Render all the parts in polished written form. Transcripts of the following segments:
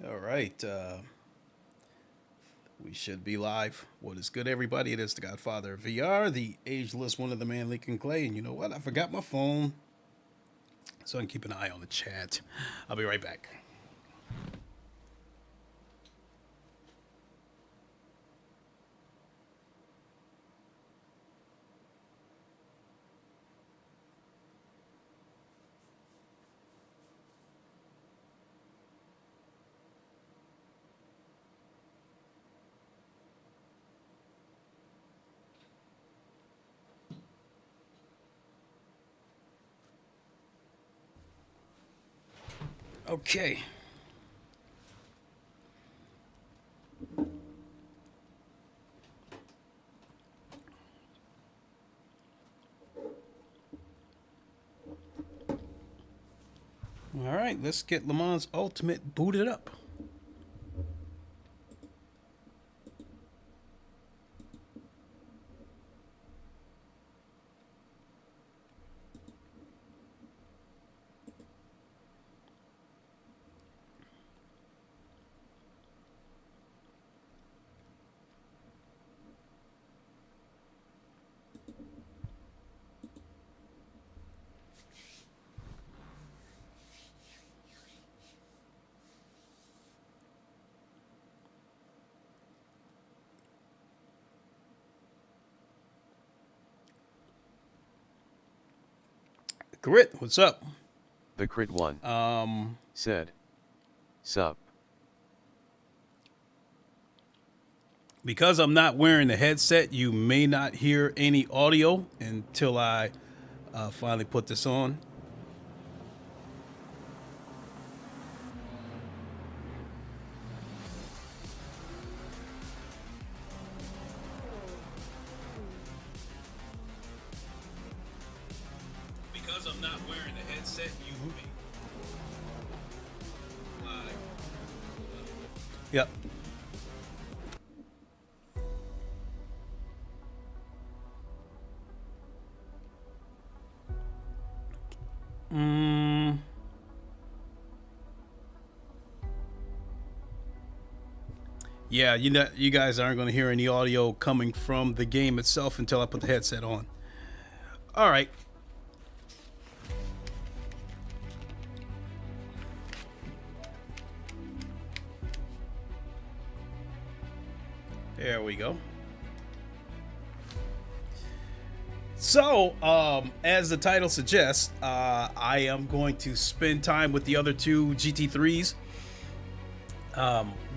All right. We should be live. What is good, everybody? It is the Godfather of VR, the ageless one of the man, Lincoln Clay. And you know what? I forgot my phone. So I can keep an eye on the chat. I'll be right back. Okay. All right, let's get LeMans Ultimate booted up. Grit, what's up? The Crit One said, "Sup." Because I'm not wearing the headset, you may not hear any audio until I finally put this on. Because I'm not wearing the headset, you may. Yep. Yeah, you guys aren't going to hear any audio coming from the game itself until I put the headset on. All right. There we go. So, as the title suggests, I am going to spend time with the other two GT3s.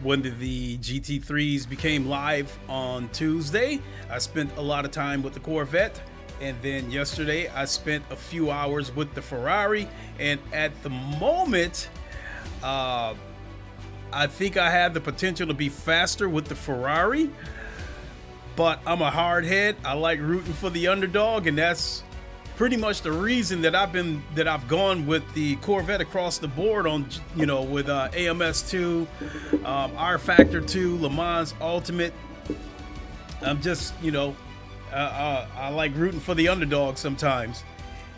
When the GT3s became live on Tuesday, I spent a lot of time with the Corvette. And then yesterday, I spent a few hours with the Ferrari. And at the moment, I think I have the potential to be faster with the Ferrari. But I'm a hard head. I like rooting for the underdog, and that's pretty much the reason that I've gone with the Corvette across the board on, with AMS2, R Factor 2, LeMans Ultimate. I'm just, I like rooting for the underdog sometimes,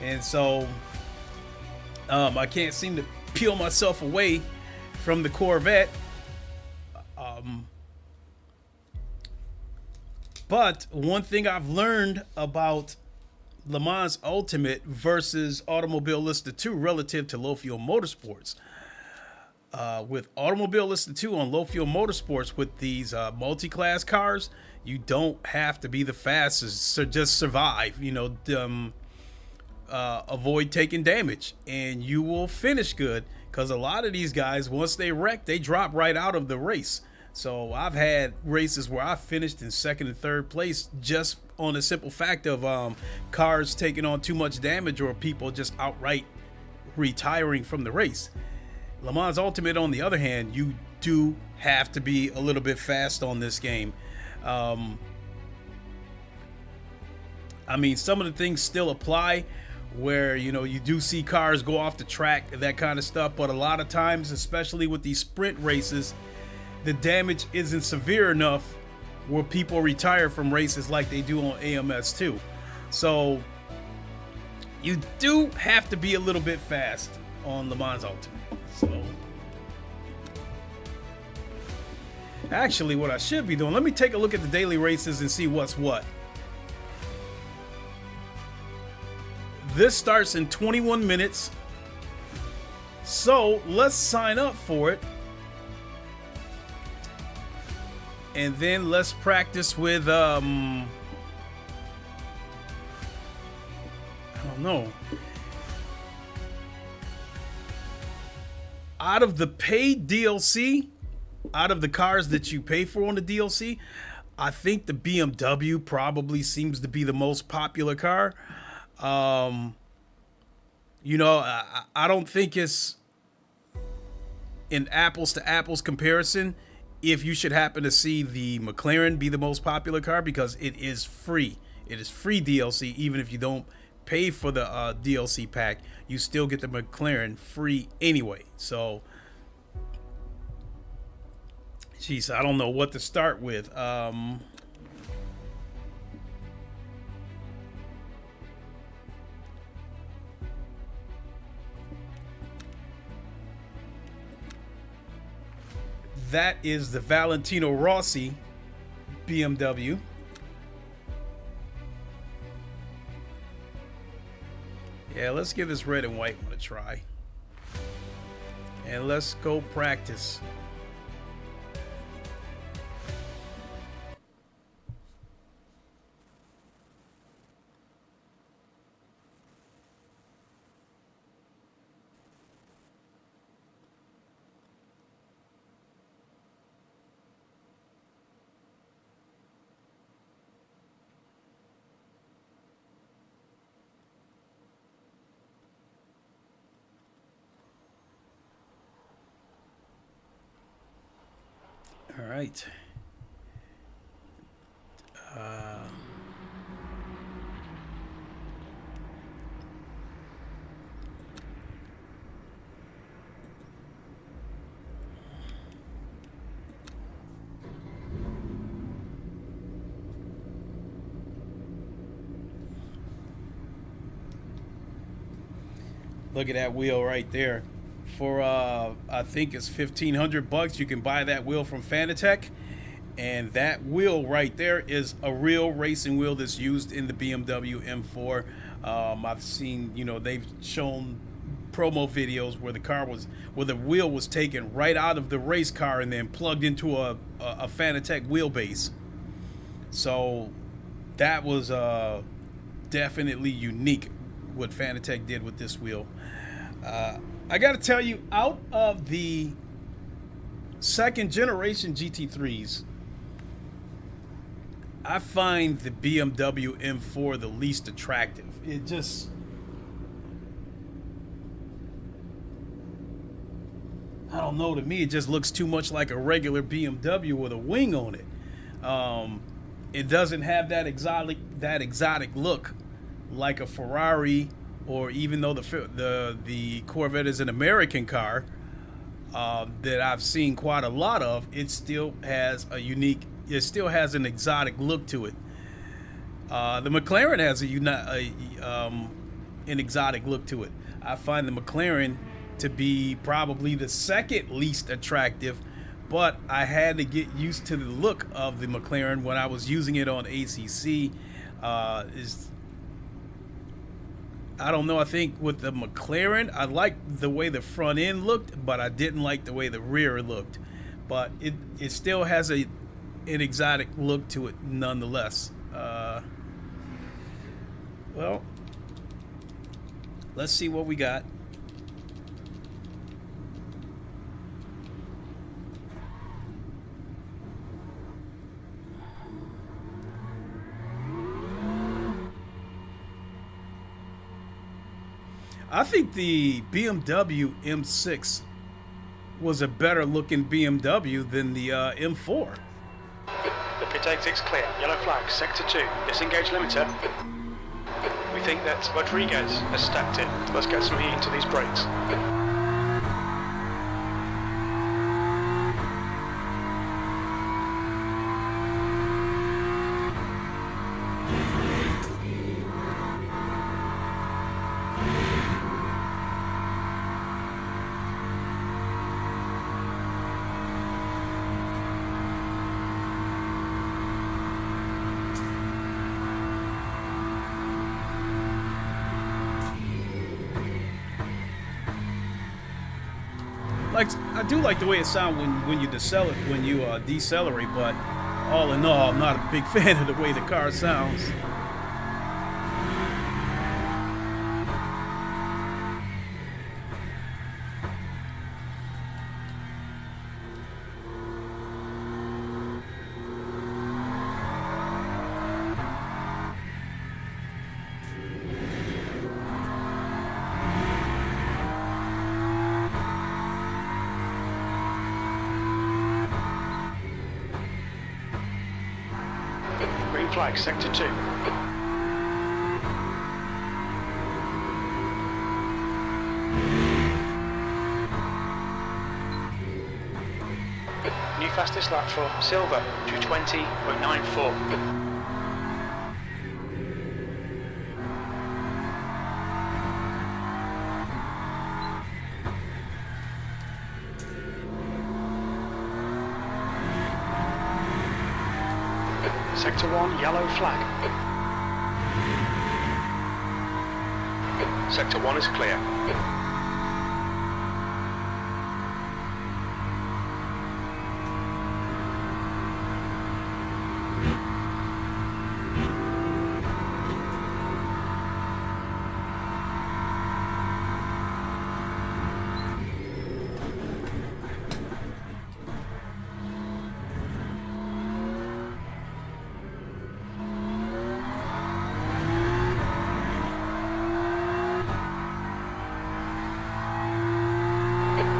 and so I can't seem to peel myself away from the Corvette. But one thing I've learned about LeMans Ultimate versus Automobilista 2 relative to low fuel motorsports. With Automobilista 2 on low fuel motorsports with these multi-class cars, you don't have to be the fastest, so just survive, avoid taking damage, and you will finish good, because a lot of these guys, once they wreck, they drop right out of the race. So I've had races where I finished in second and third place just on the simple fact of cars taking on too much damage or people just outright retiring from the race. LeMans Ultimate, on the other hand, you do have to be a little bit fast on this game. I mean, some of the things still apply where, you do see cars go off the track, that kind of stuff. But a lot of times, especially with these sprint races, the damage isn't severe enough where people retire from races like they do on AMS2. So you do have to be a little bit fast on LeMans Ultimate. So Actually, what I should be doing, let me take a look at the daily races and see what's what. This starts in 21 minutes. So let's sign up for it. And then let's practice with, I don't know. Out of the paid DLC, out of the cars that you pay for on the DLC, I think the BMW probably seems to be the most popular car. You know, I don't think it's an apples to apples comparison if you should happen to see the McLaren be the most popular car, because it is free. It is free DLC. Even if you don't pay for the DLC pack, you still get the McLaren free anyway. So, geez, I don't know what to start with. That is the Valentino Rossi BMW. Yeah, let's give this red and white one a try. And let's go practice. All right. Look at that wheel right there. For I think it's $1,500. You can buy that wheel from Fanatec, and that wheel right there is a real racing wheel that's used in the BMW M4. I've seen, you know, they've shown promo videos where the wheel was taken right out of the race car and then plugged into a Fanatec wheelbase. So that was definitely unique what Fanatec did with this wheel. I got to tell you, out of the second generation GT3s, I find the BMW M4 the least attractive. It just, I don't know, to me it just looks too much like a regular BMW with a wing on it. It doesn't have that exotic look like a Ferrari, or even though the Corvette is an American car that I've seen quite a lot of, it still has an exotic look to it. The McLaren has an exotic look to it. I find the McLaren to be probably the second least attractive, but I had to get used to the look of the McLaren when I was using it on ACC. I don't know, I think with the McLaren, I liked the way the front end looked, but I didn't like the way the rear looked. But it still has an exotic look to it nonetheless. Well, let's see what we got. I think the BMW M6 was a better looking BMW than the M4. The pit exit's clear. Yellow flag, sector 2. Disengage limiter. We think that Rodriguez has stacked it. Let's get some heat into these brakes. I do like the way it sounds when you decelerate, but all in all, I'm not a big fan of the way the car sounds. Green flag, sector 2. New fastest lap for Silver, 220.94. Sector 1, yellow flag. Sector 1 is clear.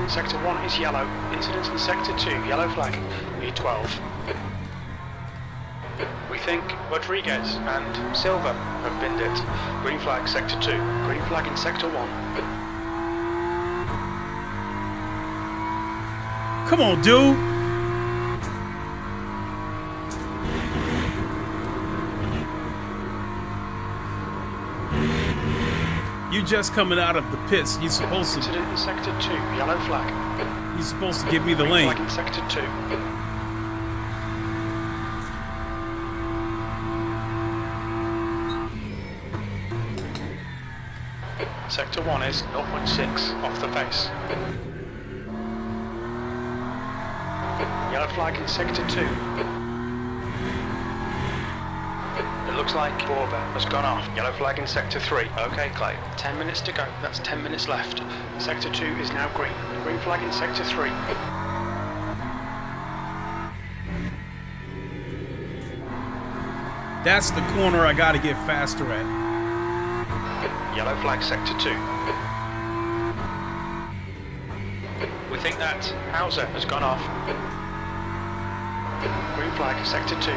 Sector 1 is yellow. Incidents in Sector 2, yellow flag. Lead 12. We think Rodriguez and Silva have binned it. Green flag, Sector 2. Green flag in Sector 1. Come on, dude. You just coming out of the pits. You're supposed to. Incident in Sector 2, yellow flag. You're supposed to give me the Green lane. flag in Sector 2. Sector 1 is 0.6 off the pace. Yellow flag in Sector 2. It looks like Borba has gone off. Yellow flag in Sector 3. Okay, Clay. 10 minutes to go. That's 10 minutes left. Sector 2 is now green. Green flag in Sector 3. That's the corner I gotta get faster at. Yellow flag, Sector 2. We think that Hauser has gone off. Green flag, Sector 2.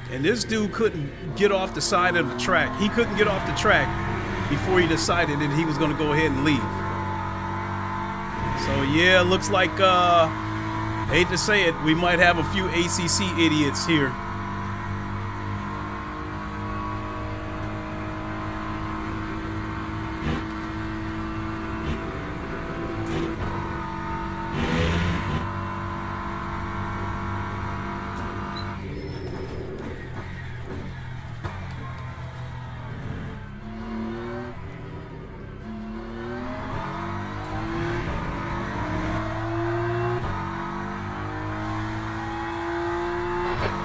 And this dude couldn't get off the side of the track. He couldn't get off the track before he decided that he was going to go ahead and leave. So yeah, looks like, hate to say it, we might have a few ACC idiots here.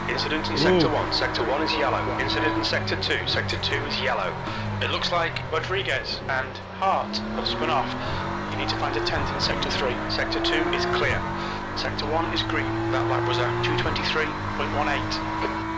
Incident in Sector 1. Sector 1 is yellow. Incident in Sector 2. Sector 2 is yellow. It looks like Rodriguez and Hart have spun off. You need to find a tent in Sector 3. Sector 2 is clear. Sector 1 is green. That lap was at 223.18.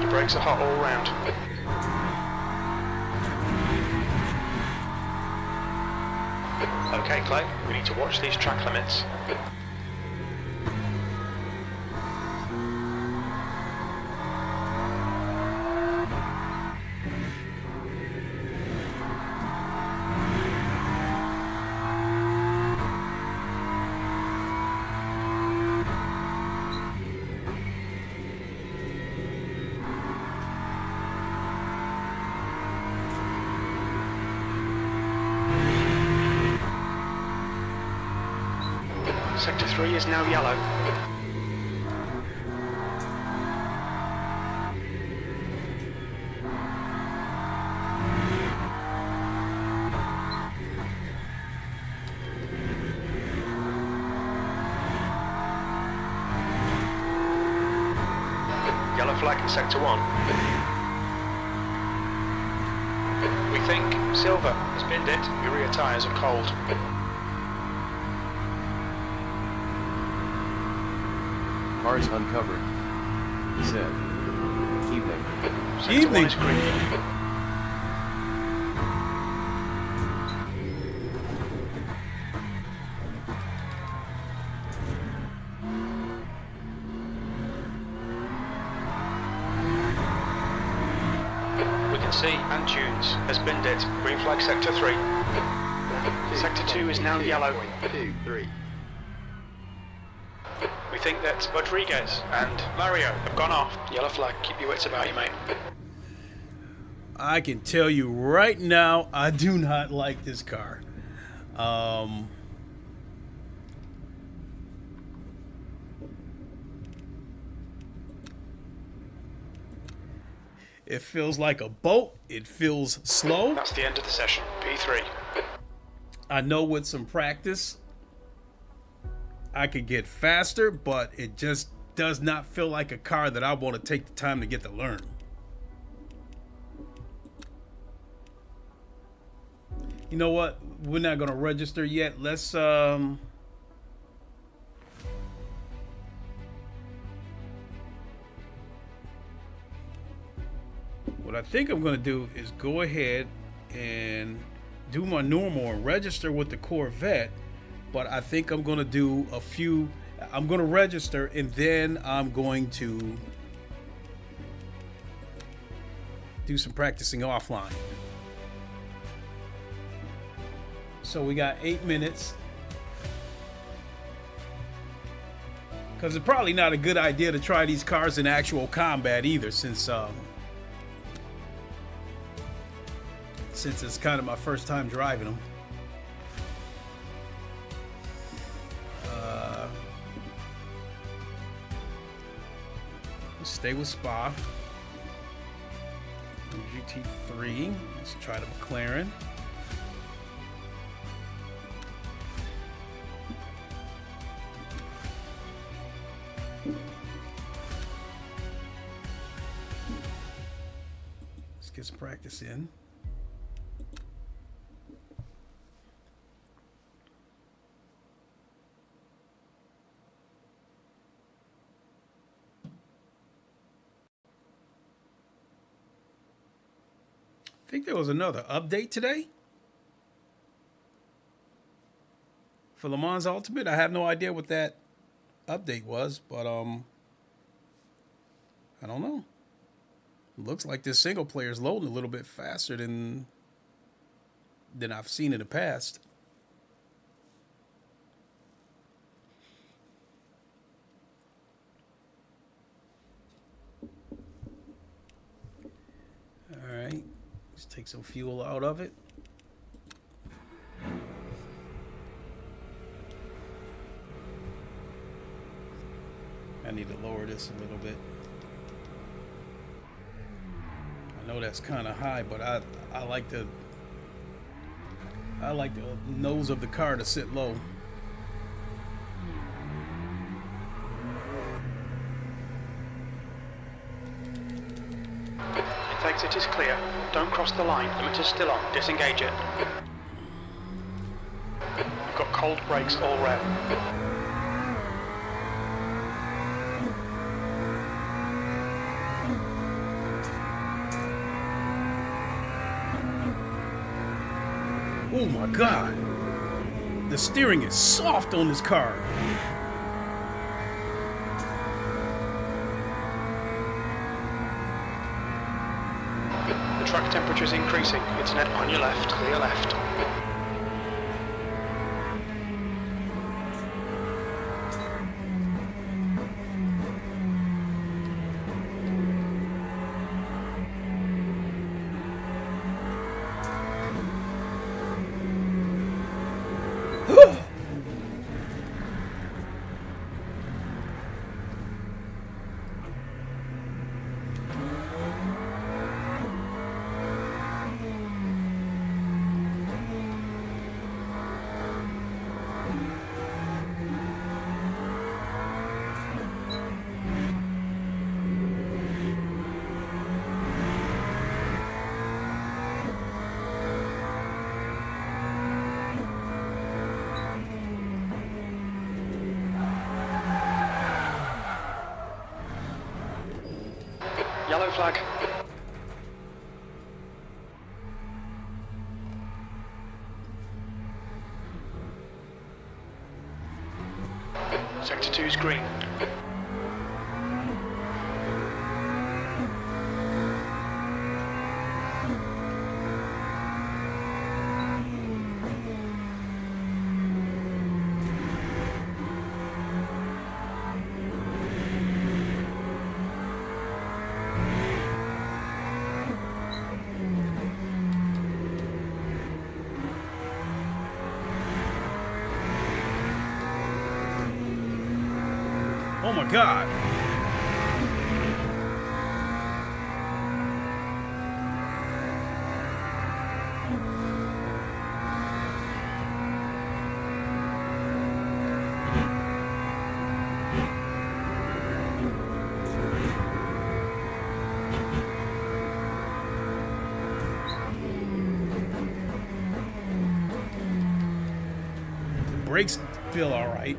Brakes are hot all round. Okay, Clay, we need to watch these track limits. Sector 3 is now yellow. Yellow flag in Sector 1. We think silver has binned it. Your rear tyres are cold. Cars uncovered. Said. Evening. Sector 1 is green. We can see Antunes has binned it. Green flag Sector 3. Sector 2 is now yellow. 2, 3. We think that Rodriguez and Mario have gone off. Yellow flag, keep your wits about you, mate. I can tell you right now, I do not like this car. It feels like a boat. It feels slow. That's the end of the session. P3. I know with some practice, I could get faster, but it just does not feel like a car that I want to take the time to get to learn. You know what? We're not going to register yet. Let's what I think I'm going to do is go ahead and do my normal and register with the Corvette. But I think I'm going to do a few. I'm going to register and then I'm going to do some practicing offline. So we got 8 minutes. Because it's probably not a good idea to try these cars in actual combat either, since it's kind of my first time driving them. Stay with Spa. GT3. Let's try the McLaren. Let's get some practice in. I think there was another update today for LeMans Ultimate. I have no idea what that update was, but I don't know. It looks like this single player is loading a little bit faster than I've seen in the past. All right. Let's take some fuel out of it. I need to lower this a little bit. I know that's kind of high, but I like the nose of the car to sit low. Exit is clear. Don't cross the line. Limiter's still on. Disengage it. You've got cold brakes all red. Oh my God. The steering is soft on this car. The track temperature is increasing. It's net on your left, clear left. Yellow flag. Sector 2's green. Oh my God. The brakes feel all right.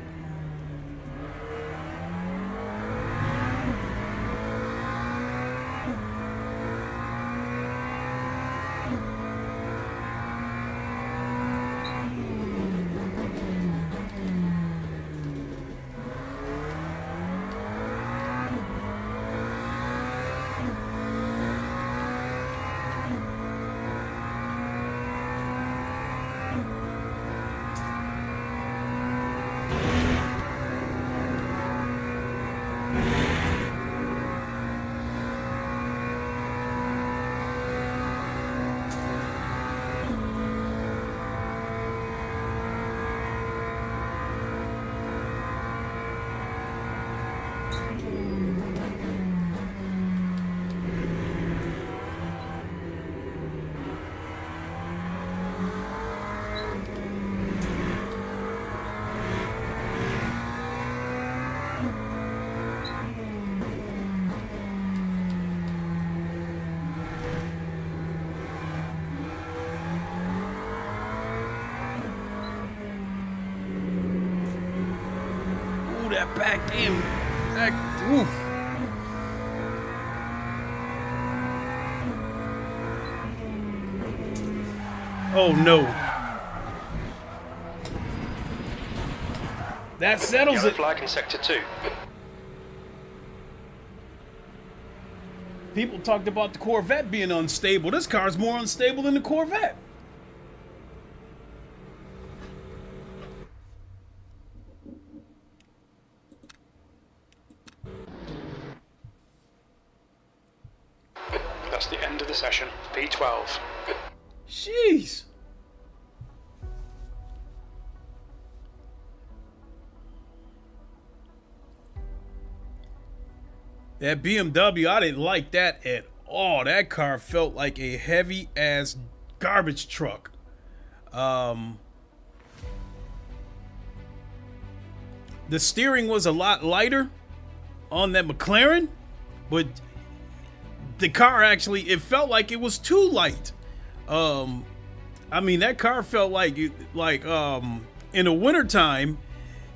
That back end, oof. Oh no. That settles Yellow it. flag in sector 2. People talked about the Corvette being unstable. This car's more unstable than the Corvette. That's the end of the session. P12. Jeez. That BMW, I didn't like that at all. That car felt like a heavy ass garbage truck. The steering was a lot lighter on that McLaren, but the car actually, it felt like it was too light. I mean, that car felt like in the wintertime,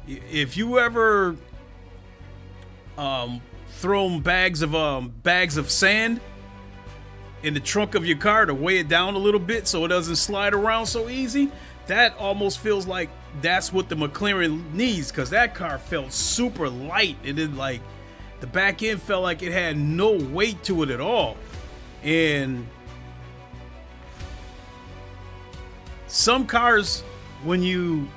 if you ever thrown bags of sand in the trunk of your car to weigh it down a little bit so it doesn't slide around so easy, that almost feels like that's what the McLaren needs, because that car felt super light. It did, like, the back end felt like it had no weight to it at all. And some cars, when you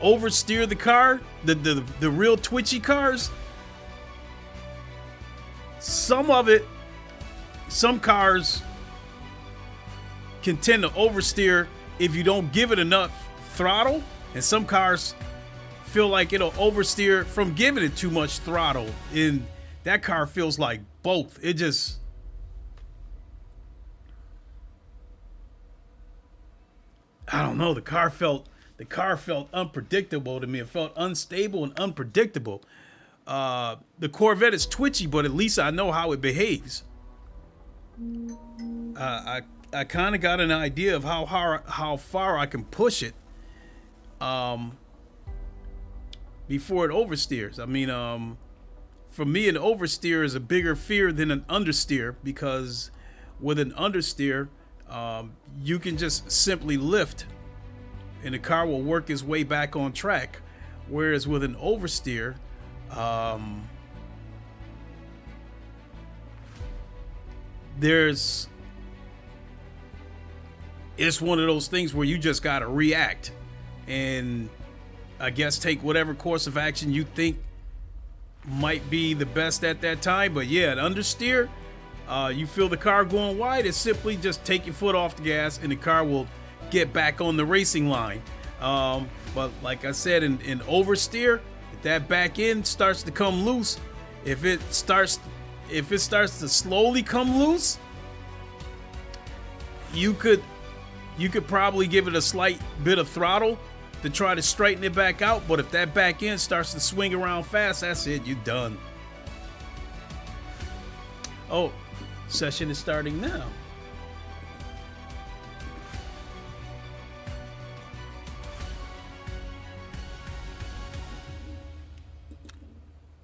oversteer the car, the real twitchy cars, some cars can tend to oversteer if you don't give it enough throttle, and some cars feel like it'll oversteer from giving it too much throttle. And that car feels like both. It just, I don't know, the car felt unpredictable to me. It felt unstable and unpredictable. The Corvette is twitchy, but at least I know how it behaves. I kind of got an idea of how far I can push it before it oversteers. I mean, for me, an oversteer is a bigger fear than an understeer, because with an understeer, you can just simply lift and the car will work its way back on track. Whereas with an oversteer, it's one of those things where you just got to react and I guess take whatever course of action you think might be the best at that time. But yeah, an understeer, you feel the car going wide, it's simply just take your foot off the gas and the car will get back on the racing line. But like I said, in oversteer, if that back end starts to come loose, if it starts to slowly come loose, you could probably give it a slight bit of throttle to try to straighten it back out. But if that back end starts to swing around fast, that's it, you're done. Oh, session is starting now.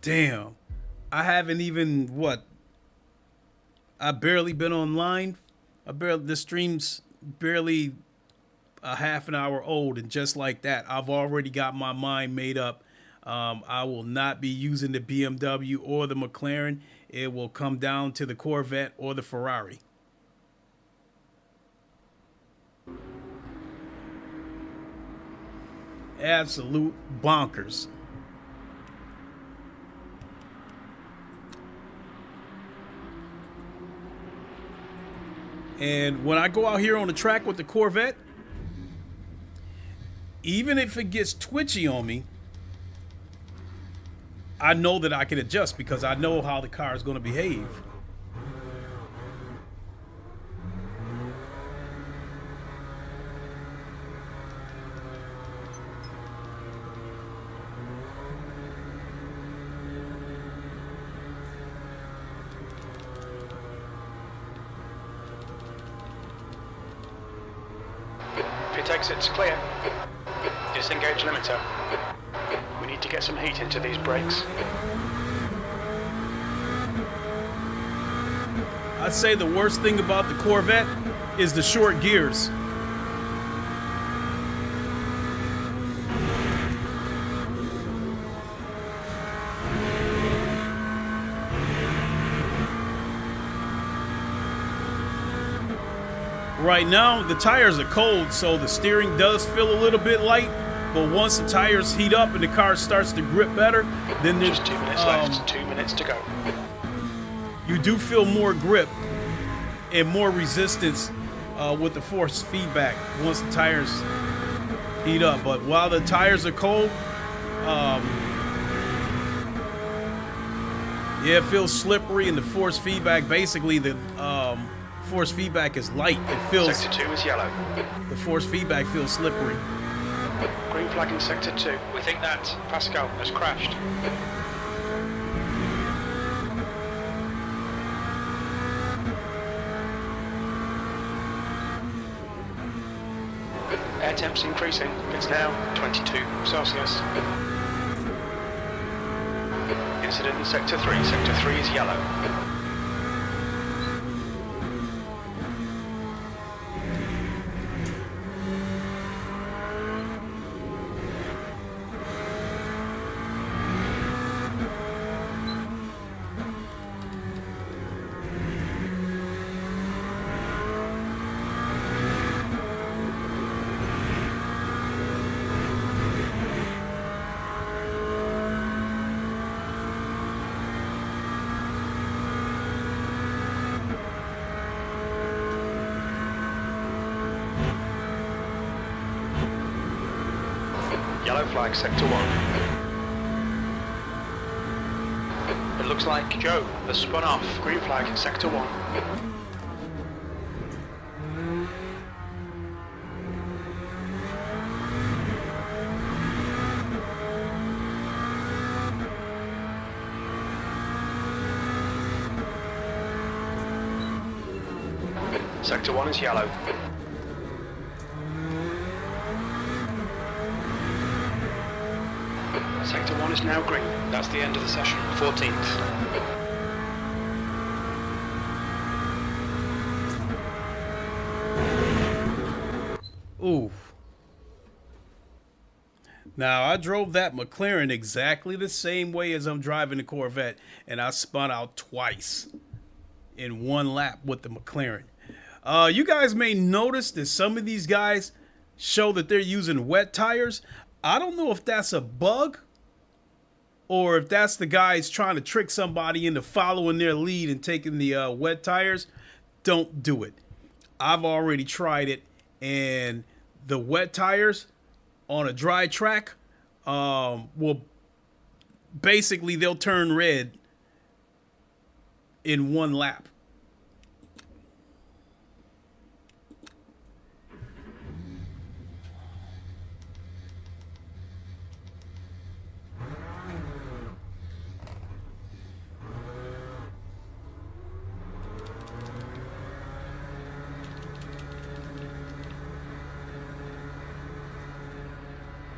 Damn, I haven't even, I've barely been online. The stream's barely a half an hour old, and just like that, I've already got my mind made up. I will not be using the BMW or the McLaren. It will come down to the Corvette or the Ferrari. Absolute bonkers. And when I go out here on the track with the Corvette, even if it gets twitchy on me, I know that I can adjust because I know how the car is going to behave. Pit exit's clear. Disengage limiter. We need to get some heat into these brakes. I'd say the worst thing about the Corvette is the short gears. Right now, the tires are cold, so the steering does feel a little bit light. But once the tires heat up and the car starts to grip better, then there's just 2 minutes left. 2 minutes to go. You do feel more grip and more resistance with the force feedback once the tires heat up. But while the tires are cold, yeah, it feels slippery, and the force feedback, basically the force feedback is light. It feels. Sector 2 is yellow. The force feedback feels slippery. Green flag in Sector 2. We think that Pascal has crashed. Air temp's increasing. It's now 22 Celsius. Incident in Sector 3. Sector 3 is yellow. Yellow flag, sector 1. It looks like Joe has spun off. Green flag, sector 1. Sector 1 is yellow. Sector 1 is now green. That's the end of the session. 14th. Ooh. Now, I drove that McLaren exactly the same way as I'm driving the Corvette, and I spun out twice in one lap with the McLaren. You guys may notice that some of these guys show that they're using wet tires. I don't know if that's a bug or if that's the guys trying to trick somebody into following their lead and taking the wet tires. Don't do it. I've already tried it, and the wet tires on a dry track will basically, they'll turn red in one lap.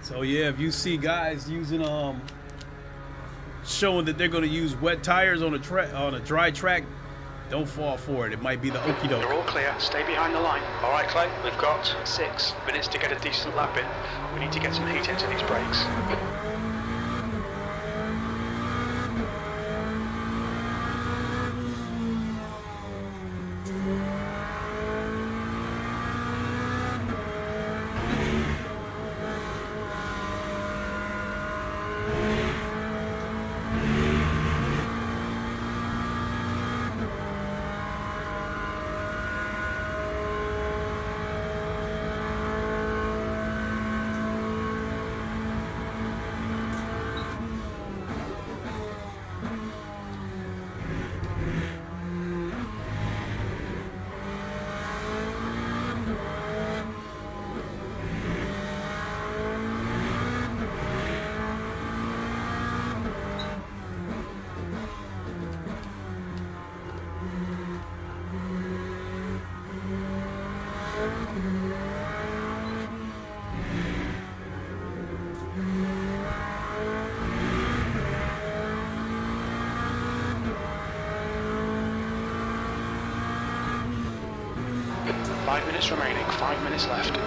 So yeah, if you see guys using showing that they're going to use wet tires on a dry track, don't fall for it. It might be the okie doke. You're all clear. Stay behind the line. All right, Clay. We've got 6 minutes to get a decent lap in. We need to get some heat into these brakes. Five minutes remaining, 5 minutes left.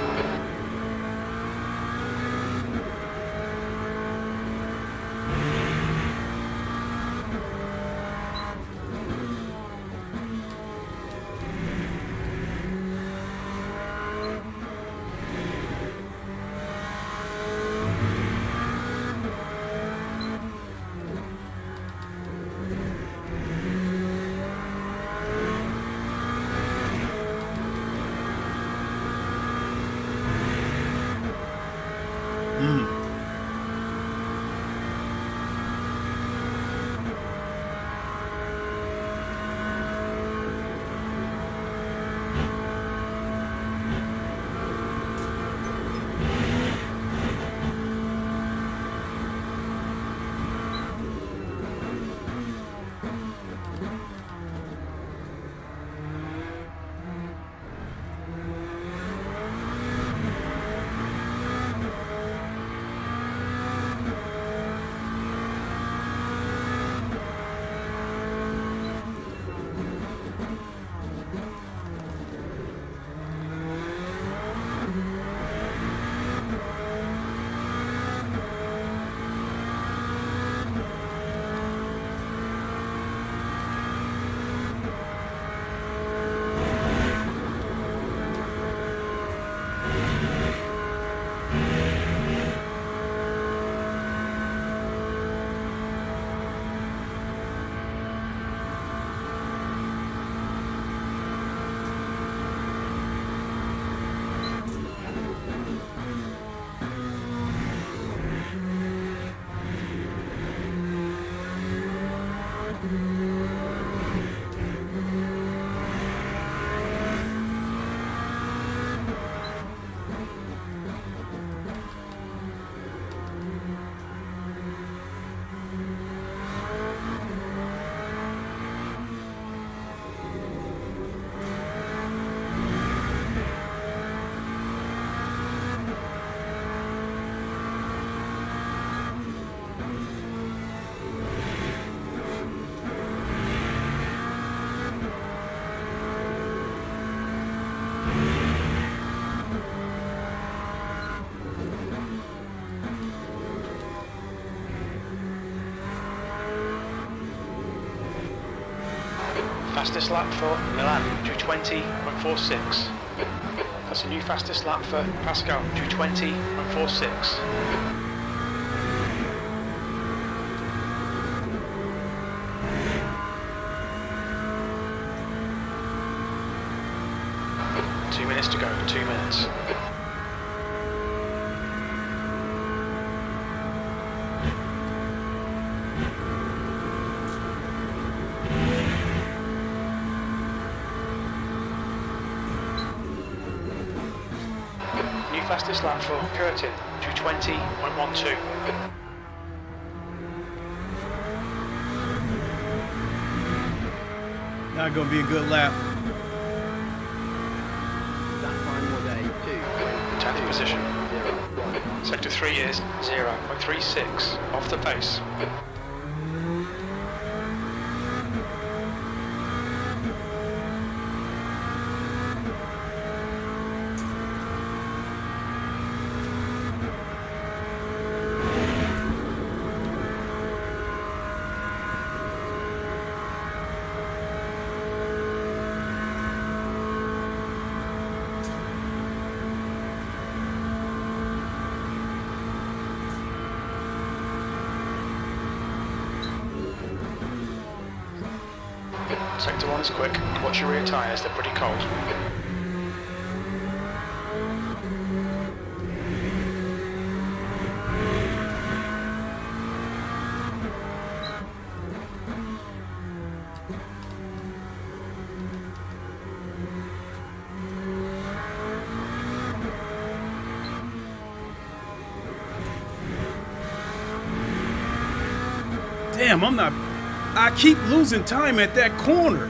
fastest lap for Milan, 2:20.46. That's a new fastest lap for Pascal, 2:20.46. To go, 2 minutes. New fastest lap for Curtin, 2:20.12. Not gonna be a good lap. 10th position. Sector 3 is 0.36 off the pace. Sector 1 is quick. Watch your rear tyres, they're pretty cold. Damn, I keep losing time at that corner.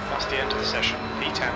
That's the end of the session, P10.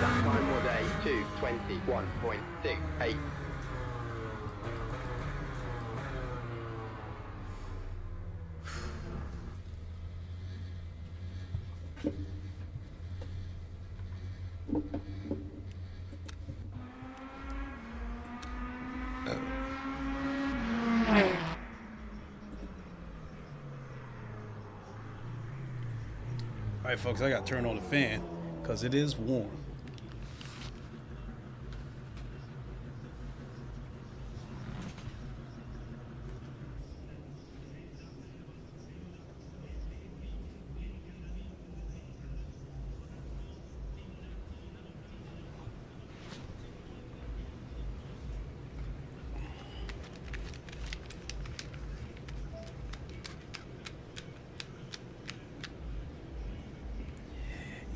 That time was a 2:21.68. All right, folks, I got to turn on the fan because it is warm.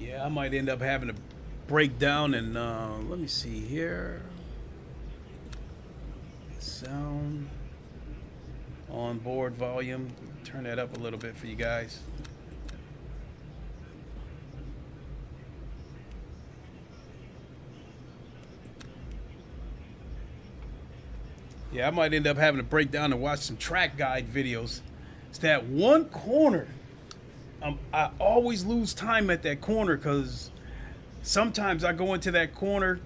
Yeah, I might end up having to break down and let me see here. Sound on board volume. Turn that up a little bit for you guys. Yeah, I might end up having to break down and watch some track guide videos. It's that one corner. I always lose time at that corner because sometimes I go into that corner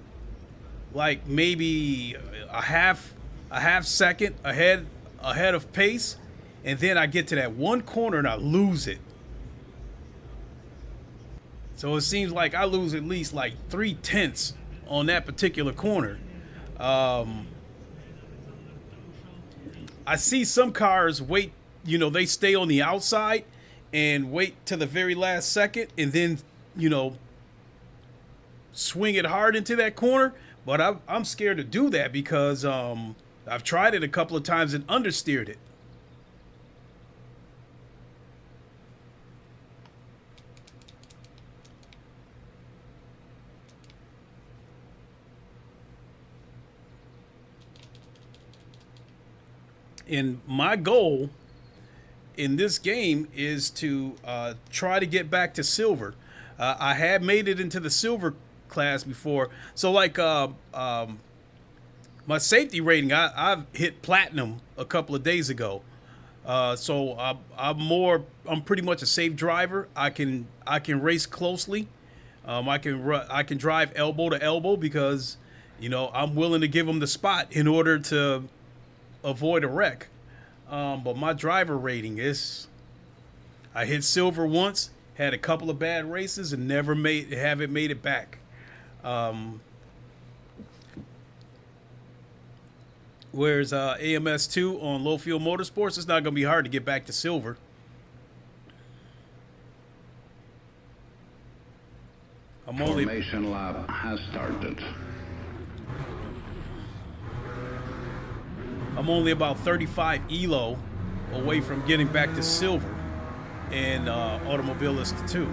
like maybe a half second ahead of pace, and then I get to that one corner and I lose it. So it seems like I lose at least like 3/10 on that particular corner. I see some cars wait, you know, they stay on the outside and wait to the very last second and then, you know, swing it hard into that corner. But I'm scared to do that because I've tried it a couple of times and understeered it. And my goal in this game is to try to get back to silver. I had made it into the silver class before. So like my safety rating, I've hit platinum a couple of days ago. So I'm pretty much a safe driver. I can race closely. I can drive elbow to elbow because, you know, I'm willing to give them the spot in order to avoid a wreck. But my driver rating is, I hit silver once, had a couple of bad races, and haven't made it back. Whereas AMS2 on low field motorsports, it's not going to be hard to get back to silver. Formation lab has started. I'm only about 35 ELO away from getting back to silver in Automobilist 2.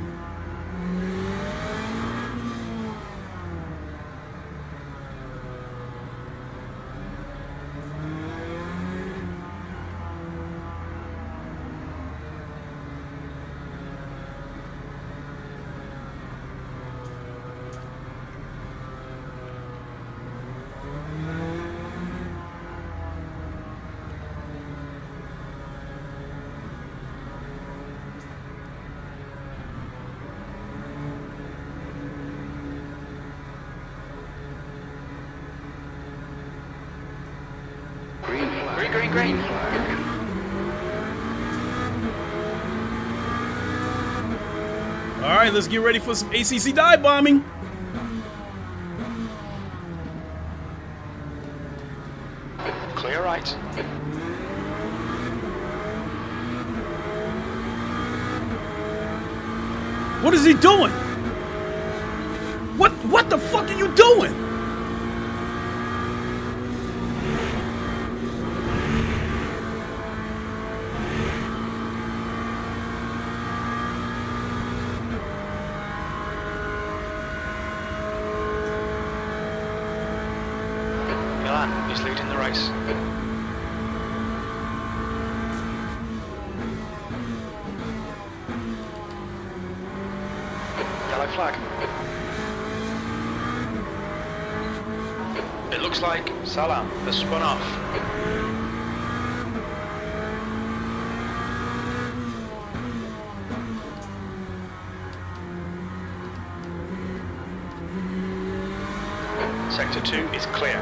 Green. All right, let's get ready for some ACC dive bombing. Clear right. What is he doing? What the fuck are you doing? Milan is leading the race. Yellow flag. It looks like Salam has spun off. Sector 2 is clear.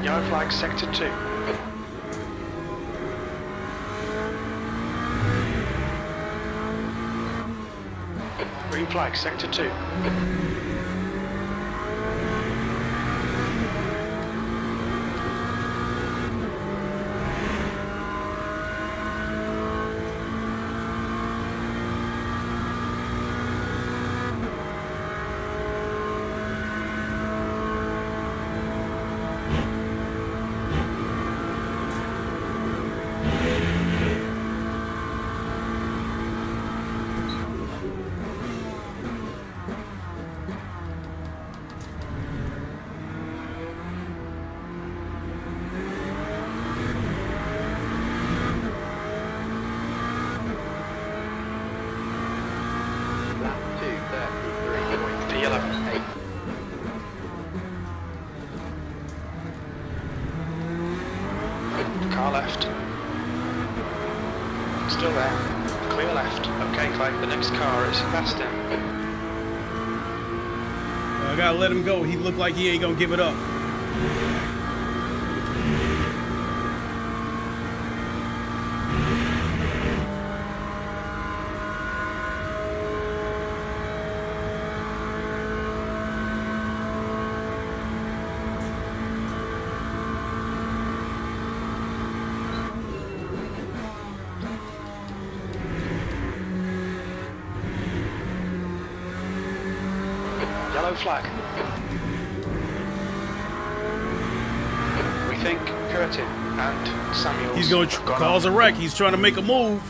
Yellow flag, Sector 2. Green flag, Sector 2. Car left. Still there. Clear left. Okay, Clay, the next car is fast in. I gotta let him go. He looked like he ain't gonna give it up. Yellow flag. We think Curtin and Samuels. He's going to cause a wreck. He's trying to make a move.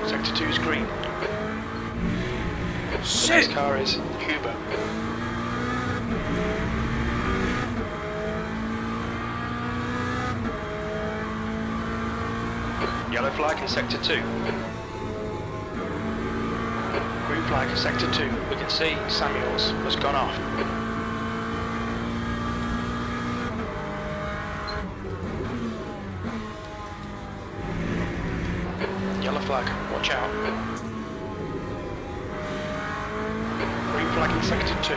Sector 2 is green. Shit! The next car is Huber. Yellow flag in Sector 2. Green flag in Sector 2. We can see Samuels has gone off. Yellow flag, watch out. Green flag in Sector 2.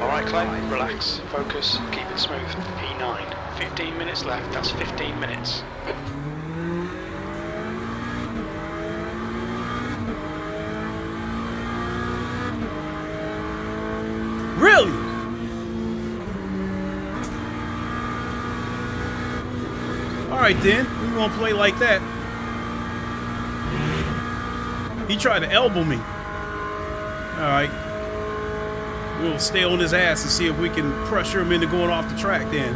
Alright Clay, relax, focus, keep it smooth. E9, 15 minutes left, that's 15 minutes. Really? Alright then, we won't play like that. He tried to elbow me. Alright. We'll stay on his ass and see if we can pressure him into going off the track then.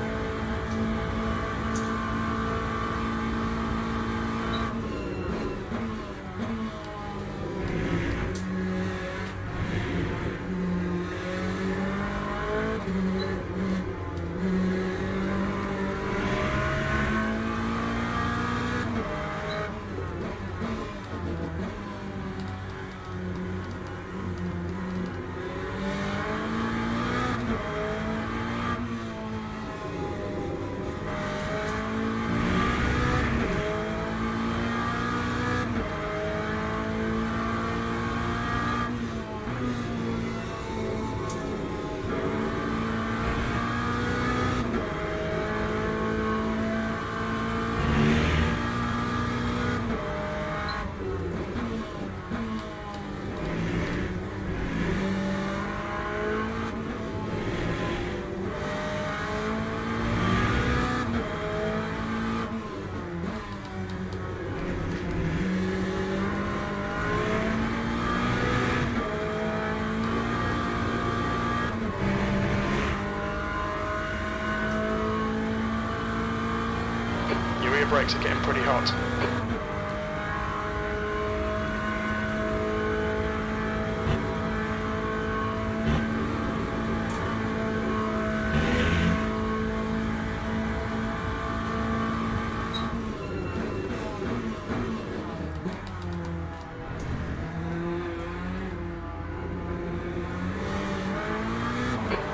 Brakes are getting pretty hot.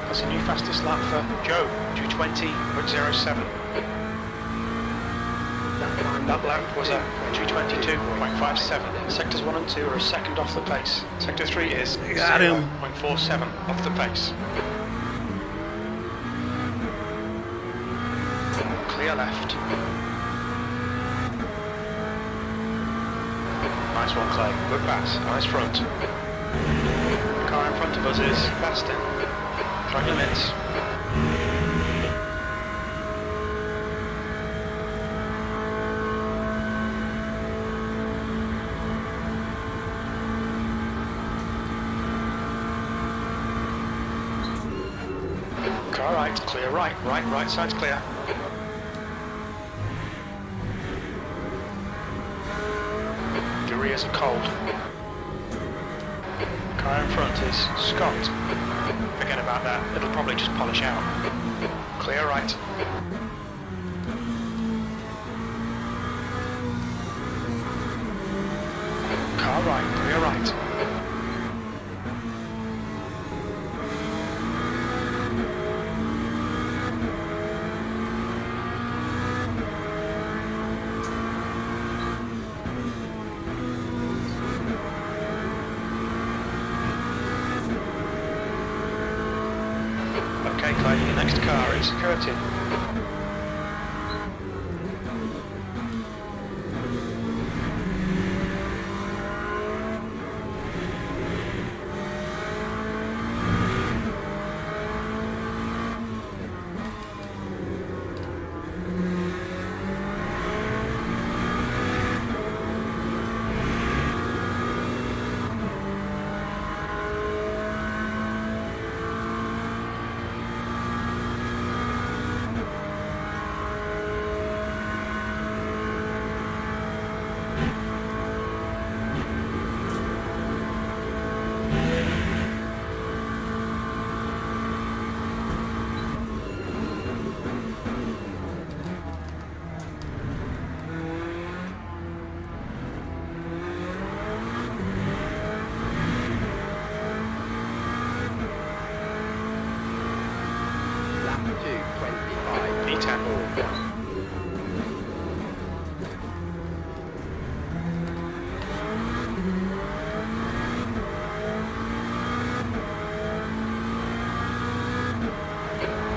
That's a new fastest lap for Joe, 2:20.07. That lap was a 2:22.57. Sectors 1 and 2 are a second off the pace. Sector 3 is 0.47 off the pace. Clear left. Nice one, Clay. Good pass. Nice front. The car in front of us is fast in. Track limits. Car right, clear right, right side's clear. Your rears are cold. Car in front is Scott. Forget about that, it'll probably just polish out. Clear right. Car right, clear right. Okay, Clyde, your next car is Curtin.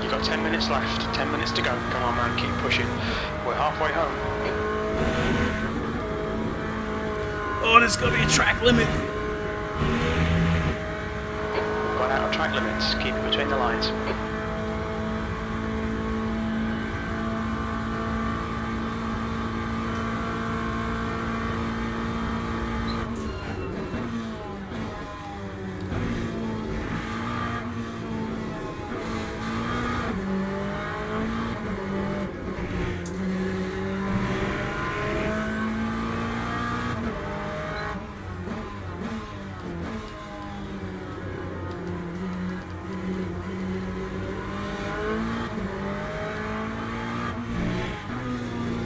You've got 10 minutes left, 10 minutes to go. Come on man, keep pushing. We're halfway home. Oh, there's gonna be a track limit. Gone out of track limits, keep it between the lines.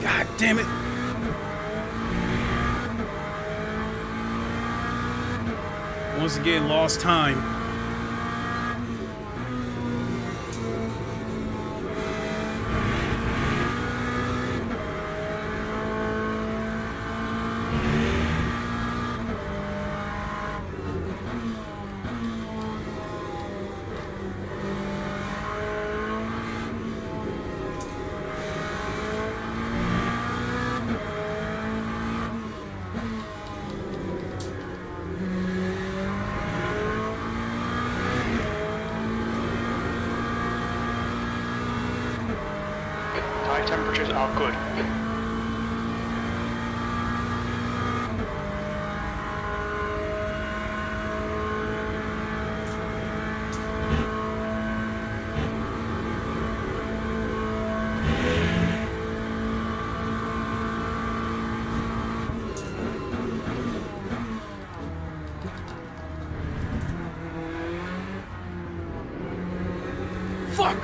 God damn it. Once again, lost time. Tire temperatures are good. Fuck!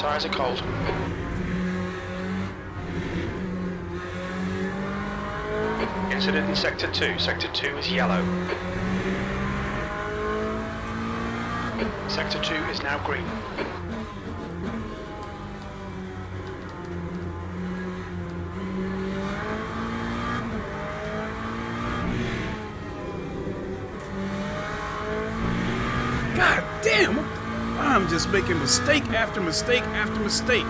Tyres are cold. Incident in Sector 2. Sector 2 is yellow. Sector 2 is now green. God damn! I'm just making mistake after mistake after mistake.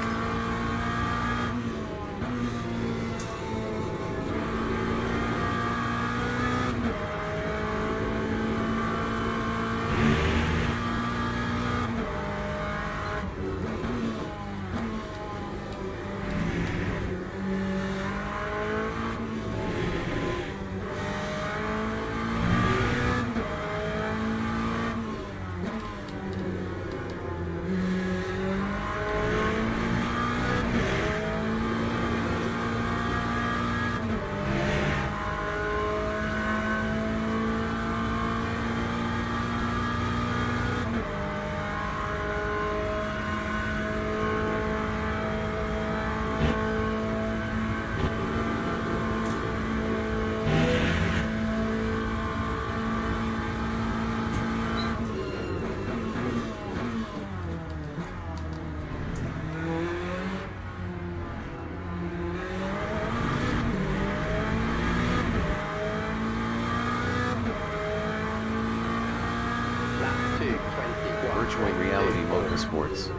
Virtual Reality Motorsports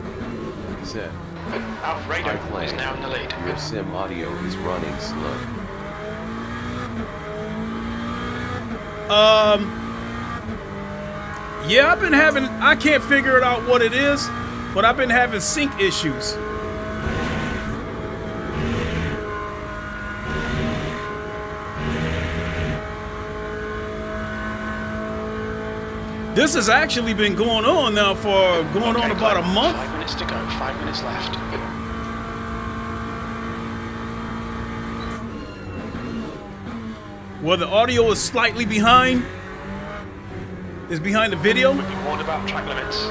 said, Alfredo is now in the lead. Your sim audio is running slow. Yeah, I can't figure it out what it is, but I've been having sync issues. This has actually been going on now for about a month. 5 minutes to go, 5 minutes left. Where the audio is slightly behind. Is behind the video. We've been warned about track limits.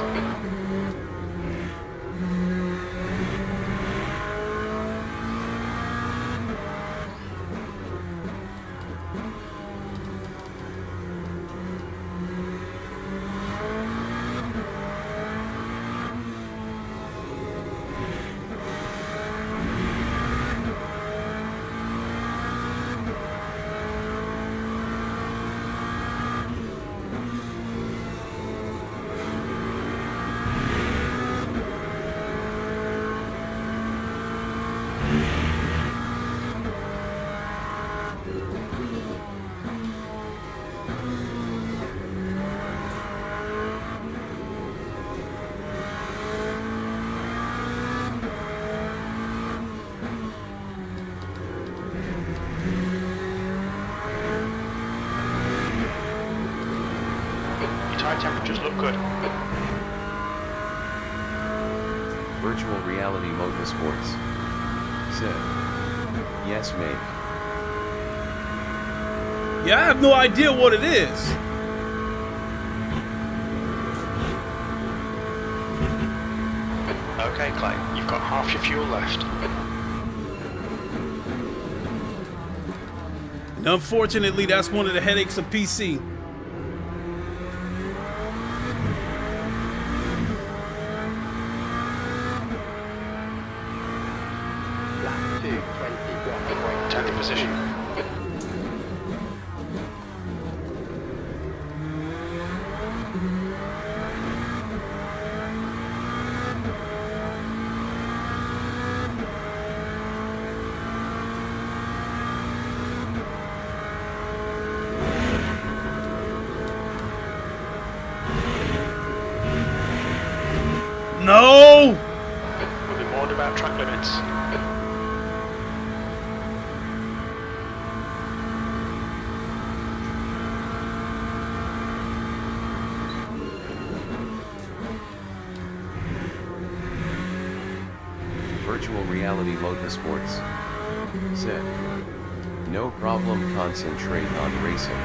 Tire temperatures look good. Virtual Reality Motorsports said, yes mate. Yeah, I have no idea what it is. Okay, Clay, you've got half your fuel left. And unfortunately, that's one of the headaches of PC. Lap 2, 21.2. 10th position. No! We've been warned about track limits. Virtual Reality Motorsports said, no problem, concentrate on racing.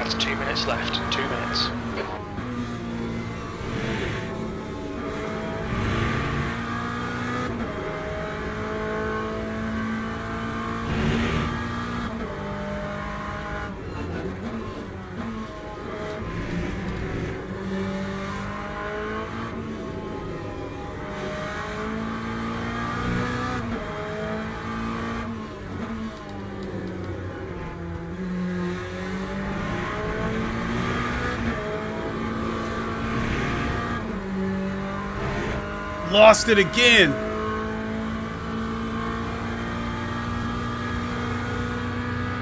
That's 2 minutes left. 2 minutes. Lost it again.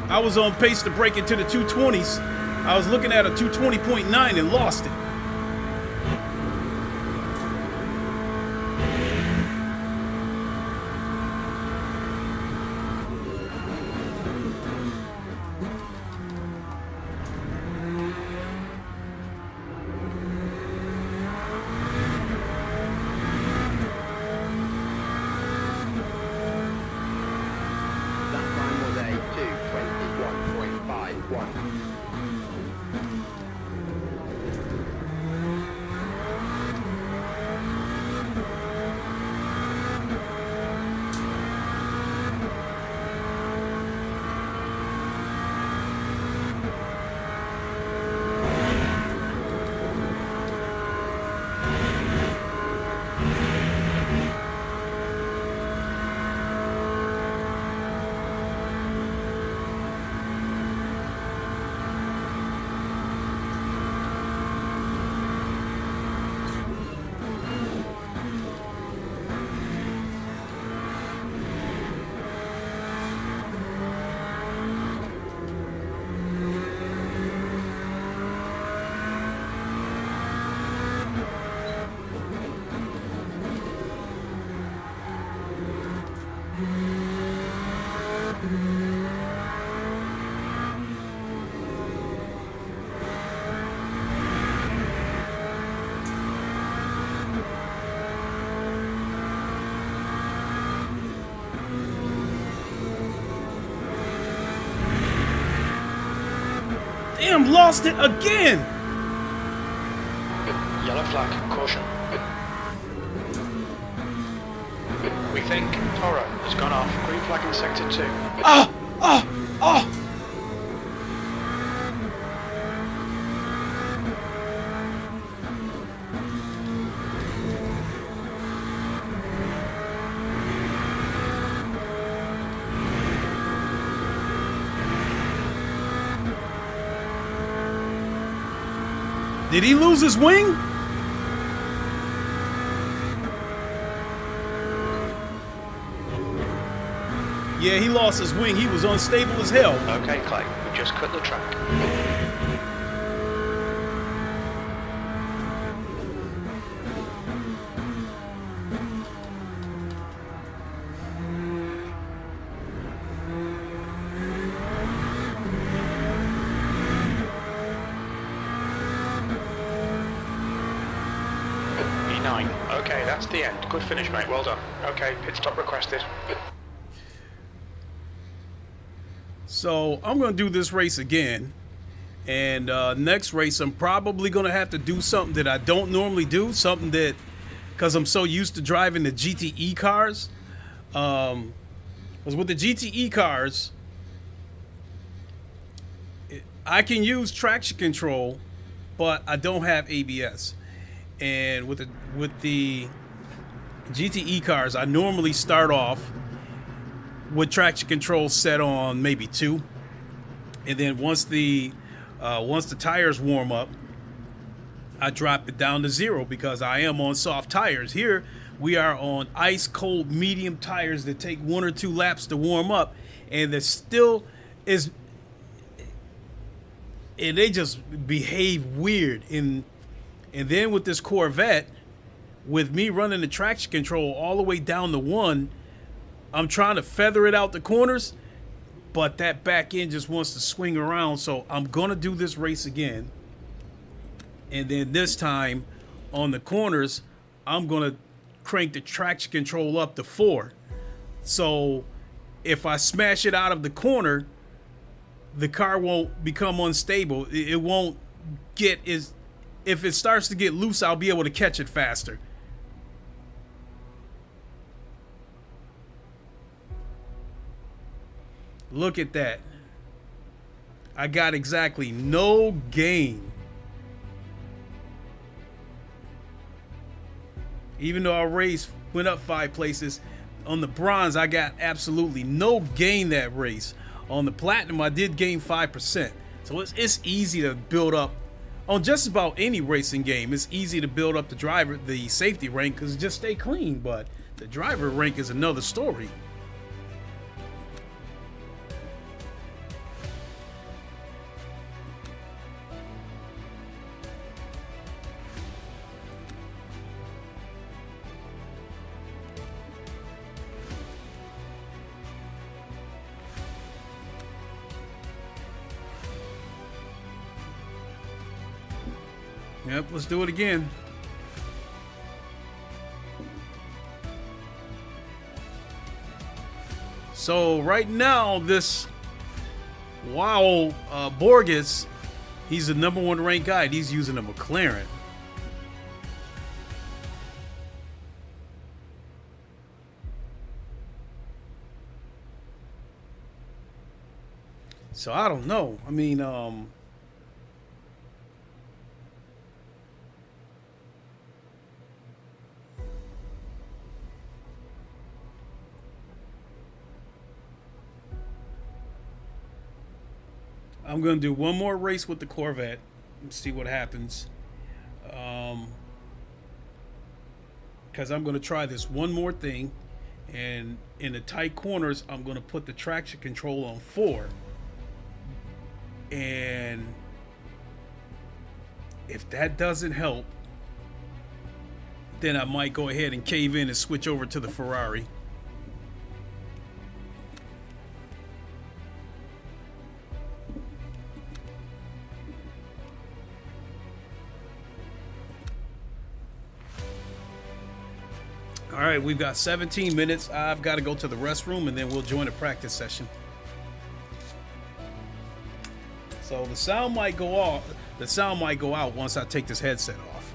I was on pace to break into the 220s. I was looking at a 220.9 and lost it. Damn, lost it again. Yellow flag, caution. We think Toro has gone off. Green flag in sector 2. Ah! Ah! Ah! Did he lose his wing? Yeah, he lost his wing. He was unstable as hell. Okay, Clay, we just cut the track. Okay, that's the end. Good finish, mate. Well done. Okay, pit stop requested. So I'm going to do this race again. And next race, I'm probably going to have to do something that I don't normally do. Something that, because I'm so used to driving the GTE cars. Because with the GTE cars, I can use traction control, but I don't have ABS. And with the GTE cars, I normally start off with traction control set on maybe 2, and then once the tires warm up, I drop it down to 0 because I am on soft tires. Here we are on ice cold medium tires that take 1 or 2 laps to warm up, and there still is, and they just behave weird. And then with this Corvette, with me running the traction control all the way down to 1, I'm trying to feather it out the corners, but that back end just wants to swing around. So I'm going to do this race again. And then this time on the corners, I'm going to crank the traction control up to 4. So if I smash it out of the corner, the car won't become unstable. It won't get if it starts to get loose, I'll be able to catch it faster. Look at that. I got exactly no gain. Even though our race went up 5 places, on the bronze, I got absolutely no gain that race. On the platinum, I did gain 5%. So it's easy to build up. On just about any racing game, it's easy to build up the safety rank because just stay clean. But the driver rank is another story. Yep, let's do it again. So right now, this Borges, he's the #1 ranked guy. He's using a McLaren. So I don't know. I mean, I'm going to do one more race with the Corvette and see what happens. Because I'm going to try this one more thing. And in the tight corners, I'm going to put the traction control on 4. And if that doesn't help, then I might go ahead and cave in and switch over to the Ferrari. All right, we've got 17 minutes. I've got to go to the restroom and then we'll join a practice session. So the sound might go off. The sound might go out once I take this headset off.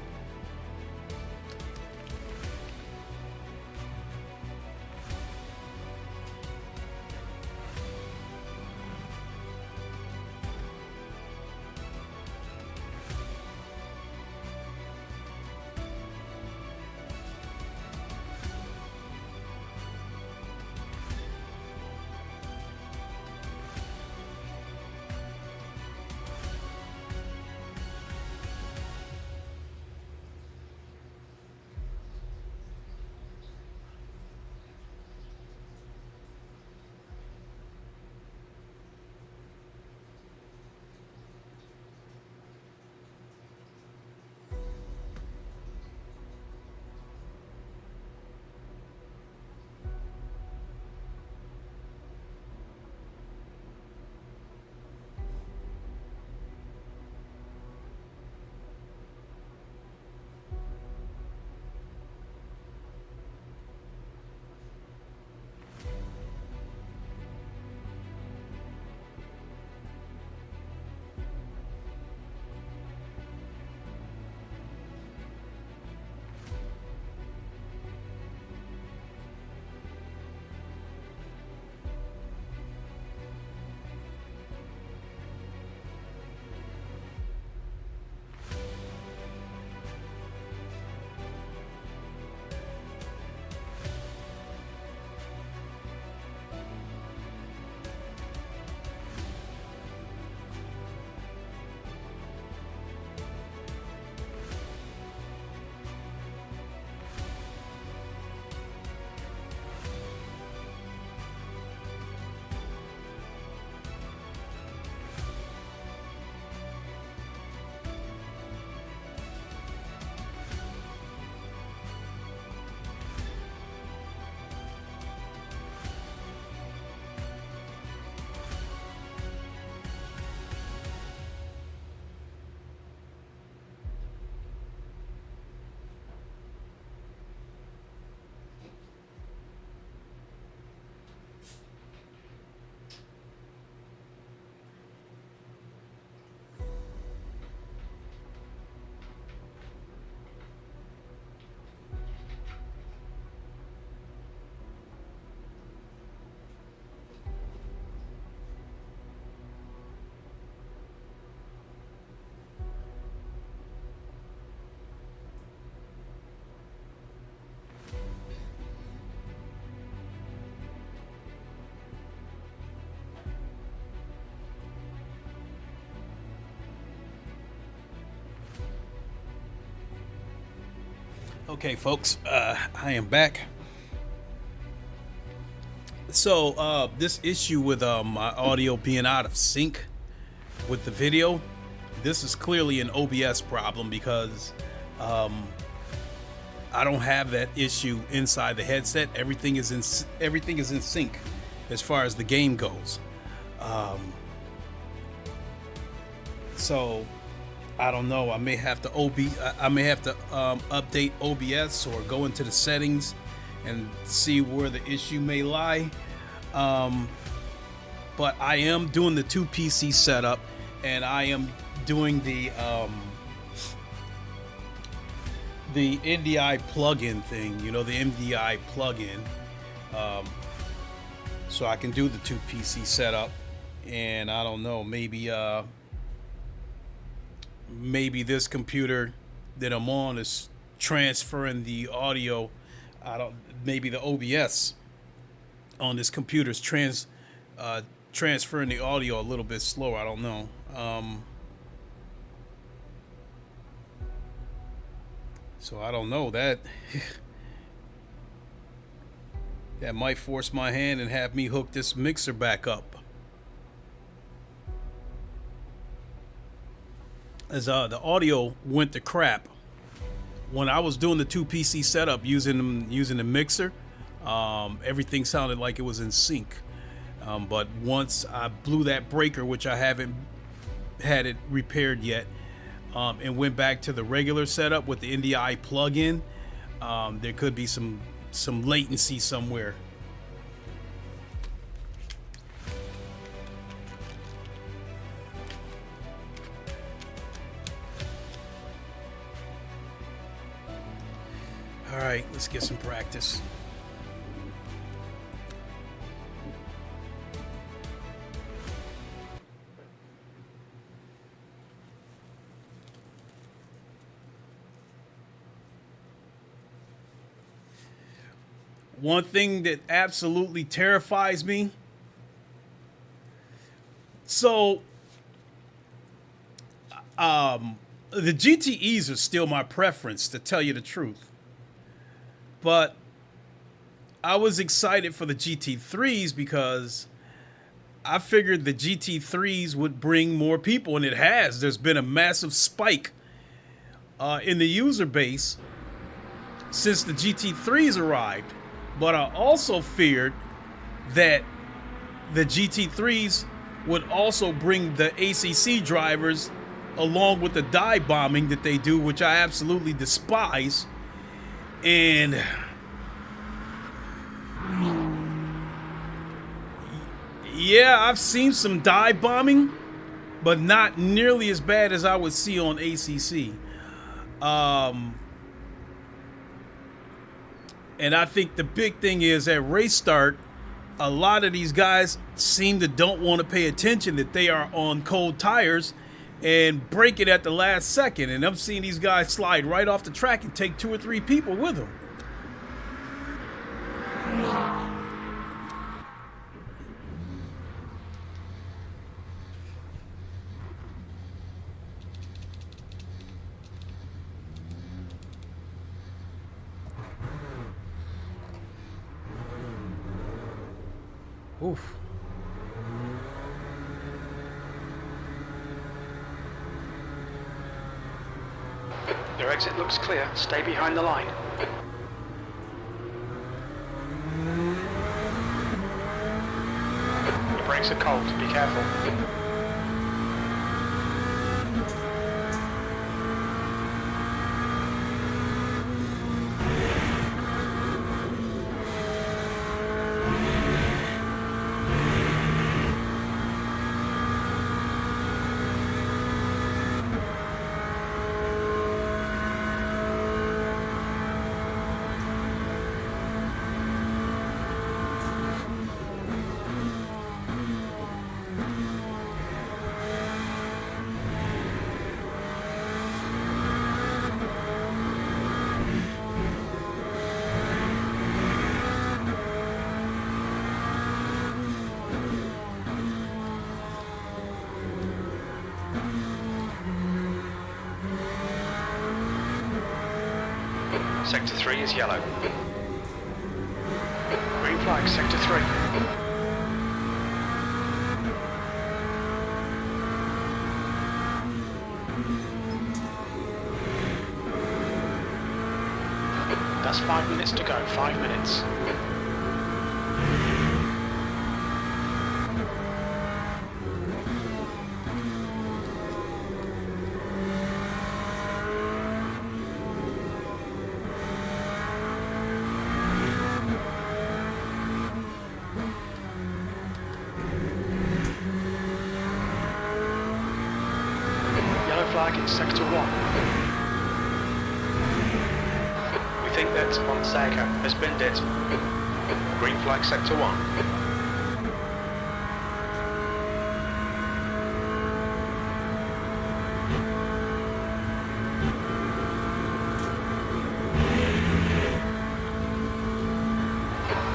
Okay, folks, I am back. So this issue with my audio being out of sync with the video, this is clearly an OBS problem because I don't have that issue inside the headset. Everything is in sync as far as the game goes. So I don't know. I may have to update OBS or go into the settings and see where the issue may lie. But I am doing the 2 PC setup, and I am doing the NDI plugin thing. You know, the NDI plugin. So I can do the 2 PC setup, and I don't know. Maybe this computer that I'm on is transferring the audio. Maybe the OBS on this computer is transferring the audio a little bit slower. I don't know. So I don't know. That might force my hand and have me hook this mixer back up. As the audio went to crap when I was doing the 2 PC setup using the mixer, everything sounded like it was in sync. But once I blew that breaker, which I haven't had it repaired yet, and went back to the regular setup with the NDI plugin, there could be some latency somewhere. All right, let's get some practice. One thing that absolutely terrifies me. So, the GTEs are still my preference, to tell you the truth. But I was excited for the GT3s because I figured the GT3s would bring more people, and it has. There's been a massive spike in the user base since the GT3s arrived. But I also feared that the GT3s would also bring the ACC drivers along with the dive bombing that they do, which I absolutely despise. And yeah, I've seen some dive bombing, but not nearly as bad as I would see on ACC. And I think the big thing is at race start, a lot of these guys seem to don't want to pay attention that they are on cold tires and break it at the last second. And I'm seeing these guys slide right off the track and take 2 or 3 people with them. Oof. Your exit looks clear. Stay behind the line. Your brakes are cold. Be careful. Sector 3 is yellow. Green flag, Sector 3. That's 5 minutes to go, 5 minutes. Flag in Sector 1. We think that Fonseca has binned it. Green flag Sector 1.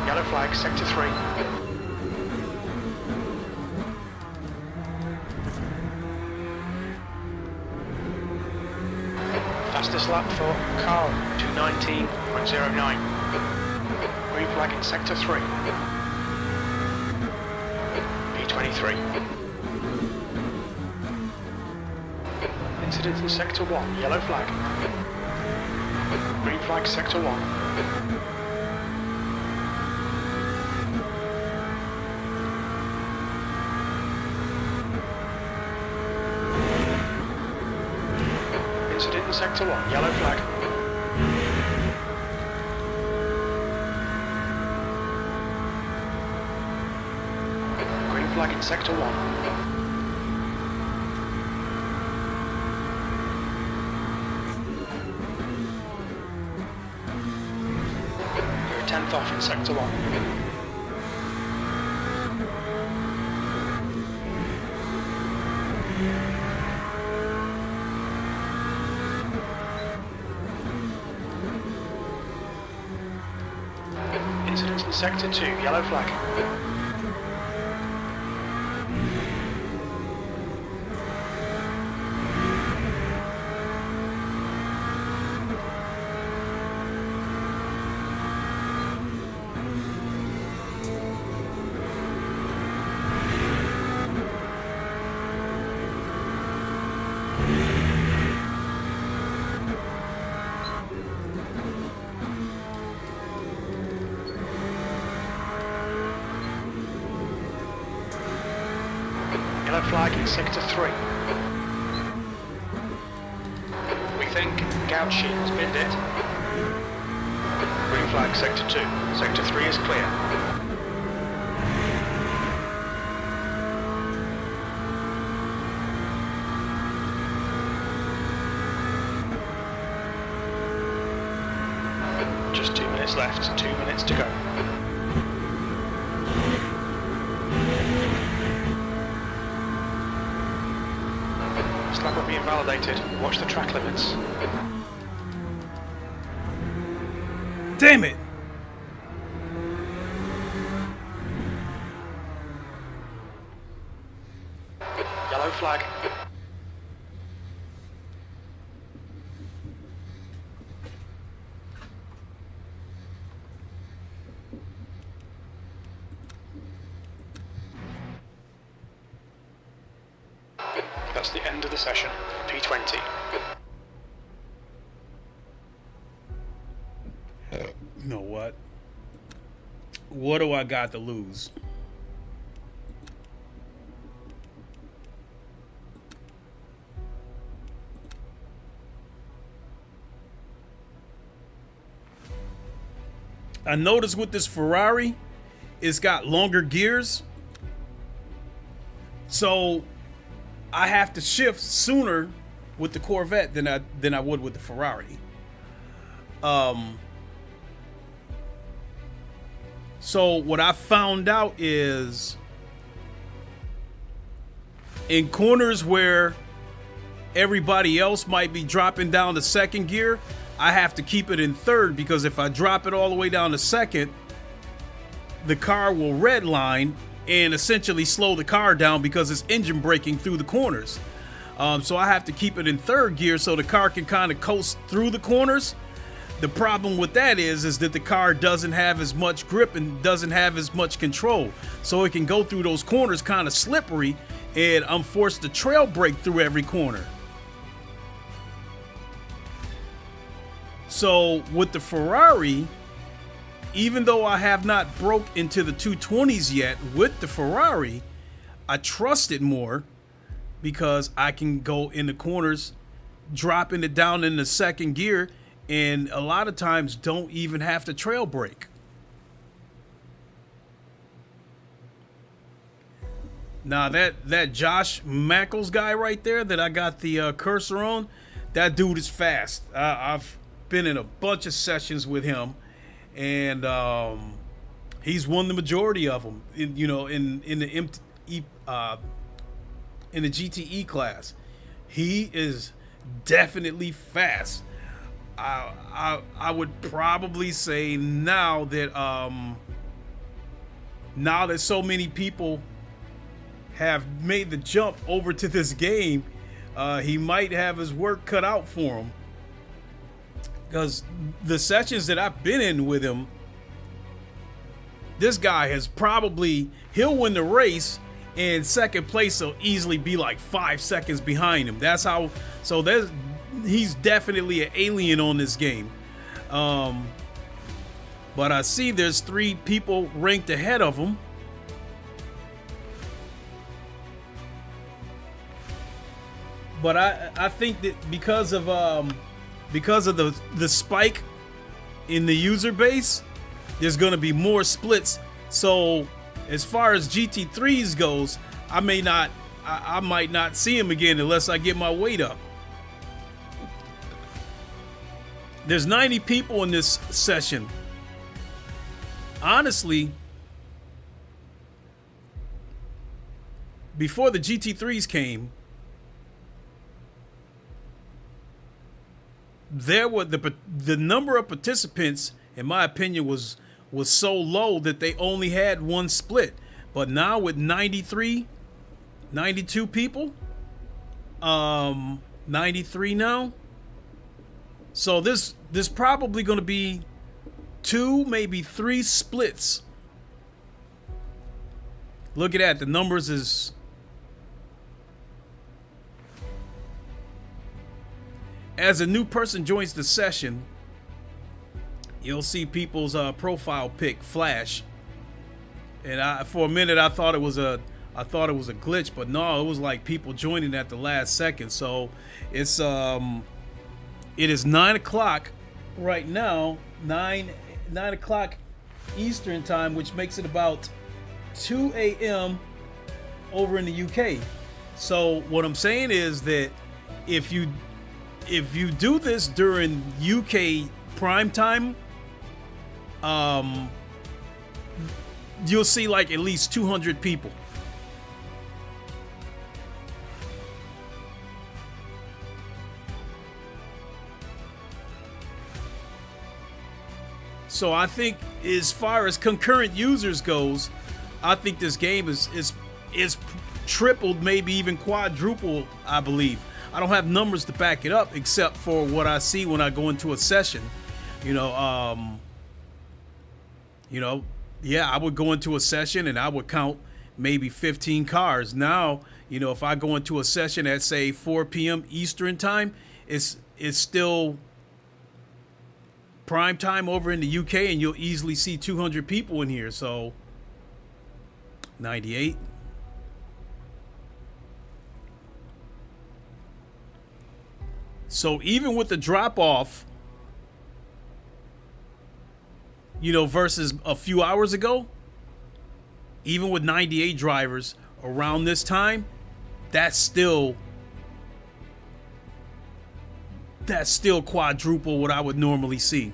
Yellow flag Sector 3. Fastest lap for Carl, 2:19.09. Green flag in Sector 3. P23. Incident in Sector 1, yellow flag. Green flag Sector 1. Sector 1, yellow flag. Green flag in Sector 1. You're a 10th off in Sector 1. Incident in Sector 2, yellow flag. Yellow flag in Sector 3. We think Gauchi has binned it. Green flag Sector 2. Sector 3 is clear. Just 2 minutes left, 2 minutes to go. Lap will be invalidated. Watch the track limits. Damn it! Yellow flag. That's the end of the session. P20. You know what? What do I got to lose? I noticed with this Ferrari, it's got longer gears. So I have to shift sooner with the Corvette than I would with the Ferrari. So what I found out is in corners where everybody else might be dropping down to second gear, I have to keep it in third, because if I drop it all the way down to second, the car will redline and essentially slow the car down because it's engine braking through the corners. So I have to keep it in third gear so the car can kind of coast through the corners. the problem with that is that the car doesn't have as much grip and doesn't have as much control. So it can go through those corners kind of slippery, and I'm forced to trail brake through every corner. So with the Ferrari, even though I have not broke into the 220s yet with the Ferrari, I trust it more because I can go in the corners, dropping it down in the second gear, and a lot of times don't even have to trail brake. Now that Josh Mackles guy right there that I got the cursor on, that dude is fast. I've been in a bunch of sessions with him, and he's won the majority of them. In the GTE class, he is definitely fast. I would probably say now that so many people have made the jump over to this game, he might have his work cut out for him, because the sessions that I've been in with him, this guy he'll win the race, and second place will easily be like 5 seconds behind him. That's how. So he's definitely an alien on this game. But I see there's 3 people ranked ahead of him. But I think that because of the spike in the user base, there's going to be more splits. So as far as GT3's goes, I might not see him again unless I get my weight up. There's 90 people in this session. Honestly, before the GT3's came, the number of participants, in my opinion, was so low that they only had one split. But now with 92 people, 93 now. So this probably going to be 2, maybe 3 splits. Look at that. The numbers is as a new person joins the session, you'll see people's profile pic flash, and for a minute I thought it was a glitch, but no, it was like people joining at the last second. So it is 9 o'clock right now, 9 o'clock Eastern time, which makes it about 2 a.m. over in the UK. So what I'm saying is that if you do this during UK prime time, you'll see like at least 200 people. So I think as far as concurrent users goes, I think this game is tripled, maybe even quadrupled, I believe. I don't have numbers to back it up except for what I see when I go into a session. Yeah, I would go into a session and I would count maybe 15 cars. Now, if I go into a session at say 4 p.m. Eastern time, it's still prime time over in the UK, and you'll easily see 200 people in here. So 98. So even with the drop off, versus a few hours ago, even with 98 drivers around this time, that's still quadruple what I would normally see,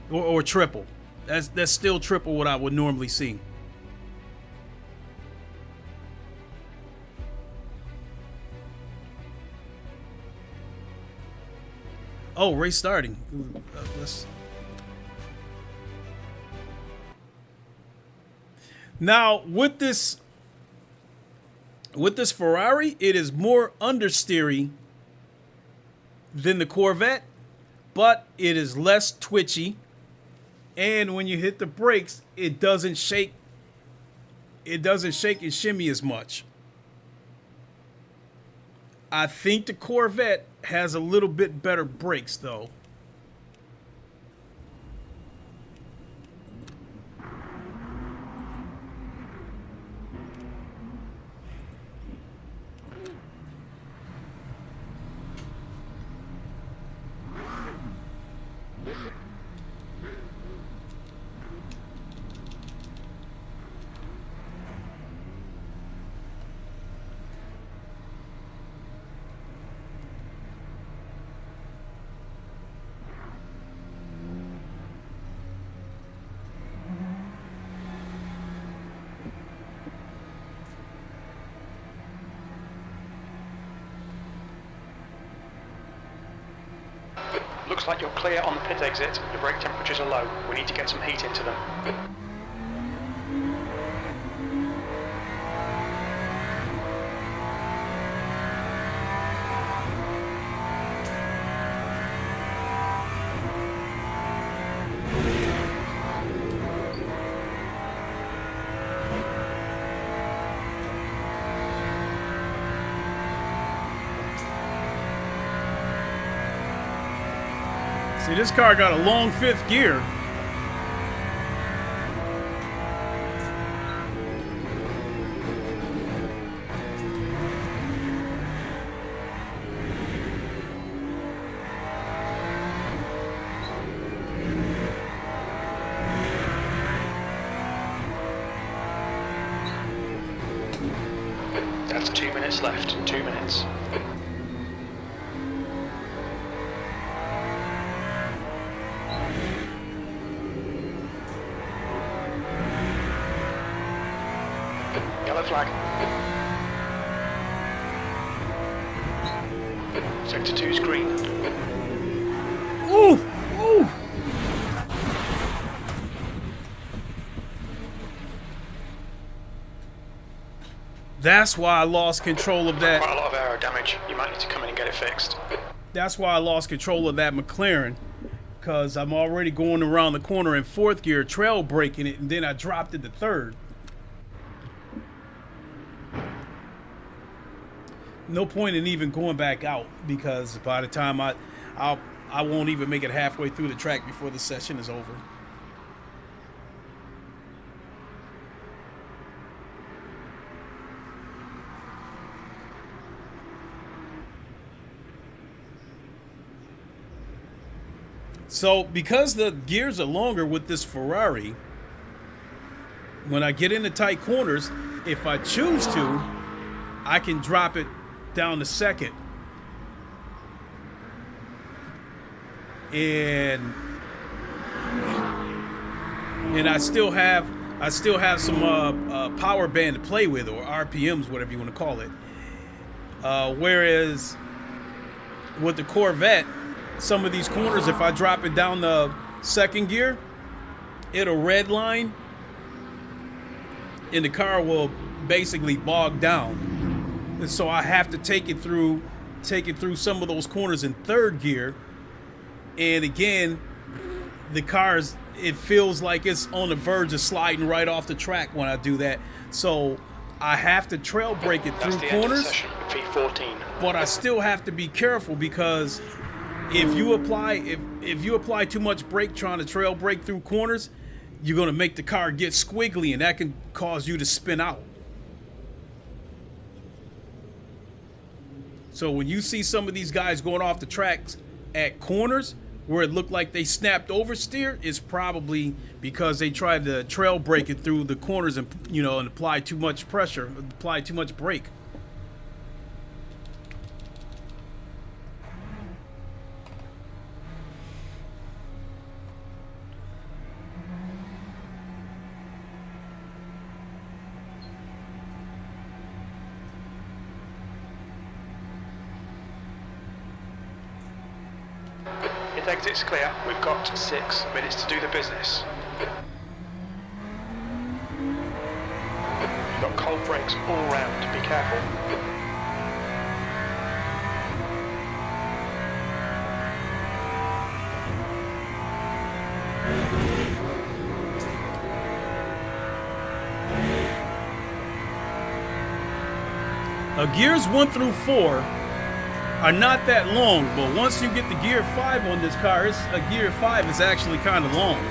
or triple. That's still triple what I would normally see. Oh, race starting. Now with this Ferrari, it is more understeery than the Corvette, but it is less twitchy. And when you hit the brakes, it doesn't shake. It doesn't shake and shimmy as much. I think the Corvette has a little bit better brakes, though. Looks like you're clear on the pit exit. The brake temperatures are low. We need to get some heat into them. See, this car got a long fifth gear. That's 2 minutes left. 2 minutes. Yellow flag. Sector 2's green. Ooh! Ooh! That's why I lost control of that. Quite a lot of aero damage. You might need to come in and get it fixed. That's why I lost control of that McLaren, because I'm already going around the corner in fourth gear, trail braking it, and then I dropped it to third. No point in even going back out, because by the time I won't even make it halfway through the track before the session is over. So because the gears are longer with this Ferrari, when I get into tight corners, if I choose to, I can drop it down to second. And I still have some power band to play with, or RPMs, whatever you want to call it. Whereas with the Corvette, some of these corners, if I drop it down the second gear, it'll redline and the car will basically bog down. And so I have to take it through some of those corners in third gear. And again, the car's, it feels like it's on the verge of sliding right off the track when I do that. So I have to trail brake it through corners. P14. But I still have to be careful, because if you apply too much brake trying to trail brake through corners, you're going to make the car get squiggly, and that can cause you to spin out. So when you see some of these guys going off the tracks at corners where it looked like they snapped oversteer, it's probably because they tried to trail brake it through the corners and, you know, and apply too much pressure, apply too much brake. Exit's clear. We've got 6 minutes to do the business. You've got cold brakes all round. Be careful. Gears 1 through 4 are not that long, but once you get the gear 5 on this car, gear 5 is actually kind of long.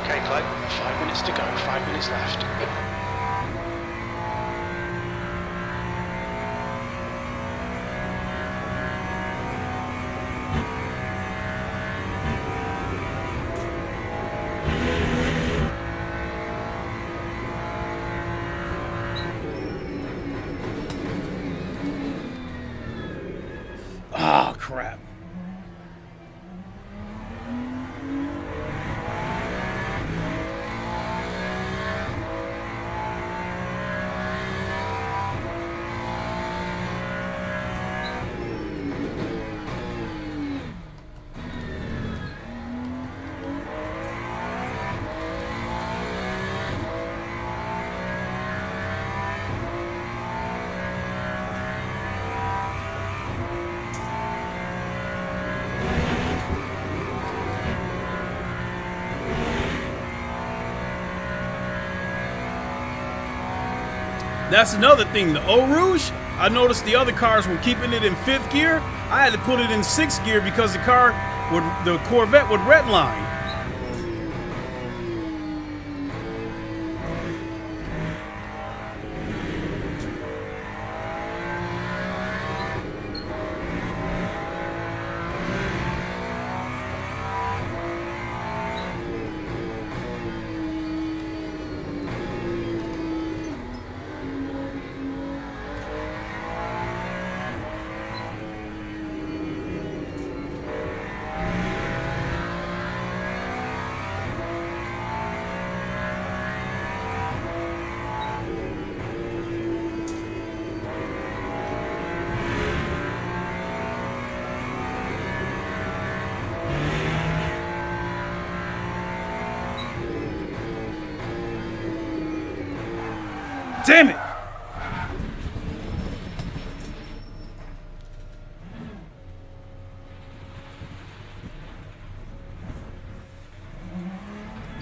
Okay, Clay, 5 minutes to go, 5 minutes left. Ah, crap. That's another thing, the Eau Rouge, I noticed the other cars were keeping it in 5th gear. I had to put it in 6th gear because the Corvette would redline. Damn it!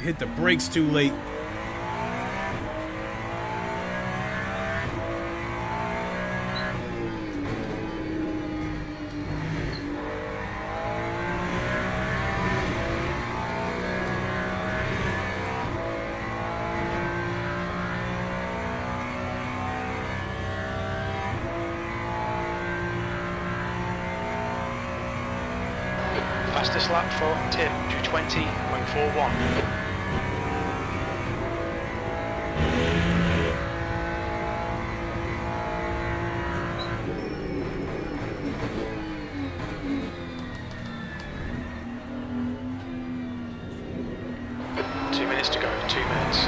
Hit the brakes too late. Fastest lap for Tim, 2:20.41. To go, 2 minutes.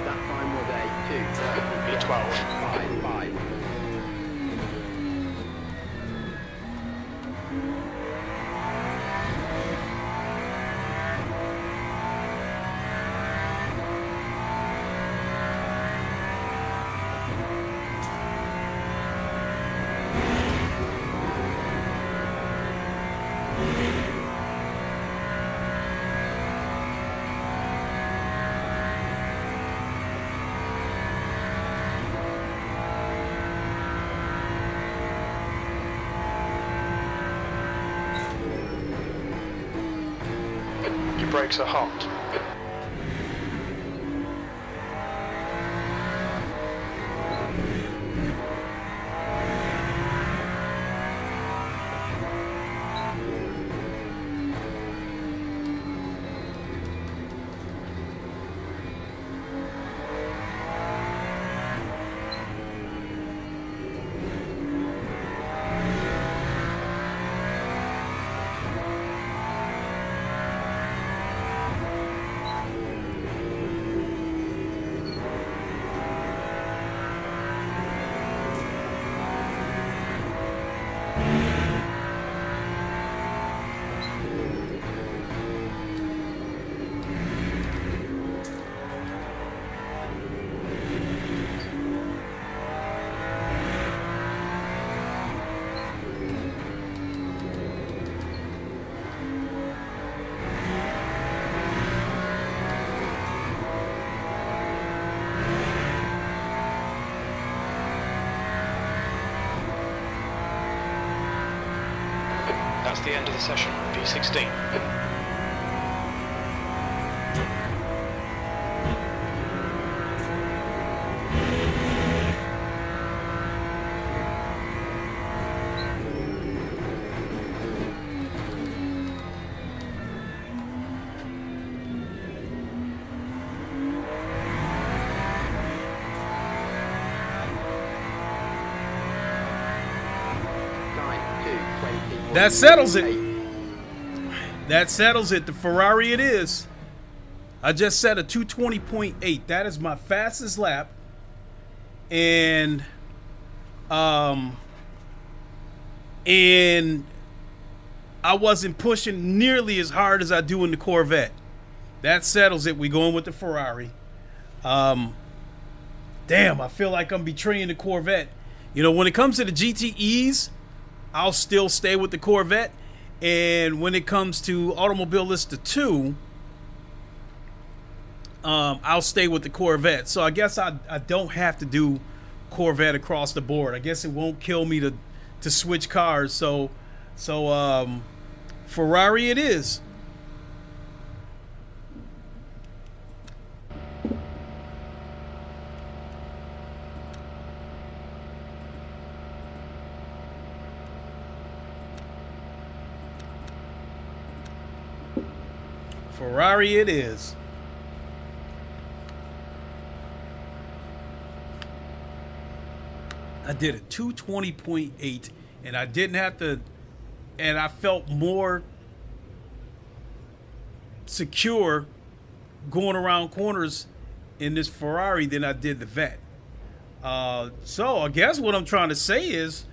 That time was a 2:30. 12. 5. brakes are hot. That's the end of the session, V16. That settles it. That settles it. The Ferrari it is. I just set a 220.8. That is my fastest lap. And I wasn't pushing nearly as hard as I do in the Corvette. That settles it. We going with the Ferrari. Damn, I feel like I'm betraying the Corvette. You know, when it comes to the GTEs, I'll still stay with the Corvette. And when it comes to Automobilista 2, I'll stay with the Corvette. So I guess I don't have to do Corvette across the board. I guess it won't kill me to switch cars. So Ferrari it is. Ferrari it is. I did a 220.8 and I didn't have to, and I felt more secure going around corners in this Ferrari than I did the Vette. So I guess what I'm trying to say is,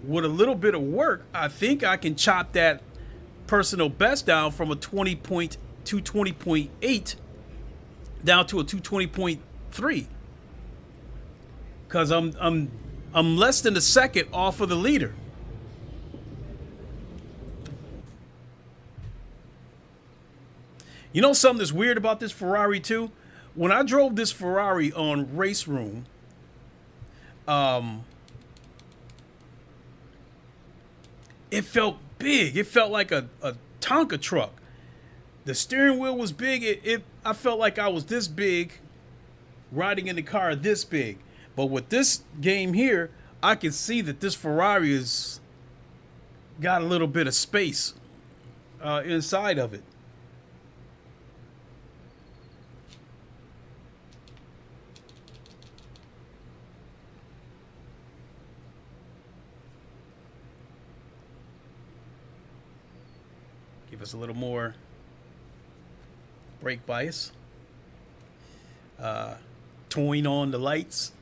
with a little bit of work, I think I can chop that personal best down from a 220.8 down to a 220.3, because I'm less than a second off of the leader. You know something that's weird about this Ferrari too? When I drove this Ferrari on Race Room, it felt big. It felt like a Tonka truck. The steering wheel was big. I felt like I was this big riding in the car this big. But with this game here, I can see that this Ferrari has got a little bit of space inside of it. Give us a little more brake bias. Toying on the lights.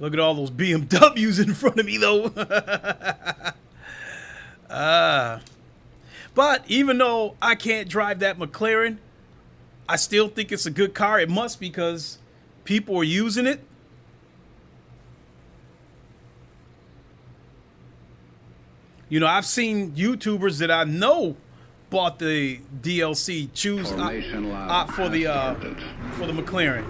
Look at all those BMWs in front of me, though. But even though I can't drive that McLaren, I still think it's a good car. It must be, because people are using it. You know, I've seen YouTubers that I know bought the DLC choose for the McLaren.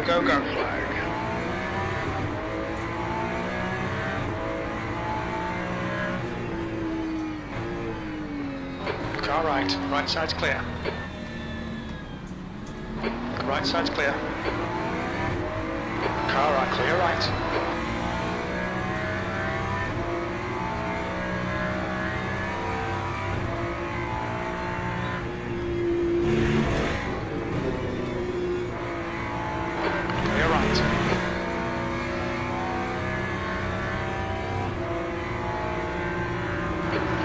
Go, go, go. Flag. Car right. Right side's clear. Right side's clear. Car right, clear right. Clear right.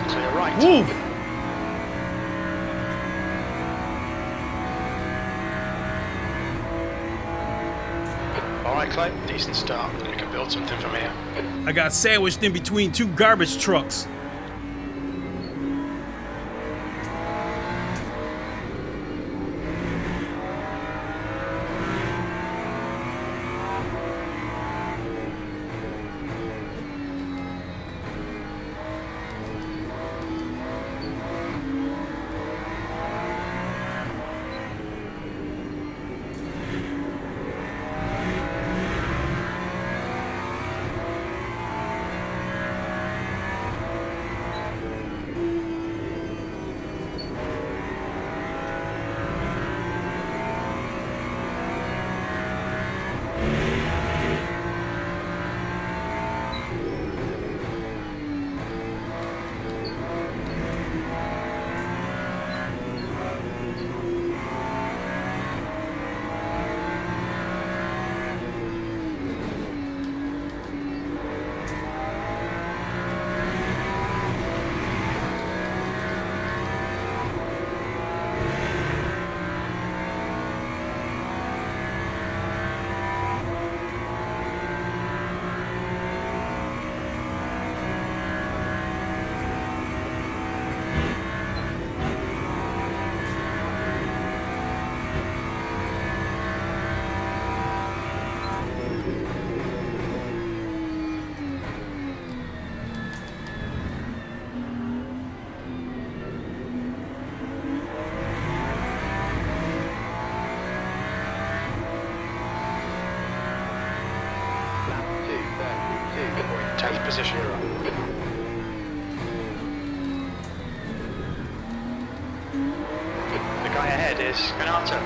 Clear right. Woo! Alright, Clay, decent start. You can build something from here. I got sandwiched in between two garbage trucks. Position. The guy ahead is Ganato.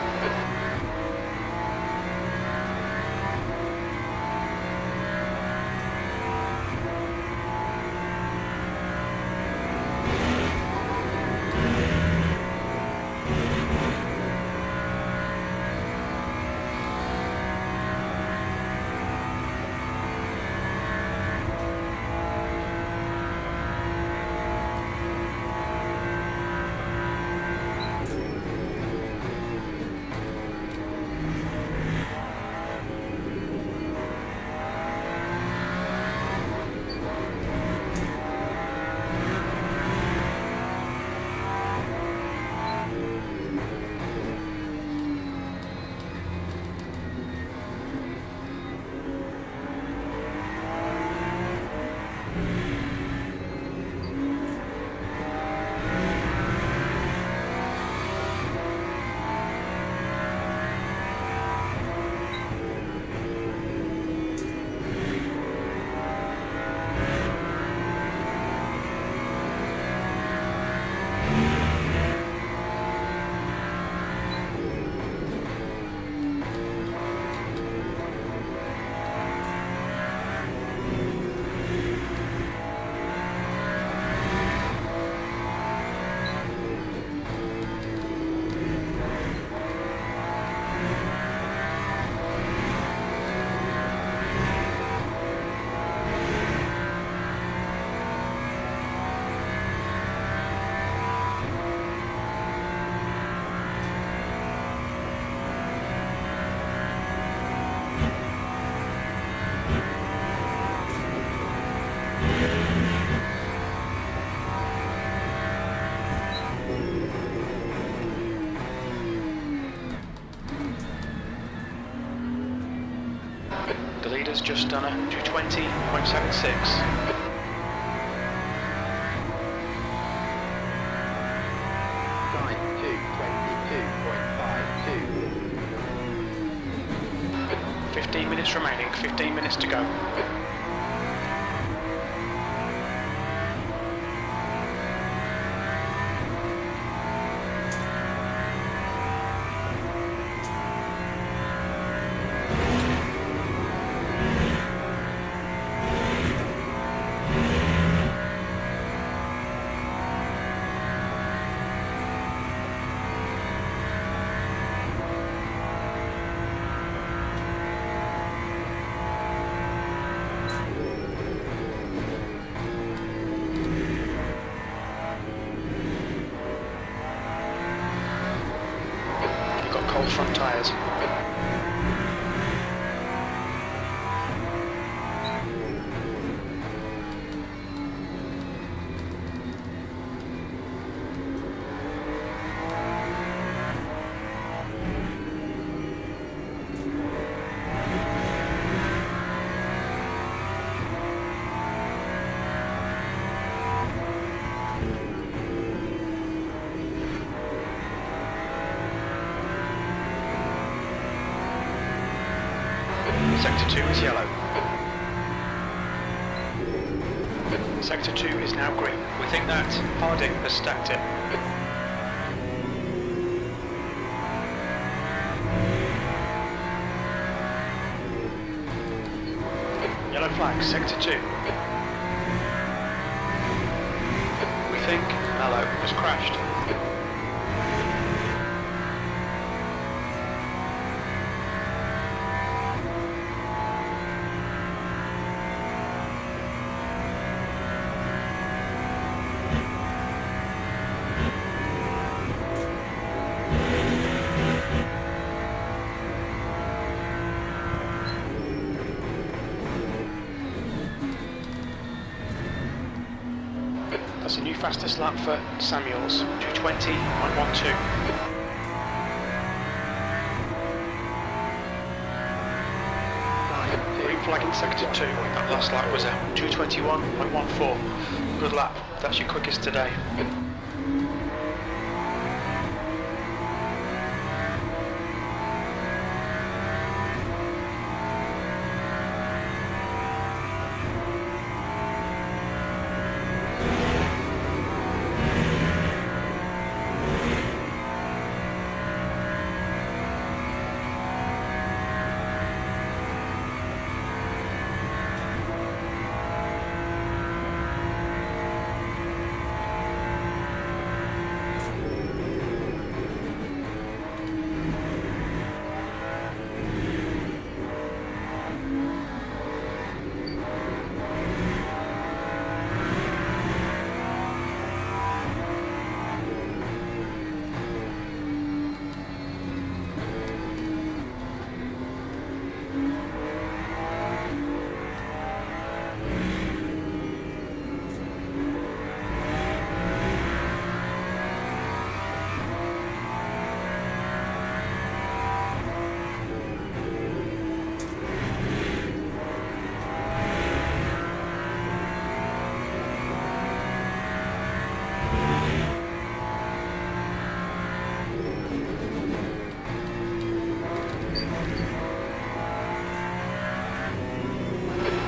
The leader's just done a 220.76. minutes remaining, 15 minutes to go. Cold front tyres. Sector 2 is yellow. Sector 2 is now green. We think that Harding has stacked it. Yellow flag, Sector 2. We think Mallow has crashed. That's a new fastest lap for Samuels, 2:20.12. Green flag in sector 2, that last lap was a 2:21.14. Good lap, that's your quickest today.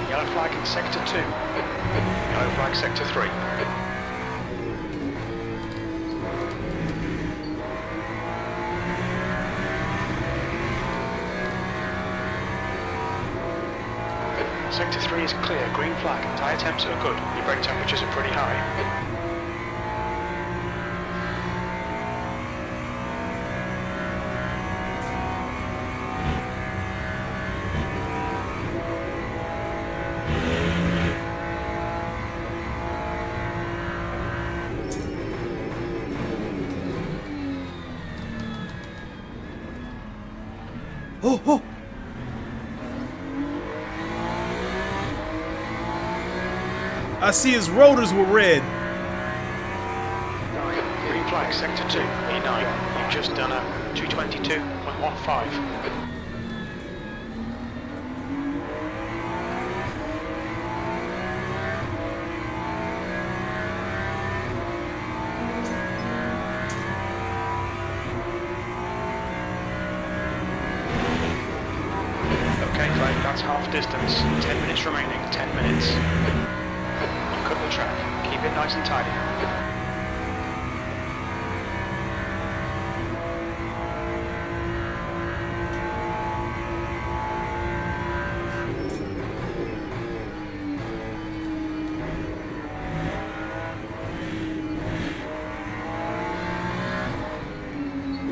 Yellow flag in sector 2. Yellow flag sector 3. Sector 3 is clear, green flag. Tyre temps are good. Your brake temperatures are pretty high. Oh, oh! I see his rotors were red. Green flag, sector 2, E9. You've just done a 222.15. minutes remaining, 10 minutes. Cut the track, keep it nice and tidy.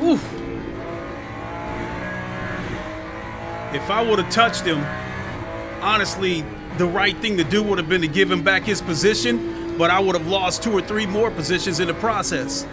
Oof. If I would have touched him, honestly, the right thing to do would have been to give him back his position, but I would have lost 2 or 3 more positions in the process.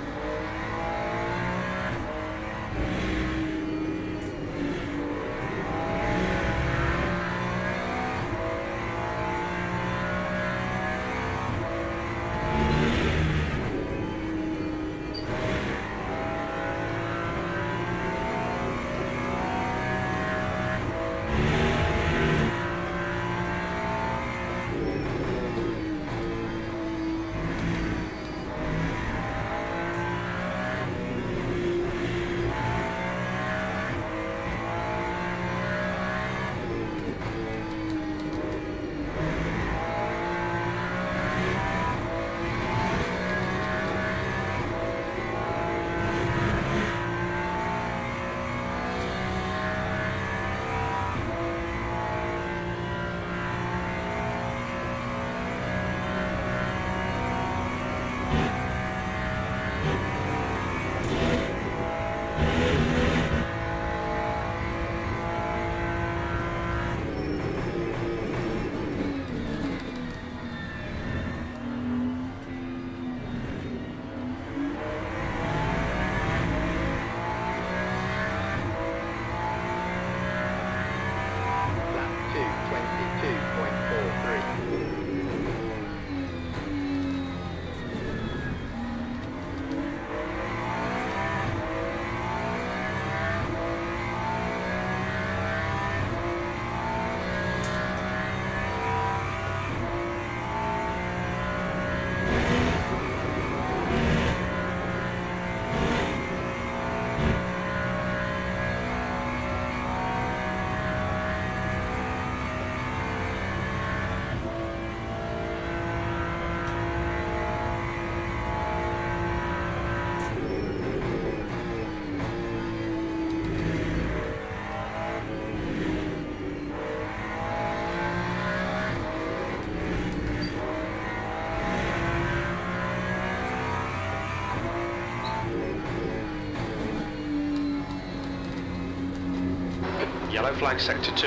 Yellow flag sector 2.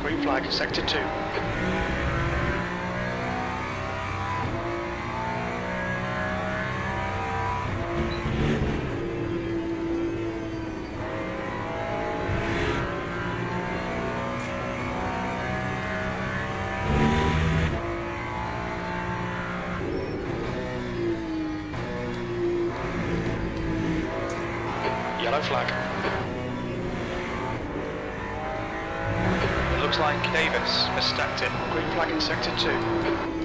Green flag sector 2. Yellow flag. It looks like Davis has stacked it. Green flag in sector 2.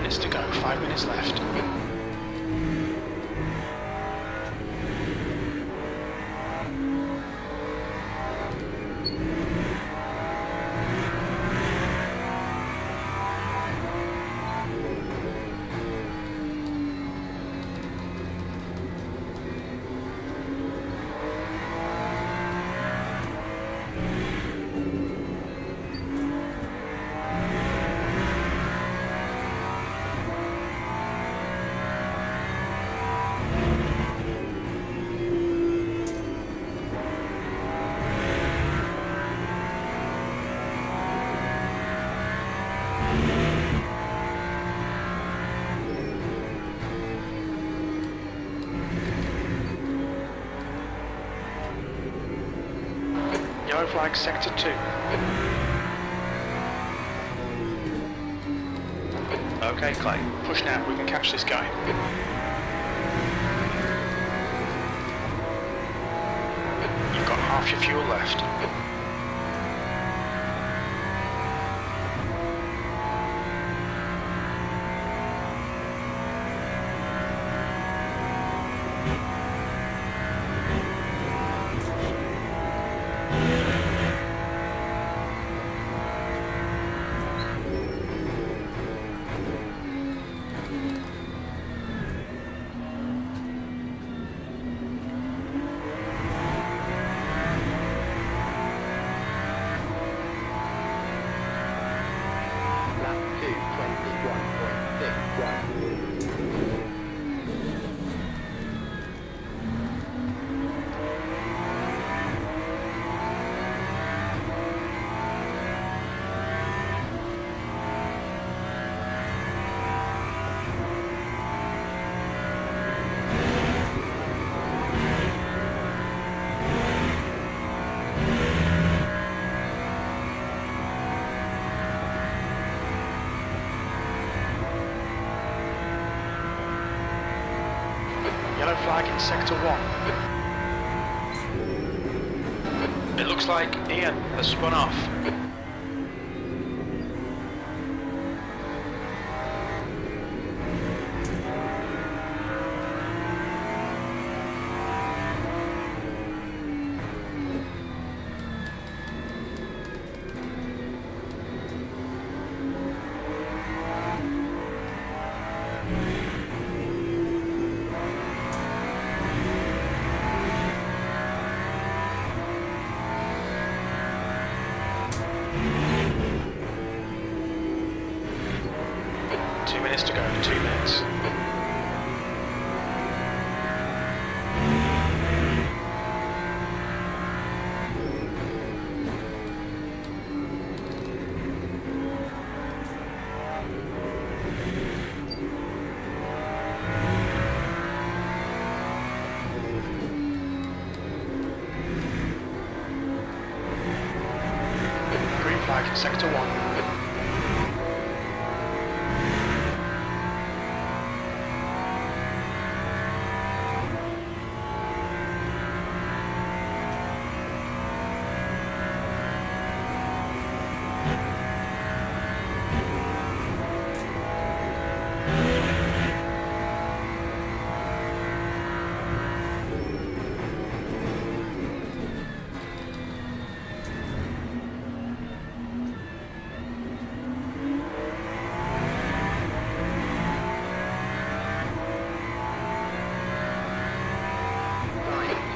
minutes to go, 5 minutes left. Yellow flag, sector 2. Okay, Clay, push now, we can catch this guy. You've got half your fuel left. Yellow flag in sector 1. It looks like Ian has spun off. To go, 2 minutes. Green flag in sector 1.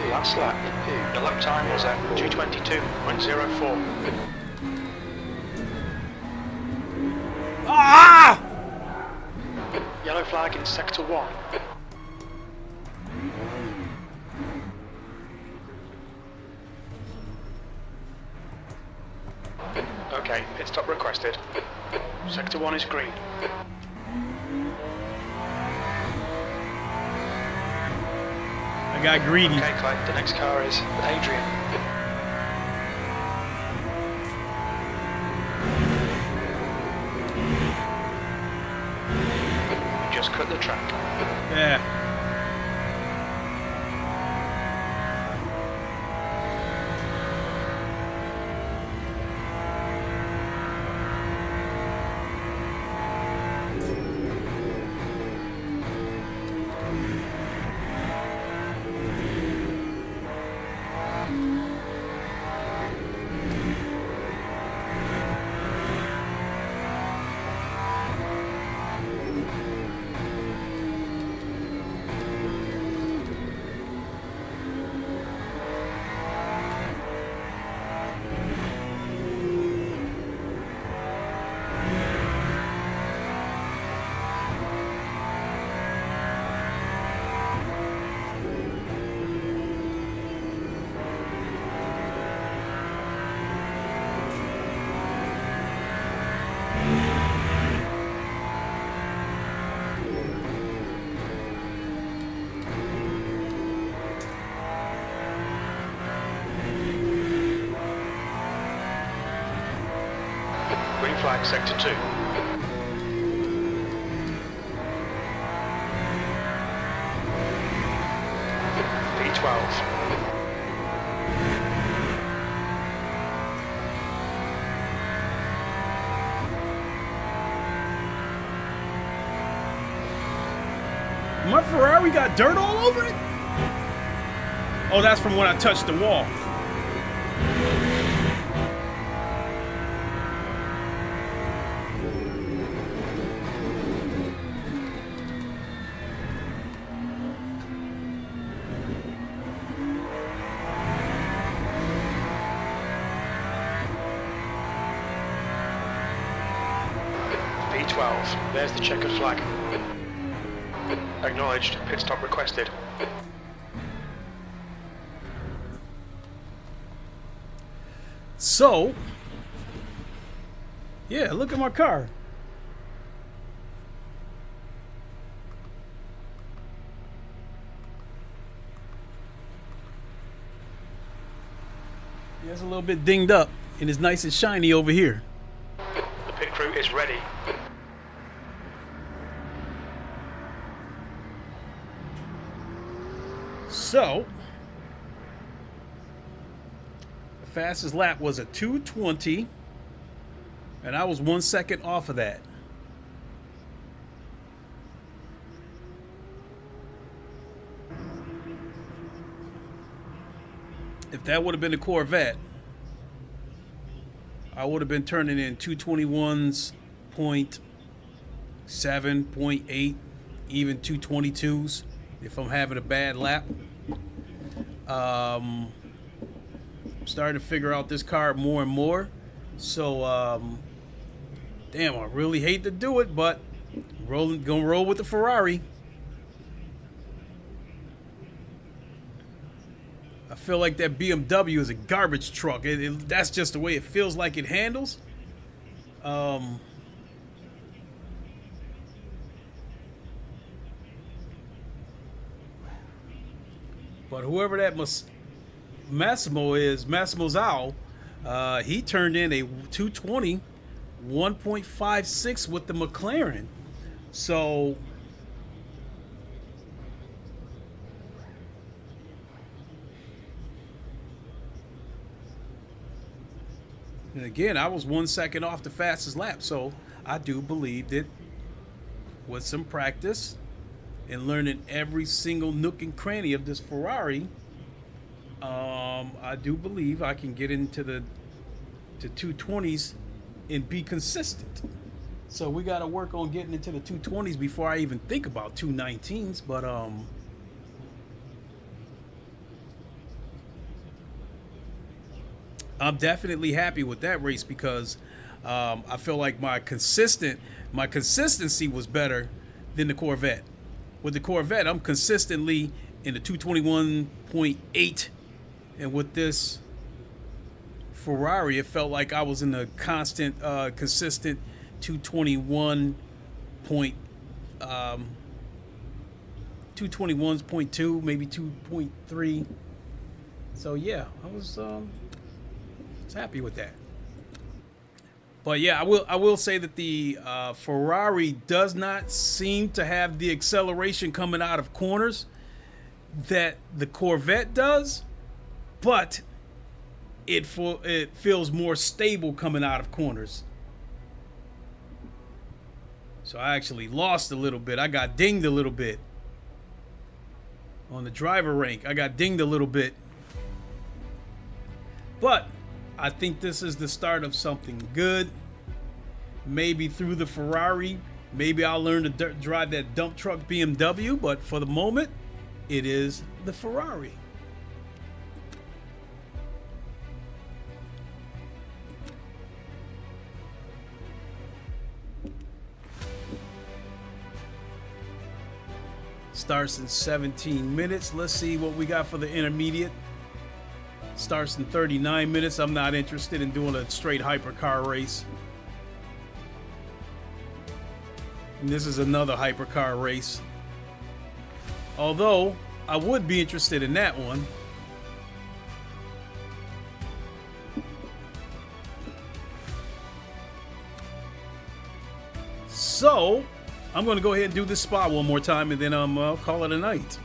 Last lap. The lap time was at G22.04. Ah! Yellow flag in sector 1. Okay, pit stop requested. Sector 1 is green. I got greedy. Okay, Clay, the next car is Adrian. You just cut the track. Yeah. flag, sector 2. V12. My Ferrari got dirt all over it? Oh, that's from when I touched the wall. V12. There's the checkered flag. Acknowledged. Pit stop requested. So, yeah, look at my car. Yeah, it's a little bit dinged up and it's nice and shiny over here. The pit crew is ready. So, the fastest lap was a 2:20, and I was 1 second off of that. If that would have been the Corvette, I would have been turning in 221s, 0.7, 0.8, even 222s if I'm having a bad lap. Starting to figure out this car more and more. So, damn, I really hate to do it, but gonna roll with the Ferrari. I feel like that BMW is a garbage truck. That's just the way it feels like it handles. But whoever that Massimo Zhao, he turned in a 220, 1.56 with the McLaren. So, and again, I was 1 second off the fastest lap. So I do believe that with some practice and learning every single nook and cranny of this Ferrari, I do believe I can get into the 220s and be consistent. So we got to work on getting into the 220s before I even think about 219s. But I'm definitely happy with that race because I feel like my consistency was better than the Corvette. With the Corvette, I'm consistently in the 221.8, and with this Ferrari, it felt like I was in a constant, consistent 221.2, maybe 2.3. So yeah, I was happy with that. But yeah, I will say that the Ferrari does not seem to have the acceleration coming out of corners that the Corvette does, but it feels more stable coming out of corners. So I actually lost a little bit. I got dinged a little bit on the driver rank. I got dinged a little bit, but I think this is the start of something good. Maybe through the Ferrari, maybe I'll learn to drive that dump truck BMW, but for the moment, it is the Ferrari. Starts in 17 minutes. Let's see what we got for the intermediate. Starts in 39 minutes. I'm not interested in doing a straight hypercar race. And this is another hypercar race. Although, I would be interested in that one. So I'm going to go ahead and do this spot one more time, and then I'll call it a night.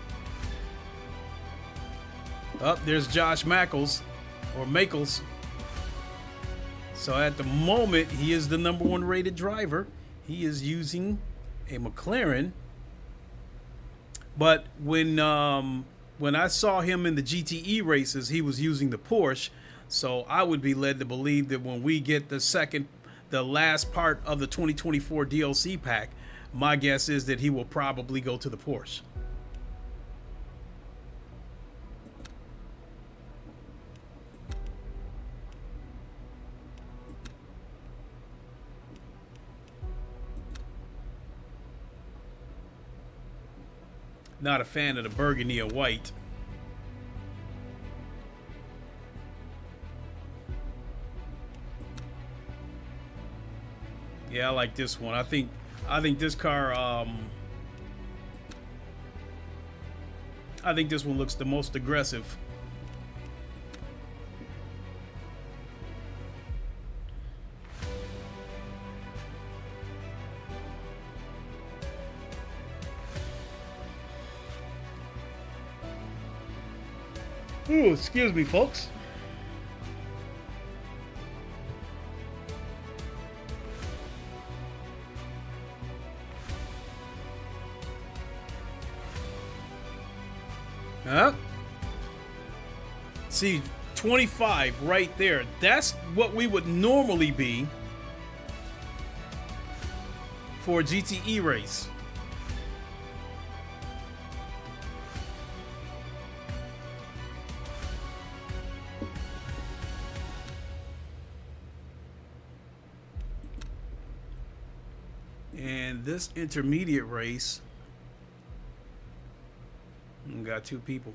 Up there's Josh Mackles, or Makels. So at the moment, he is the #1 rated driver. He is using a McLaren. But when I saw him in the GTE races, he was using the Porsche. So I would be led to believe that when we get the last part of the 2024 DLC pack, my guess is that he will probably go to the Porsche. Not a fan of the burgundy or white. Yeah, I like this one. I think this car, I think this one looks the most aggressive. Ooh, excuse me, folks. Huh? See, 25 right there. That's what we would normally be for a GTE race. And this intermediate race, we got 2 people.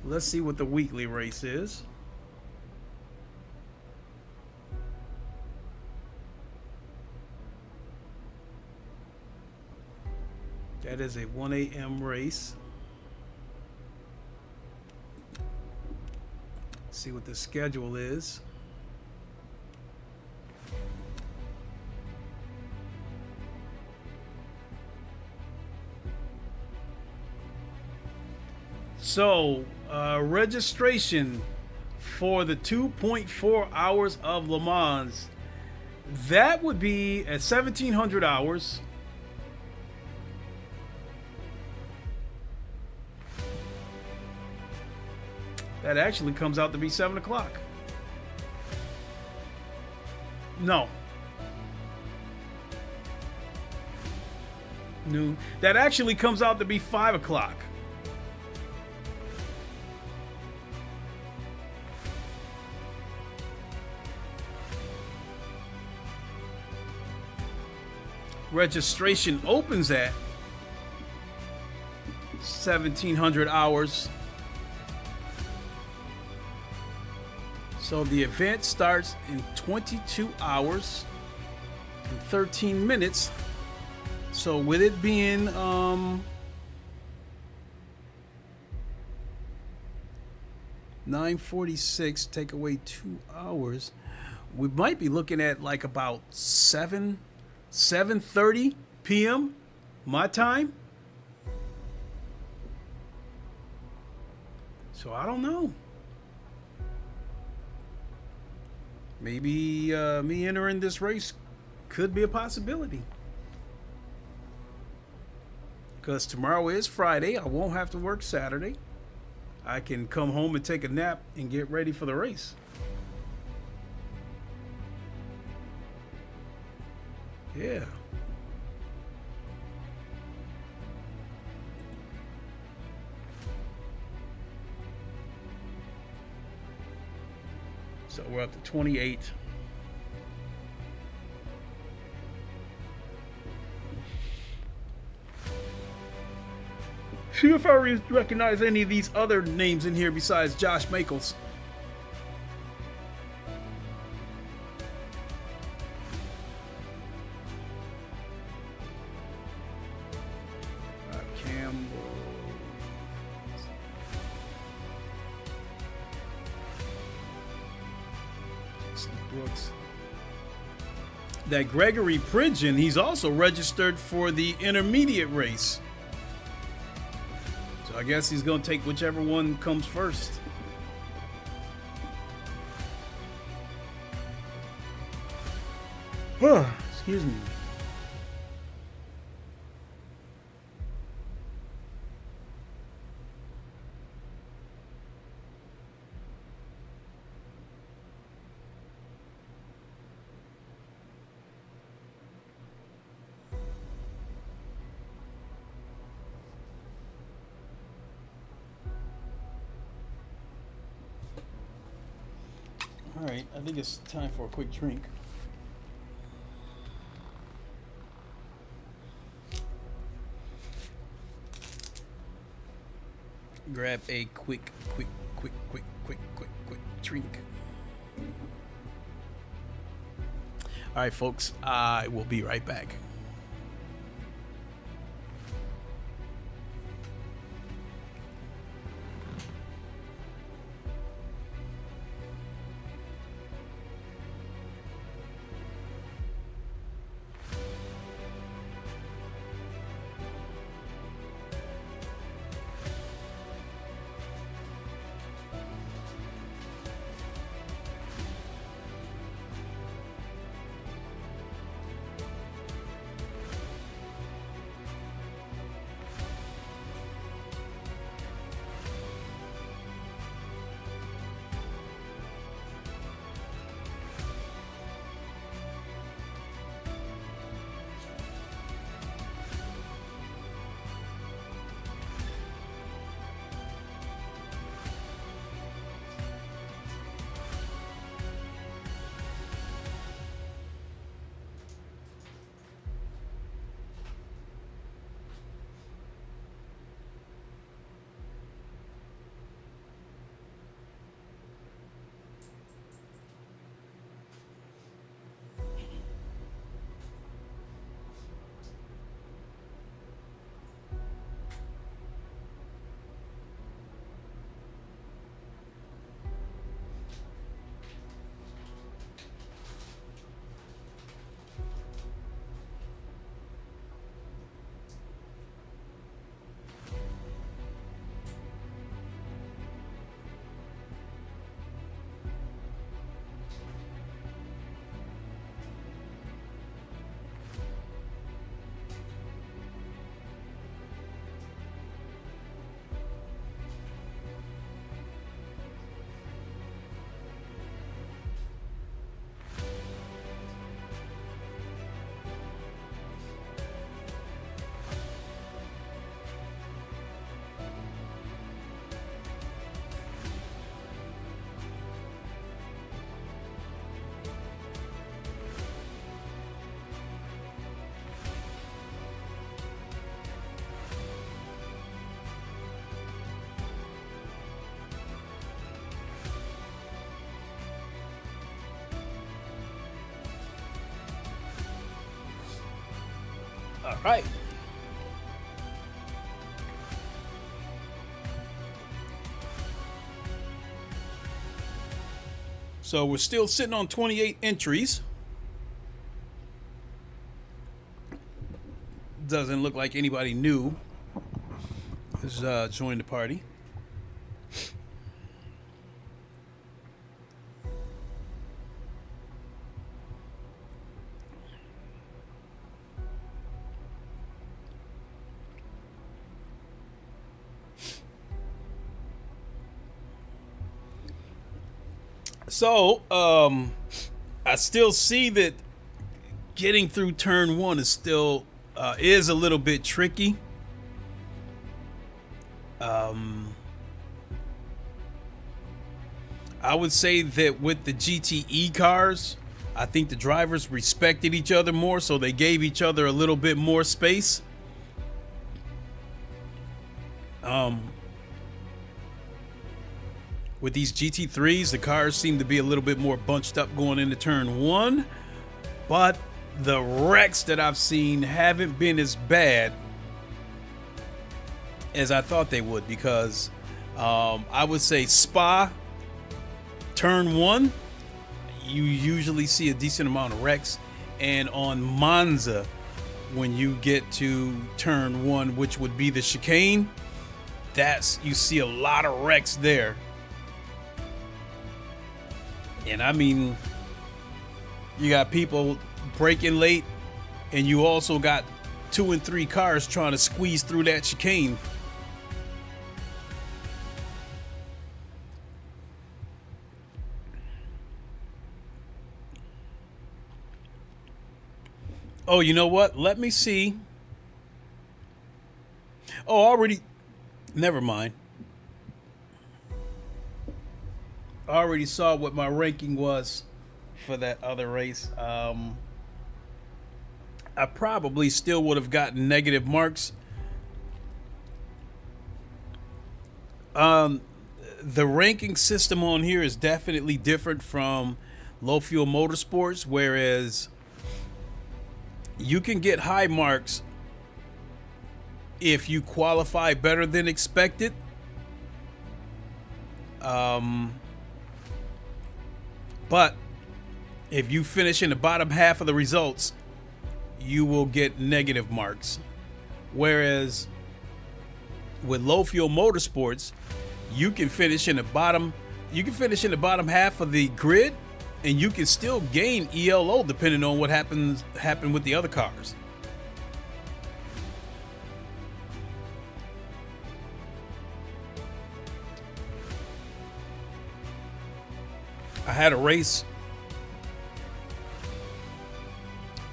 Let's see what the weekly race is. That is a 1 a.m. race. Let's see what the schedule is. So, registration for the 2.4 hours of Le Mans, that would be at 1,700 hours. That actually comes out to be 7 o'clock. No. Noon. That actually comes out to be 5 o'clock. Registration opens at 1,700 hours. So the event starts in 22 hours and 13 minutes. So with it being 9:46, take away 2 hours, we might be looking at like about 7:30 p.m. my time. So I don't know. Maybe me entering this race could be a possibility. Because tomorrow is Friday. I won't have to work Saturday. I can come home and take a nap and get ready for the race. Yeah. So we're up to 28. See if I recognize any of these other names in here besides Josh Makels. Brooks. That Gregory Pridgeon, he's also registered for the intermediate race. So I guess he's going to take whichever one comes first. Excuse me. All right, I think it's time for a quick drink. Grab a quick drink. All right, folks, I will be right back. All right. So we're still sitting on 28 entries. Doesn't look like anybody new has joined the party. So, I still see that getting through turn one is still is a little bit tricky. I would say that with the GTE cars, I think the drivers respected each other more, so they gave each other a little bit more space. With these GT3's, the cars seem to be a little bit more bunched up going into turn one, but the wrecks that I've seen haven't been as bad as I thought they would, because I would say Spa, turn one, you usually see a decent amount of wrecks. And on Monza, when you get to turn 1, which would be the chicane, you see a lot of wrecks there. And I mean, you got people braking late, and you also got 2 and 3 cars trying to squeeze through that chicane. Oh, you know what? Let me see. Oh, already. Never mind. I already saw what my ranking was for that other race. I probably still would have gotten negative marks. The ranking system on here is definitely different from low fuel motorsports, whereas you can get high marks if you qualify better than expected. But if you finish in the bottom half of the results, you will get negative marks. Whereas with low fuel motorsports, you can finish in the bottom half of the grid, and you can still gain ELO depending on what happened with the other cars. I had a race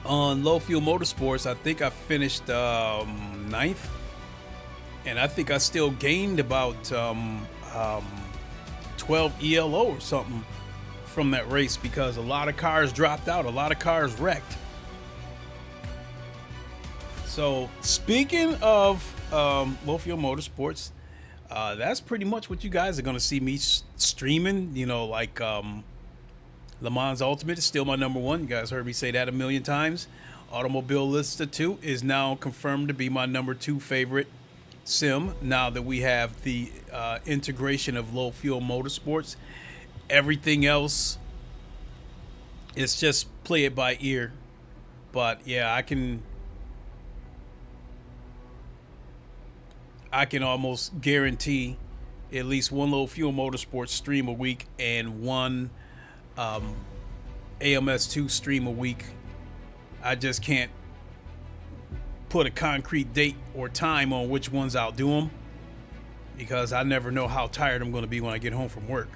on low fuel motorsports. I think I finished 9th, and I think I still gained about 12 ELO or something from that race, because a lot of cars dropped out, a lot of cars wrecked. So speaking of low fuel motorsports, that's pretty much what you guys are going to see me streaming. You know, like LeMans Ultimate is still my number 1. You guys heard me say that a million times. Automobilista 2 is now confirmed to be my number 2 favorite sim, now that we have the integration of low fuel motorsports. Everything else, it's just play it by ear. But yeah, I can almost guarantee at least one low fuel motorsports stream a week and one AMS2 stream a week. I just can't put a concrete date or time on which ones I'll do them, because I never know how tired I'm going to be when I get home from work.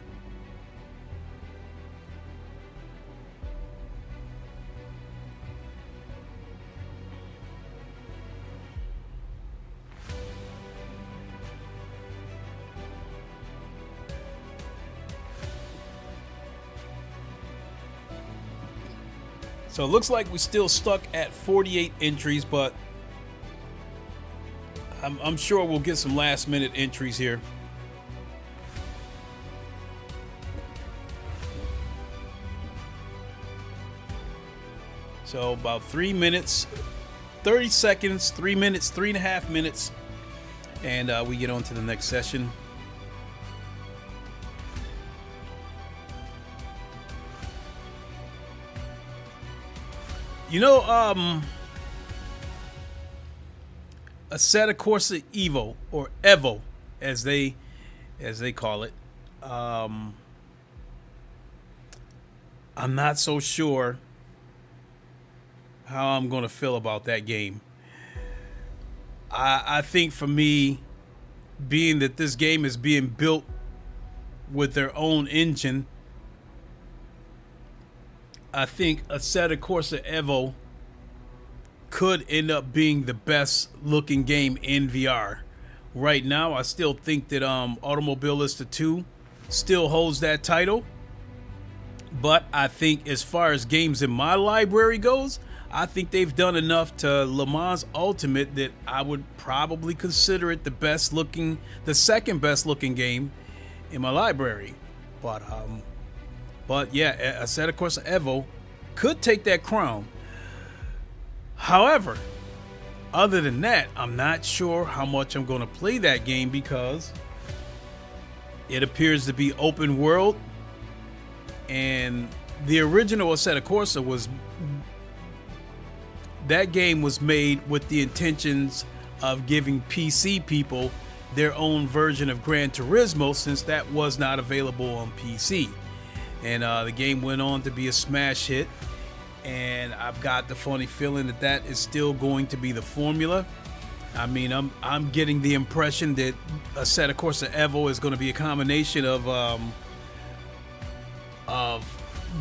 So it looks like we're still stuck at 48 entries, but I'm sure we'll get some last minute entries here. So about 3 minutes, 30 seconds, 3 minutes, 3.5 minutes, and we get on to the next session. You know, a SATA Corsair EVO, or EVO, as they call it. I'm not so sure how I'm going to feel about that game. I think for me, being that this game is being built with their own engine, I think a SATA Corsair EVO could end up being the best looking game in VR. Right now, I still think that Automobilista 2 still holds that title. But I think as far as games in my library goes, I think they've done enough to LeMans Ultimate that I would probably consider it the second best looking game in my library. But yeah, a SATA Corsair EVO could take that crown. However, other than that, I'm not sure how much I'm going to play that game, because it appears to be open world, and the original Assetto Corsa was, that game was made with the intentions of giving PC people their own version of Gran Turismo, since that was not available on PC. And the game went on to be a smash hit, and I've got the funny feeling that that is still going to be the formula. I mean, I'm getting the impression that Assetto Corsa Evo is going to be a combination of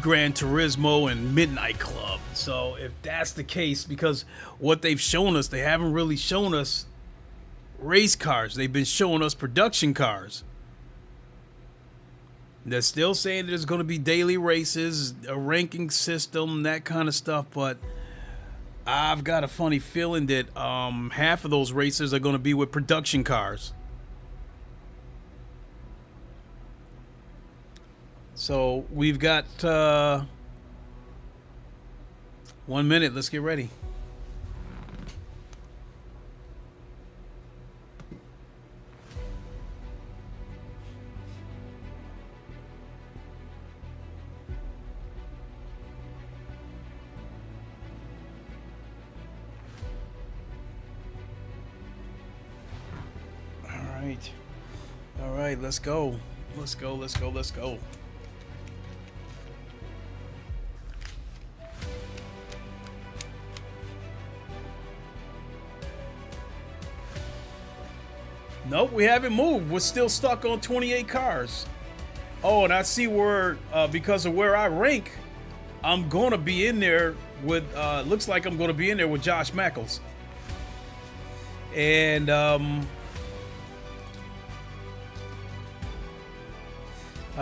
Gran Turismo and Midnight Club. So if that's the case, because what they've shown us, they haven't really shown us race cars. They've been showing us production cars. They're still saying there's going to be daily races, a ranking system, that kind of stuff, but I've got a funny feeling that half of those races are going to be with production cars. So we've got 1 minute. Let's get ready. All right, let's go. Let's go. Nope, we haven't moved. We're still stuck on 28 cars. Oh, and I see where, because of where I rank, I'm going to be in there with, looks like I'm going to be in there with Josh Mackles. And, I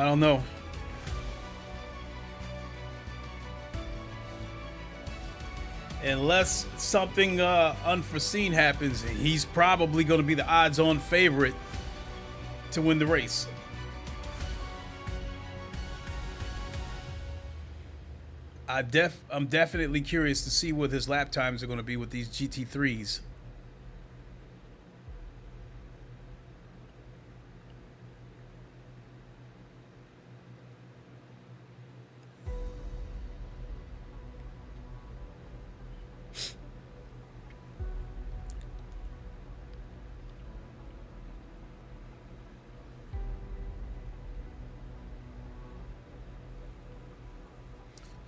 don't know. Unless something unforeseen happens, he's probably going to be the odds-on favorite to win the race. I'm definitely curious to see what his lap times are going to be with these GT3s.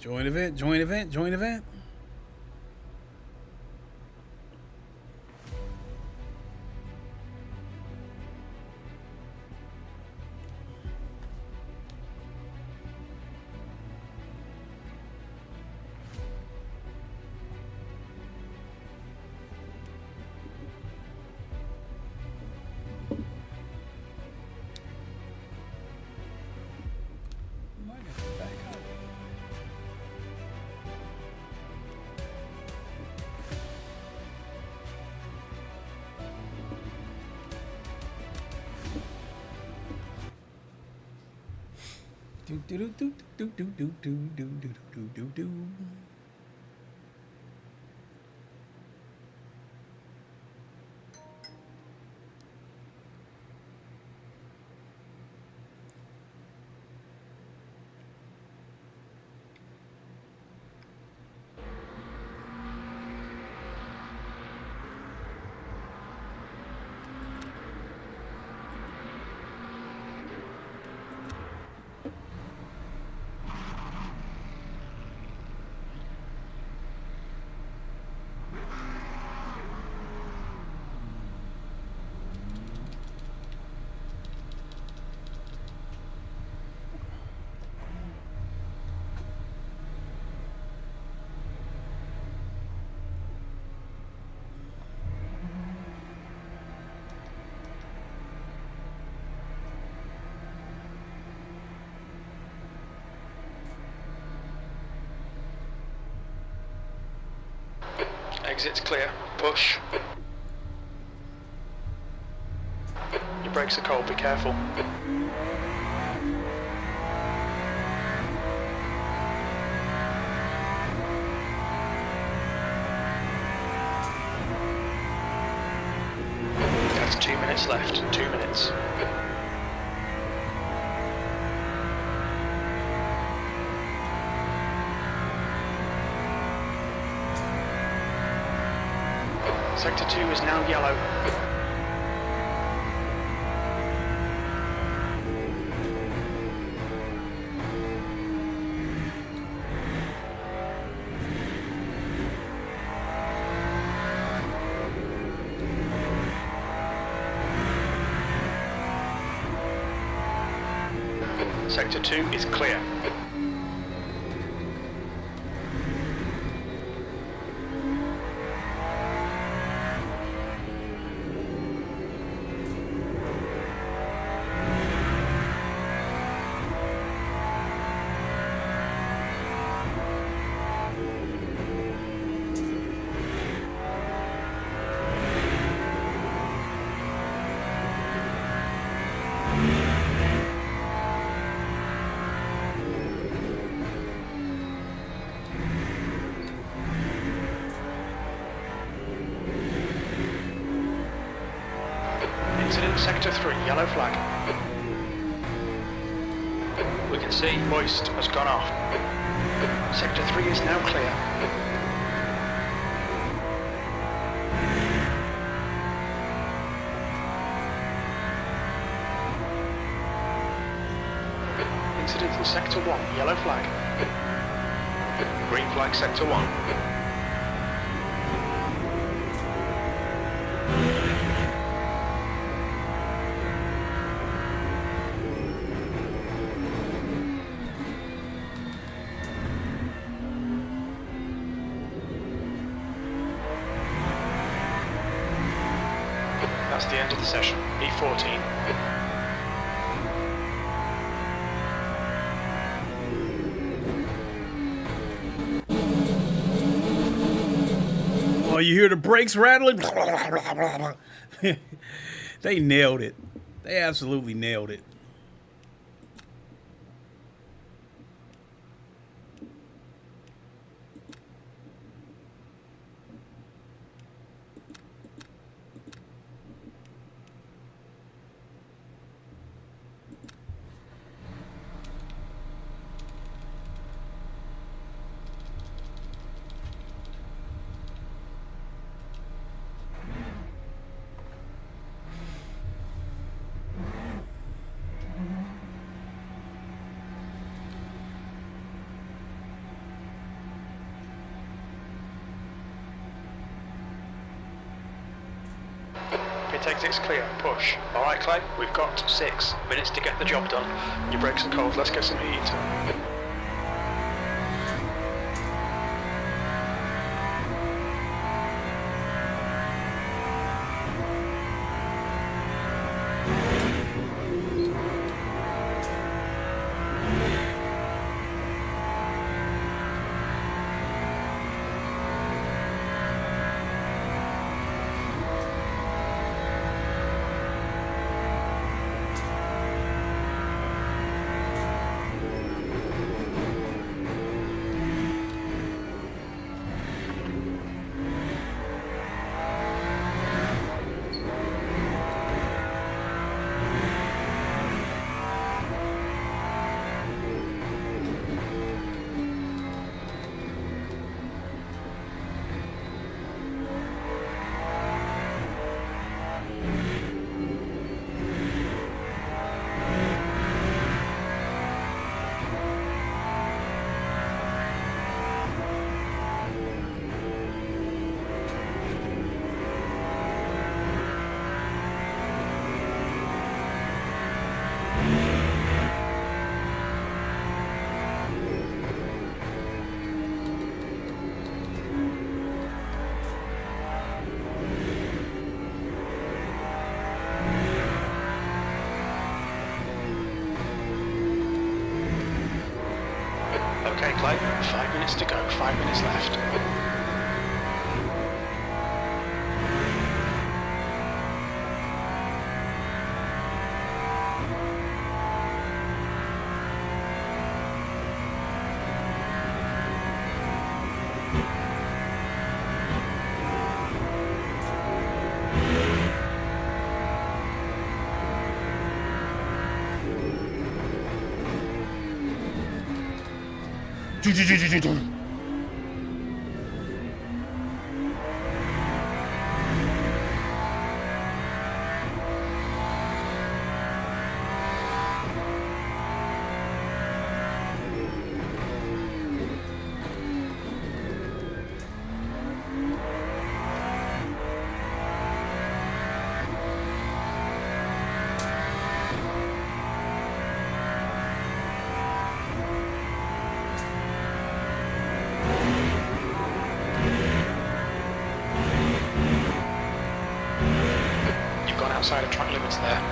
Join event, join event, join event. Exit's clear. Push. Your brakes are cold, be careful. That's 2 minutes left. 2 minutes. Sector 2 is now yellow. Sector 2 is clear. Incident Sector 3, yellow flag. We can see hoist has gone off. Sector 3 is now clear. Incident in Sector 1, yellow flag. Green flag Sector 1. That's the end of the session. E14. Oh, you hear the brakes rattling? They nailed it. They absolutely nailed it. Pit exit's clear. Push. Alright, Clay, we've got 6 minutes to get the job done. Your brakes are cold, let's get some heat. Okay, Clay, 5 minutes to go, 5 minutes left. outside of track limits there.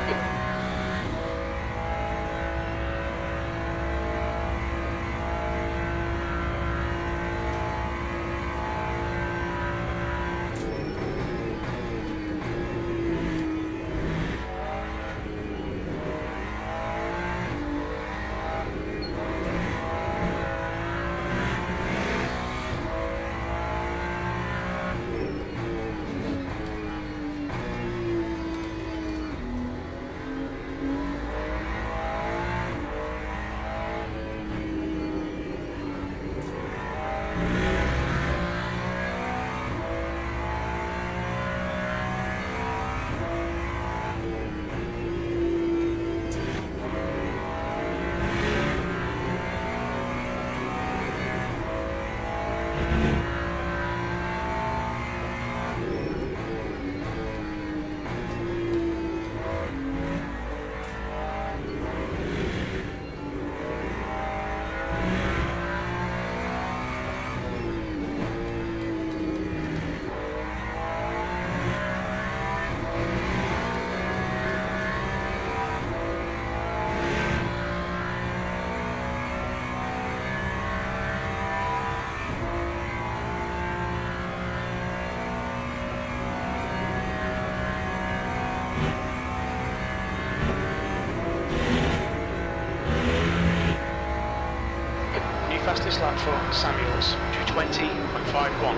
Fastest lap for Samuels, 2:20.51.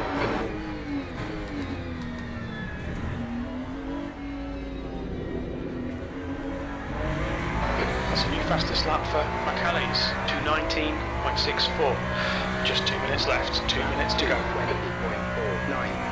That's a new fastest lap for McLaren's, 2:19.64. Just 2 minutes left, 2 minutes to go. 20.49.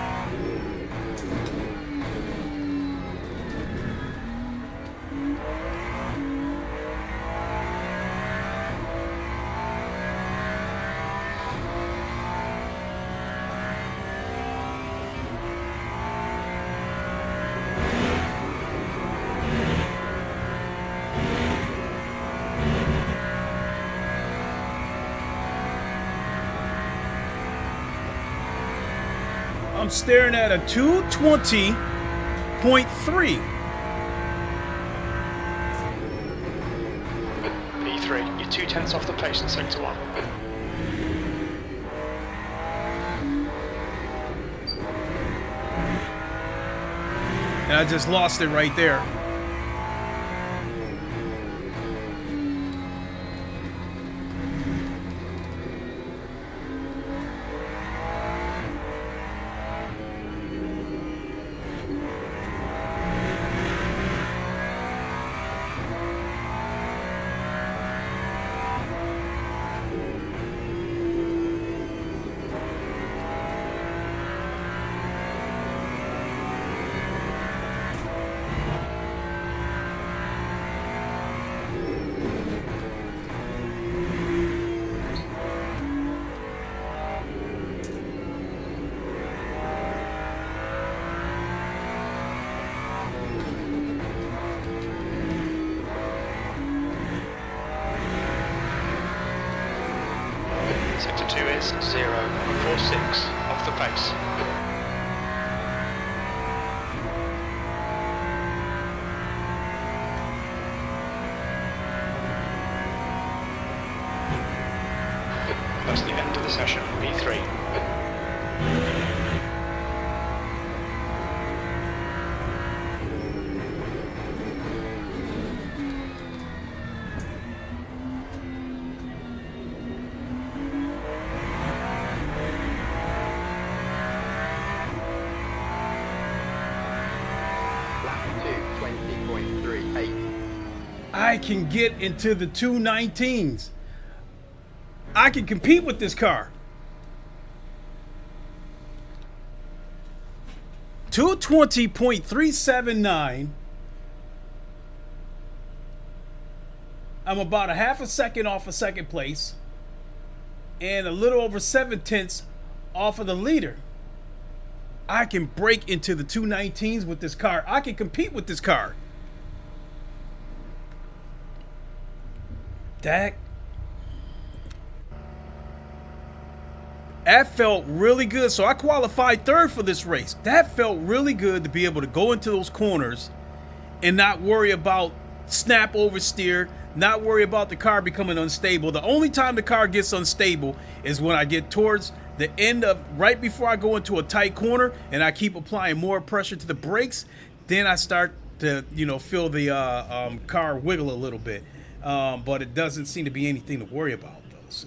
I'm staring at a 220.3. P3, you're 2/10 off the pace in sector 1. And I just lost it right there. Sector 2 is 0.46 off the pace. That's the end of the session, P3. I can get into the 219s. I can compete with this car. 220.379. I'm about a half a second off of second place and a little over 7/10 off of the leader. I can break into the 219s with this car. I can compete with this car. That felt really good. So I qualified third for this race. That felt really good to be able to go into those corners and not worry about snap oversteer, not worry about the car becoming unstable. The only time the car gets unstable is when I get towards the end of, right before I go into a tight corner and I keep applying more pressure to the brakes, then I start to, you know, feel the car wiggle a little bit. But it doesn't seem to be anything to worry about though, so.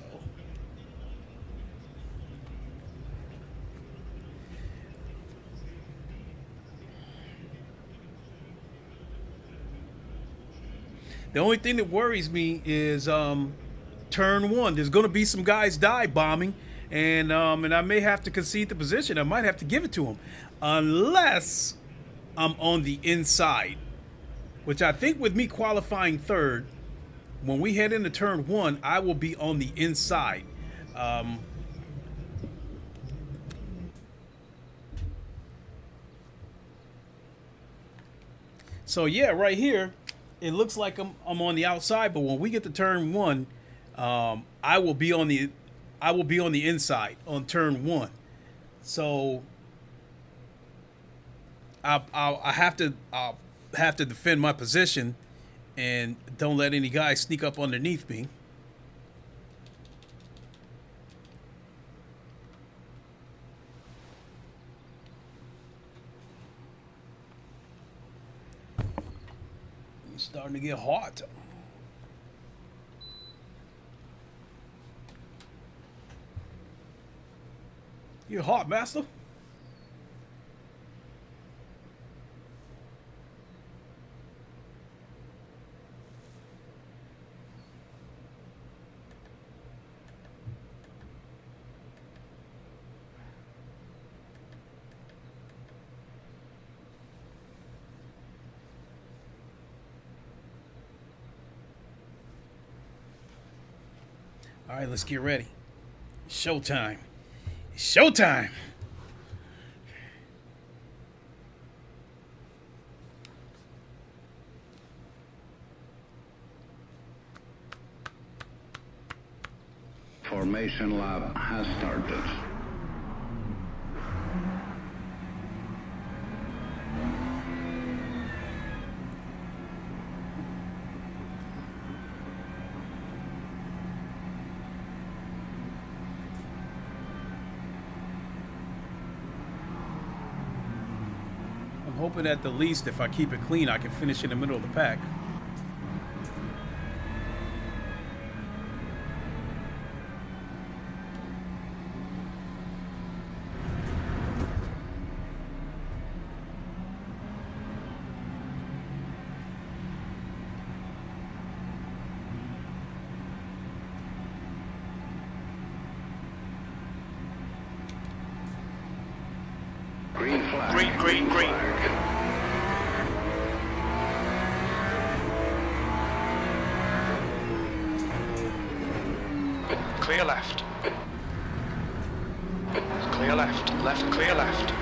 The only thing that worries me is turn one. There's going to be some guys dive bombing, and I may have to concede the position. I might have to give it to them, unless I'm on the inside, which I think with me qualifying third, when we head into turn one, I will be on the inside. So yeah, right here, it looks like I'm on the outside, but when we get to turn one, I will be on the inside on turn one. So I'll have to defend my position and don't let any guys sneak up underneath me. It's starting to get hot. You're hot, master. All right, let's get ready. Showtime. Showtime. Formation lab has started. I'm hoping at the least, if I keep it clean, I can finish in the middle of the pack. Green flag. Green. Clear left. Clear left. Left, clear left.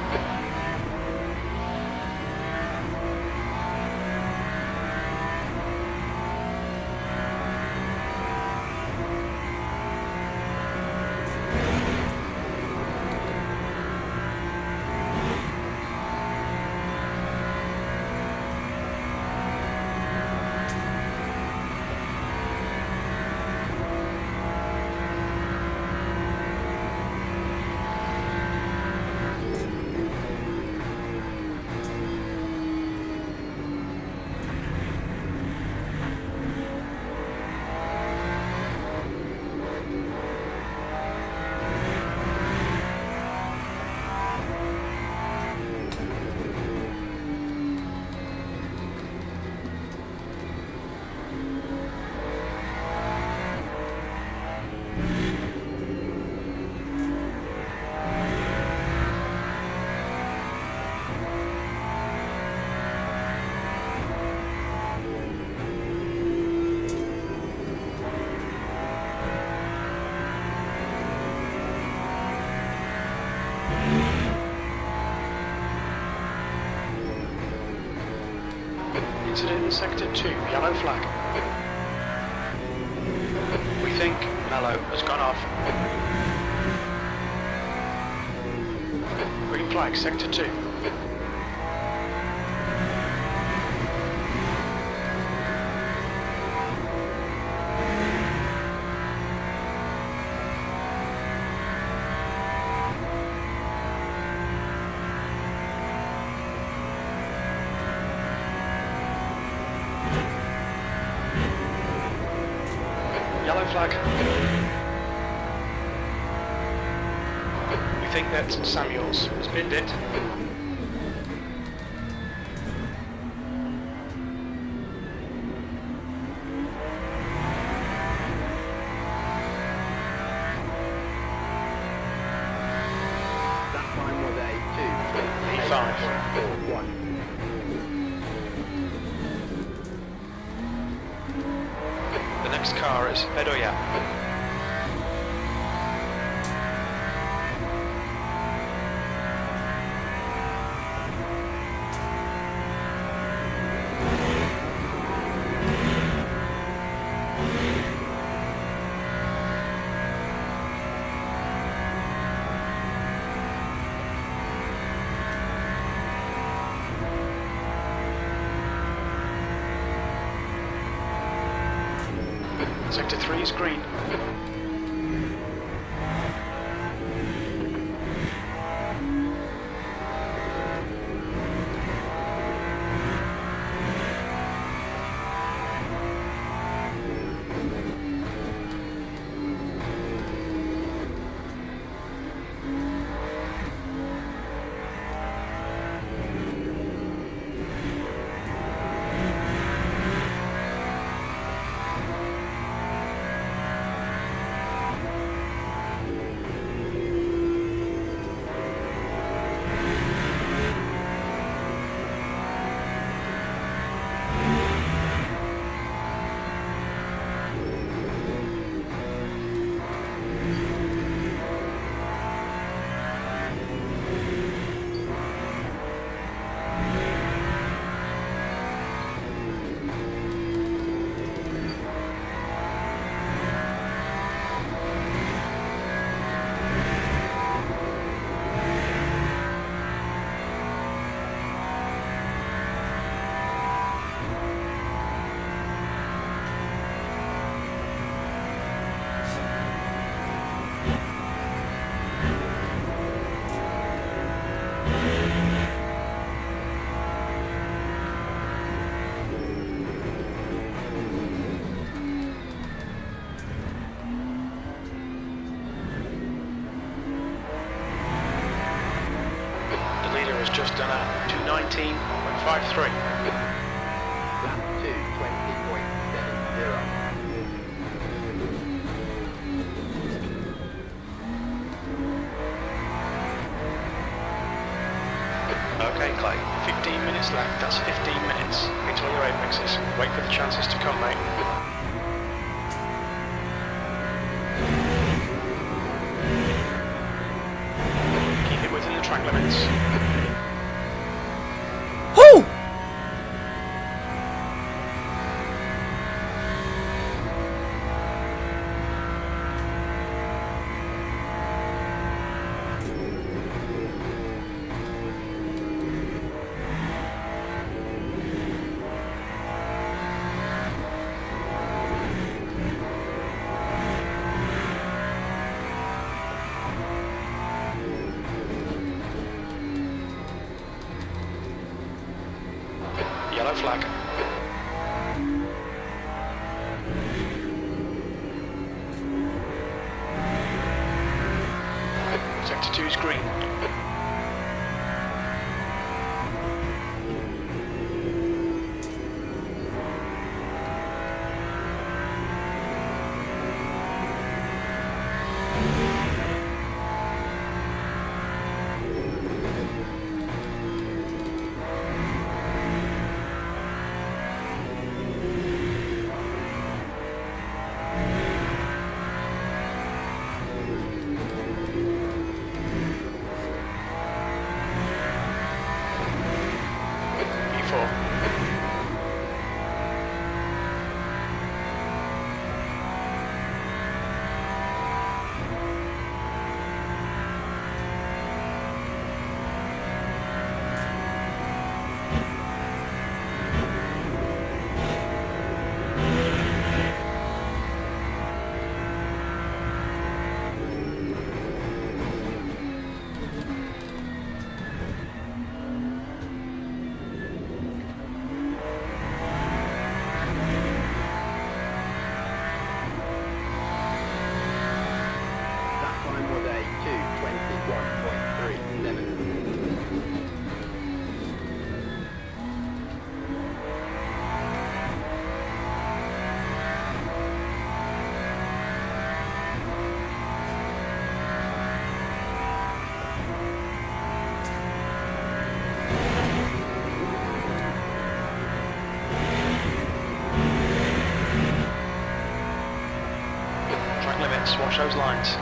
Incident in Sector 2, yellow flag. We think Mellow has gone off. Green flag, Sector 2. flag. We think that Samuels has binned it. That time was a 2:28.41. The next car is Bedoya. Sector 3 is green. Just done a 2:19.53. Lap 2:20.70. Okay, Clay, 15 minutes left. That's 15 minutes. Hit all your apexes. Wait for the chances to come, mate. Keep it within the track limits. Whoo! Yellow flag. Sector 2 is green. watch those lines.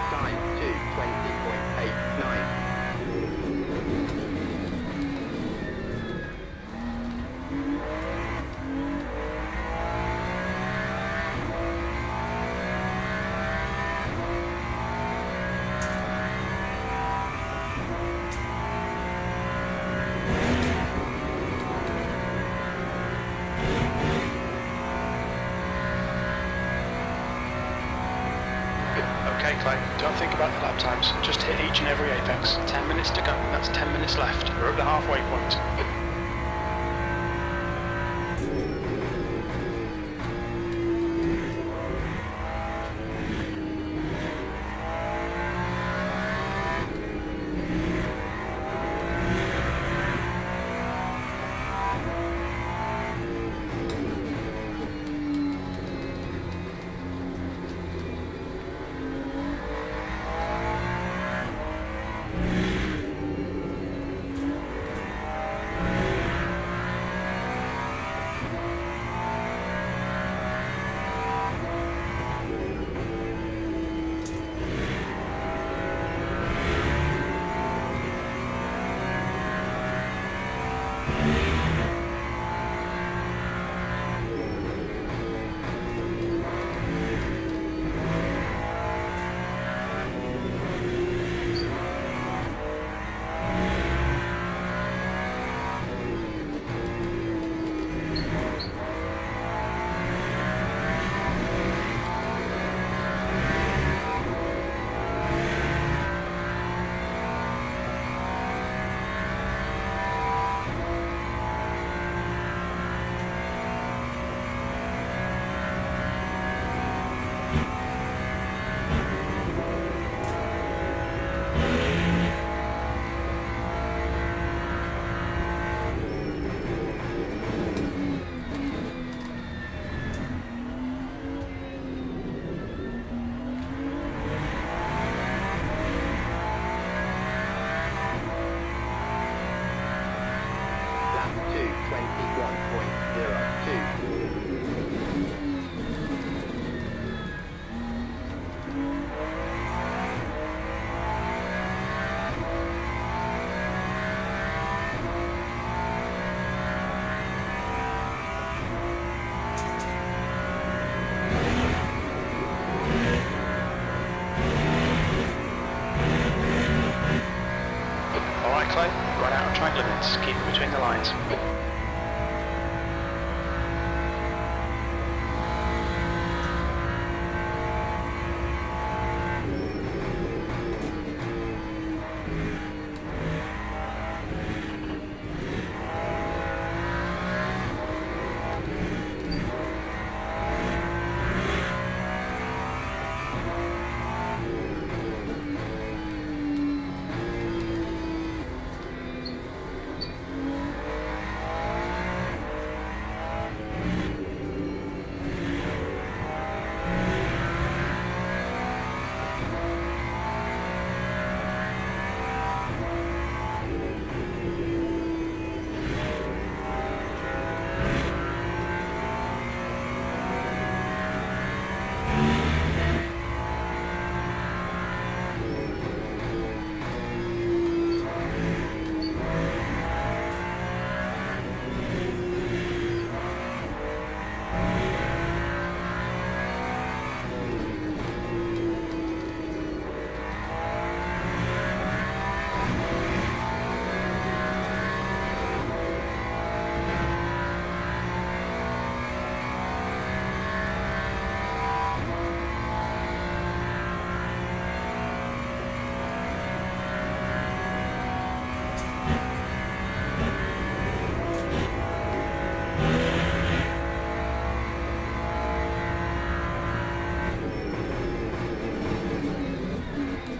Time to 20.89. Okay, Clay, don't think about the lap times. Just hit each and every apex. 10 minutes to go. That's 10 minutes left. We're at the halfway point. Clay, run out of track limits, keep it between the lines.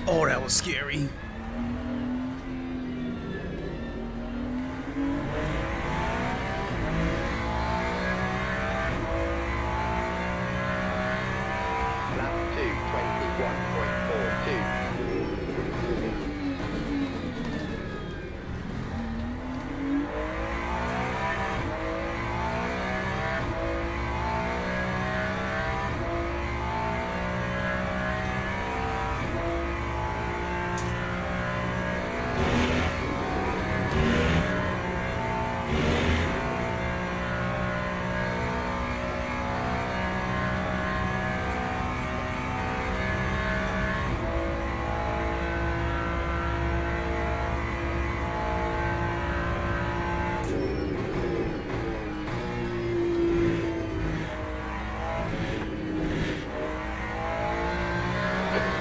Oh, that was scary. Lap 2, 21.42.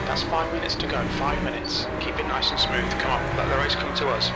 That's 5 minutes to go, 5 minutes. Keep it nice and smooth. Come on, let the race come to us.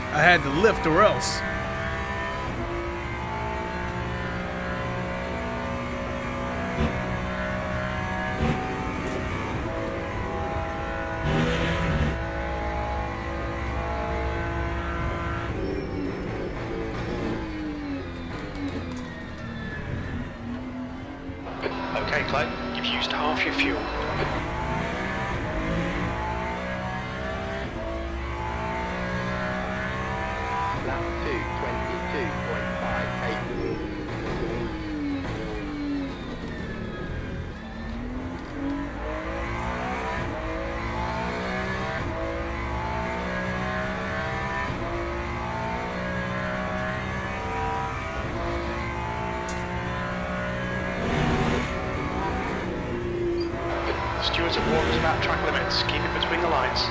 I had to lift or else. Okay, Clay, you've used half your fuel. Lap 2, 22.58. Stewards have warned us about track limits. Keep it between the lines.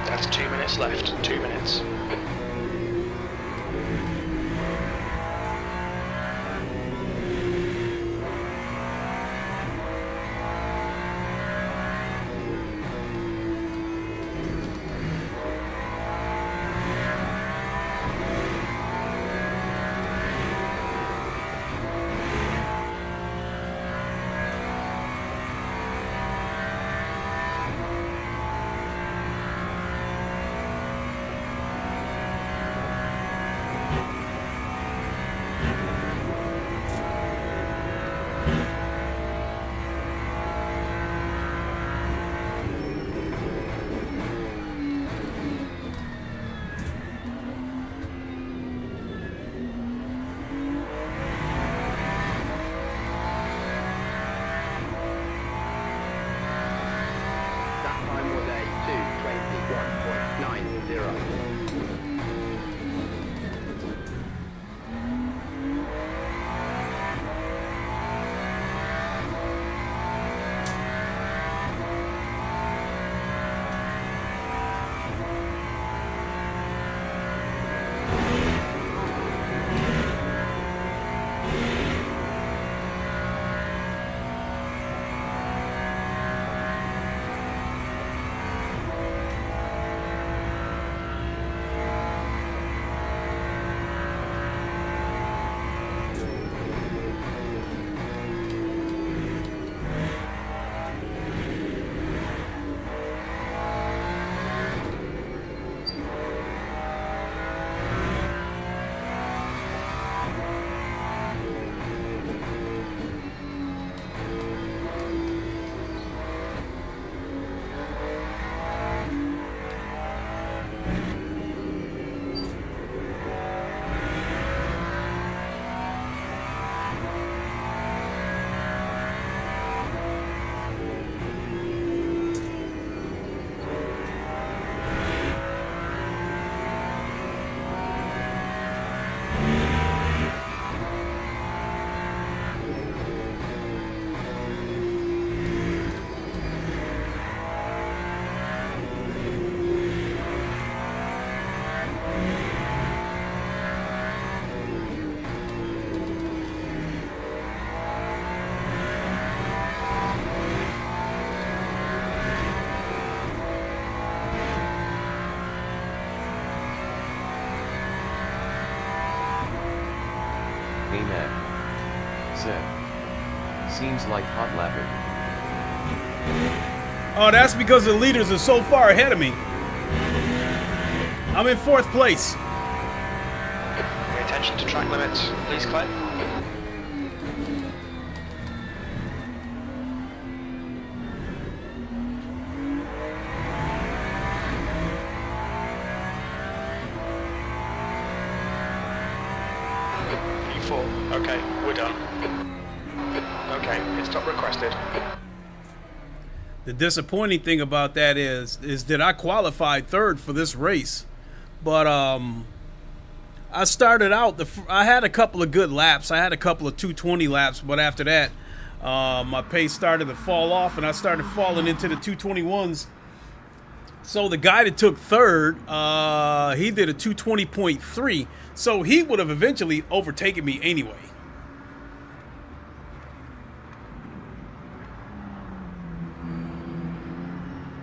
That's 2 minutes left. 2 minutes. Amen. Said. Seems like hot lapping. Oh, that's because the leaders are so far ahead of me. I'm in 4th place. Pay attention to track limits, please, Clay. P4. Okay, we're done. Okay, pit stop requested. The disappointing thing about that is that I qualified 3rd for this race, but I started out I had a couple of good laps. I had a couple of 220 laps, but after that, my pace started to fall off, and I started falling into the 221s. So the guy that took 3rd, he did a 220.3, so he would have eventually overtaken me anyway.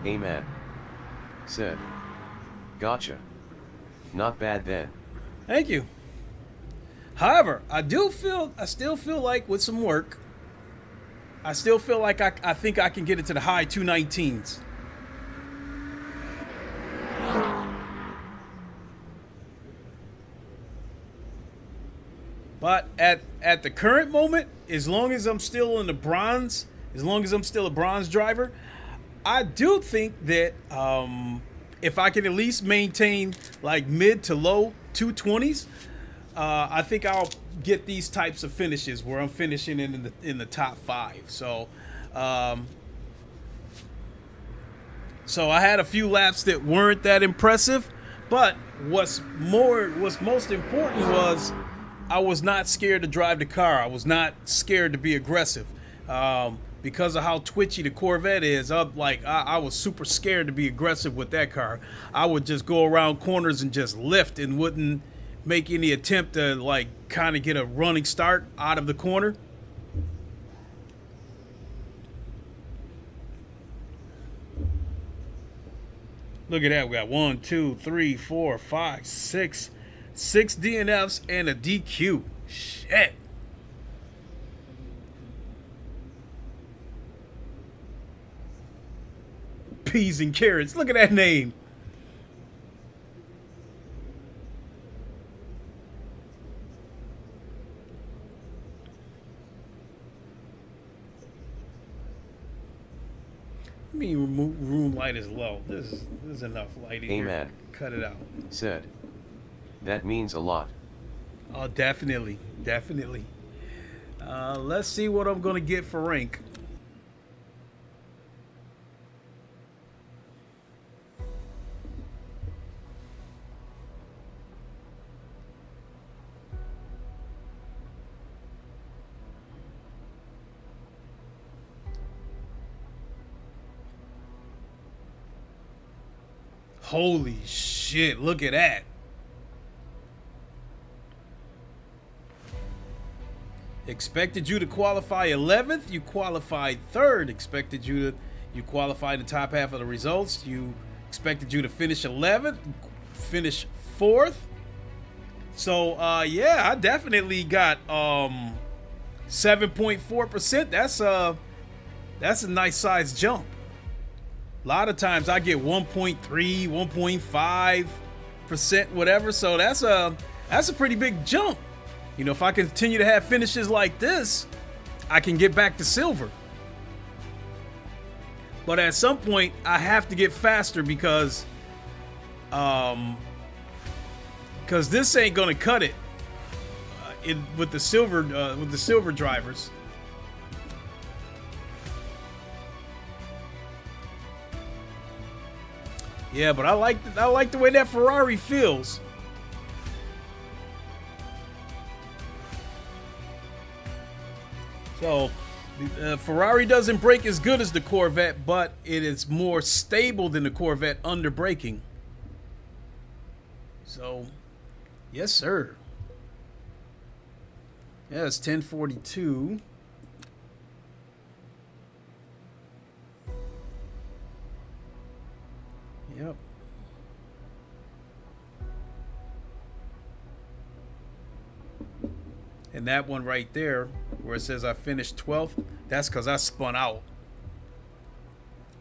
Amen. Said. Gotcha. Not bad then. Thank you. However, I still feel like with some work, I still feel like I think I can get it to the high 219s. But at the current moment, as long as I'm still in the bronze, as long as I'm still a bronze driver, I do think that if I can at least maintain like mid to low 220s, I think I'll get these types of finishes where I'm finishing in the top 5. So so I had a few laps that weren't that impressive, but what's most important was I was not scared to drive the car. I was not scared to be aggressive. Because of how twitchy the Corvette is, I was super scared to be aggressive with that car. I would just go around corners and just lift and wouldn't make any attempt to like kind of get a running start out of the corner. Look at that. We got 1, 2, 3, 4, 5, 6 DNFs and a DQ. Shit. Peas and carrots. Look at that name. I mean, room light is low. This is enough lighting. Amen. Here. Cut it out. Said. That means a lot. Oh, definitely. Definitely. Let's see what I'm going to get for rank. Holy shit, look at that. Expected you to qualify 11th, you qualified 3rd. Expected you qualified in the top half of the results. You expected you to finish 11th, finish 4th. So yeah, I definitely got 7.4%. That's a nice size jump. A lot of times I get 1.3, 1.5%, whatever. So that's a pretty big jump. You know, if I continue to have finishes like this, I can get back to silver. But at some point, I have to get faster because this ain't gonna cut it with the silver drivers. Yeah, but I like the way that Ferrari feels. So, Ferrari doesn't brake as good as the Corvette, but it is more stable than the Corvette under braking. So, yes, sir. Yeah, it's 1042. Yep. And that one right there, where it says I finished 12th, that's because I spun out.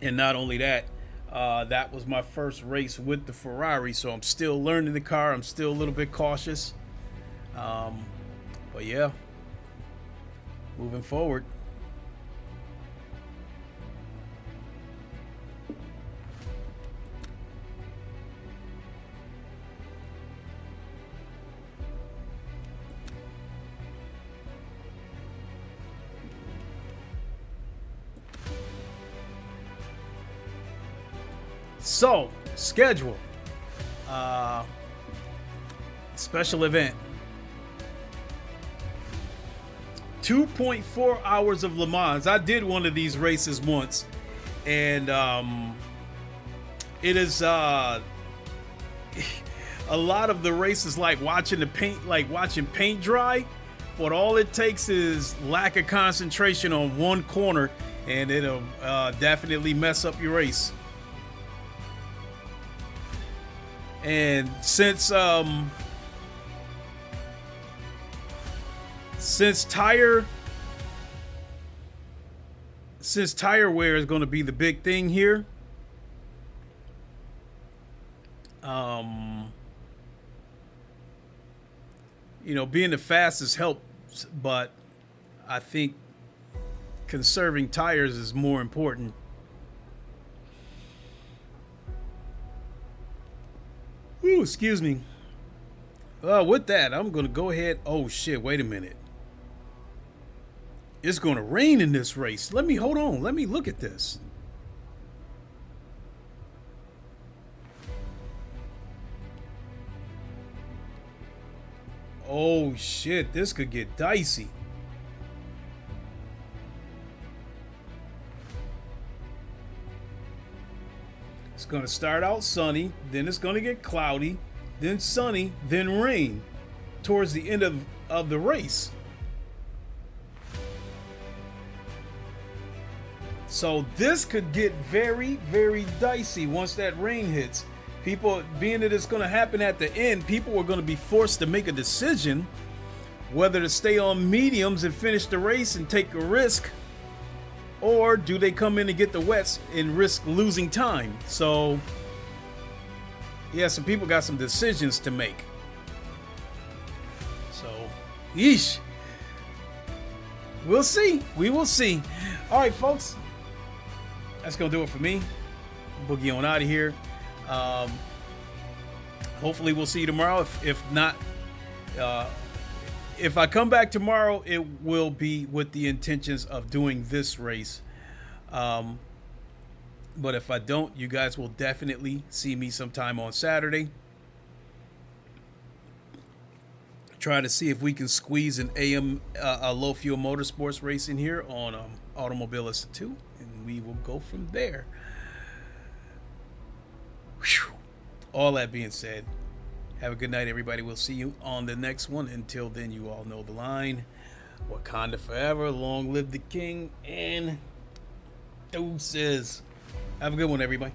And not only that, that was my first race with the Ferrari, so I'm still learning the car. I'm still a little bit cautious. But yeah, moving forward. So, schedule. Special event. 2.4 hours of Le Mans. I did one of these races once, and it is a lot of the races like watching the paint, like watching paint dry, but all it takes is lack of concentration on one corner, and it'll definitely mess up your race. And since tire wear is going to be the big thing here, you know, being the fastest helps, but I think conserving tires is more important. Ooh, excuse me. With that, I'm going to go ahead. Oh, shit. Wait a minute. It's going to rain in this race. Hold on. Let me look at this. Oh, shit. This could get dicey. It's going to start out sunny, then it's going to get cloudy, then sunny, then rain towards the end of the race. So this could get very, very dicey once that rain hits. People, being that it's going to happen at the end, people are going to be forced to make a decision whether to stay on mediums and finish the race and take a risk, or do they come in and get the wets and risk losing time? So, yeah, some people got some decisions to make. So, yeesh. We'll see. We will see. All right, folks. That's going to do it for me. Boogie on out of here. Hopefully, we'll see you tomorrow. If not, if I come back tomorrow, it will be with the intentions of doing this race. But if I don't, you guys will definitely see me sometime on Saturday. Try to see if we can squeeze an a low fuel motorsports race in here on Automobilist 2, and we will go from there. Whew. All that being said, have a good night, everybody. We'll see you on the next one. Until then, you all know the line. Wakanda forever, long live the king, and deuces. Have a good one, everybody.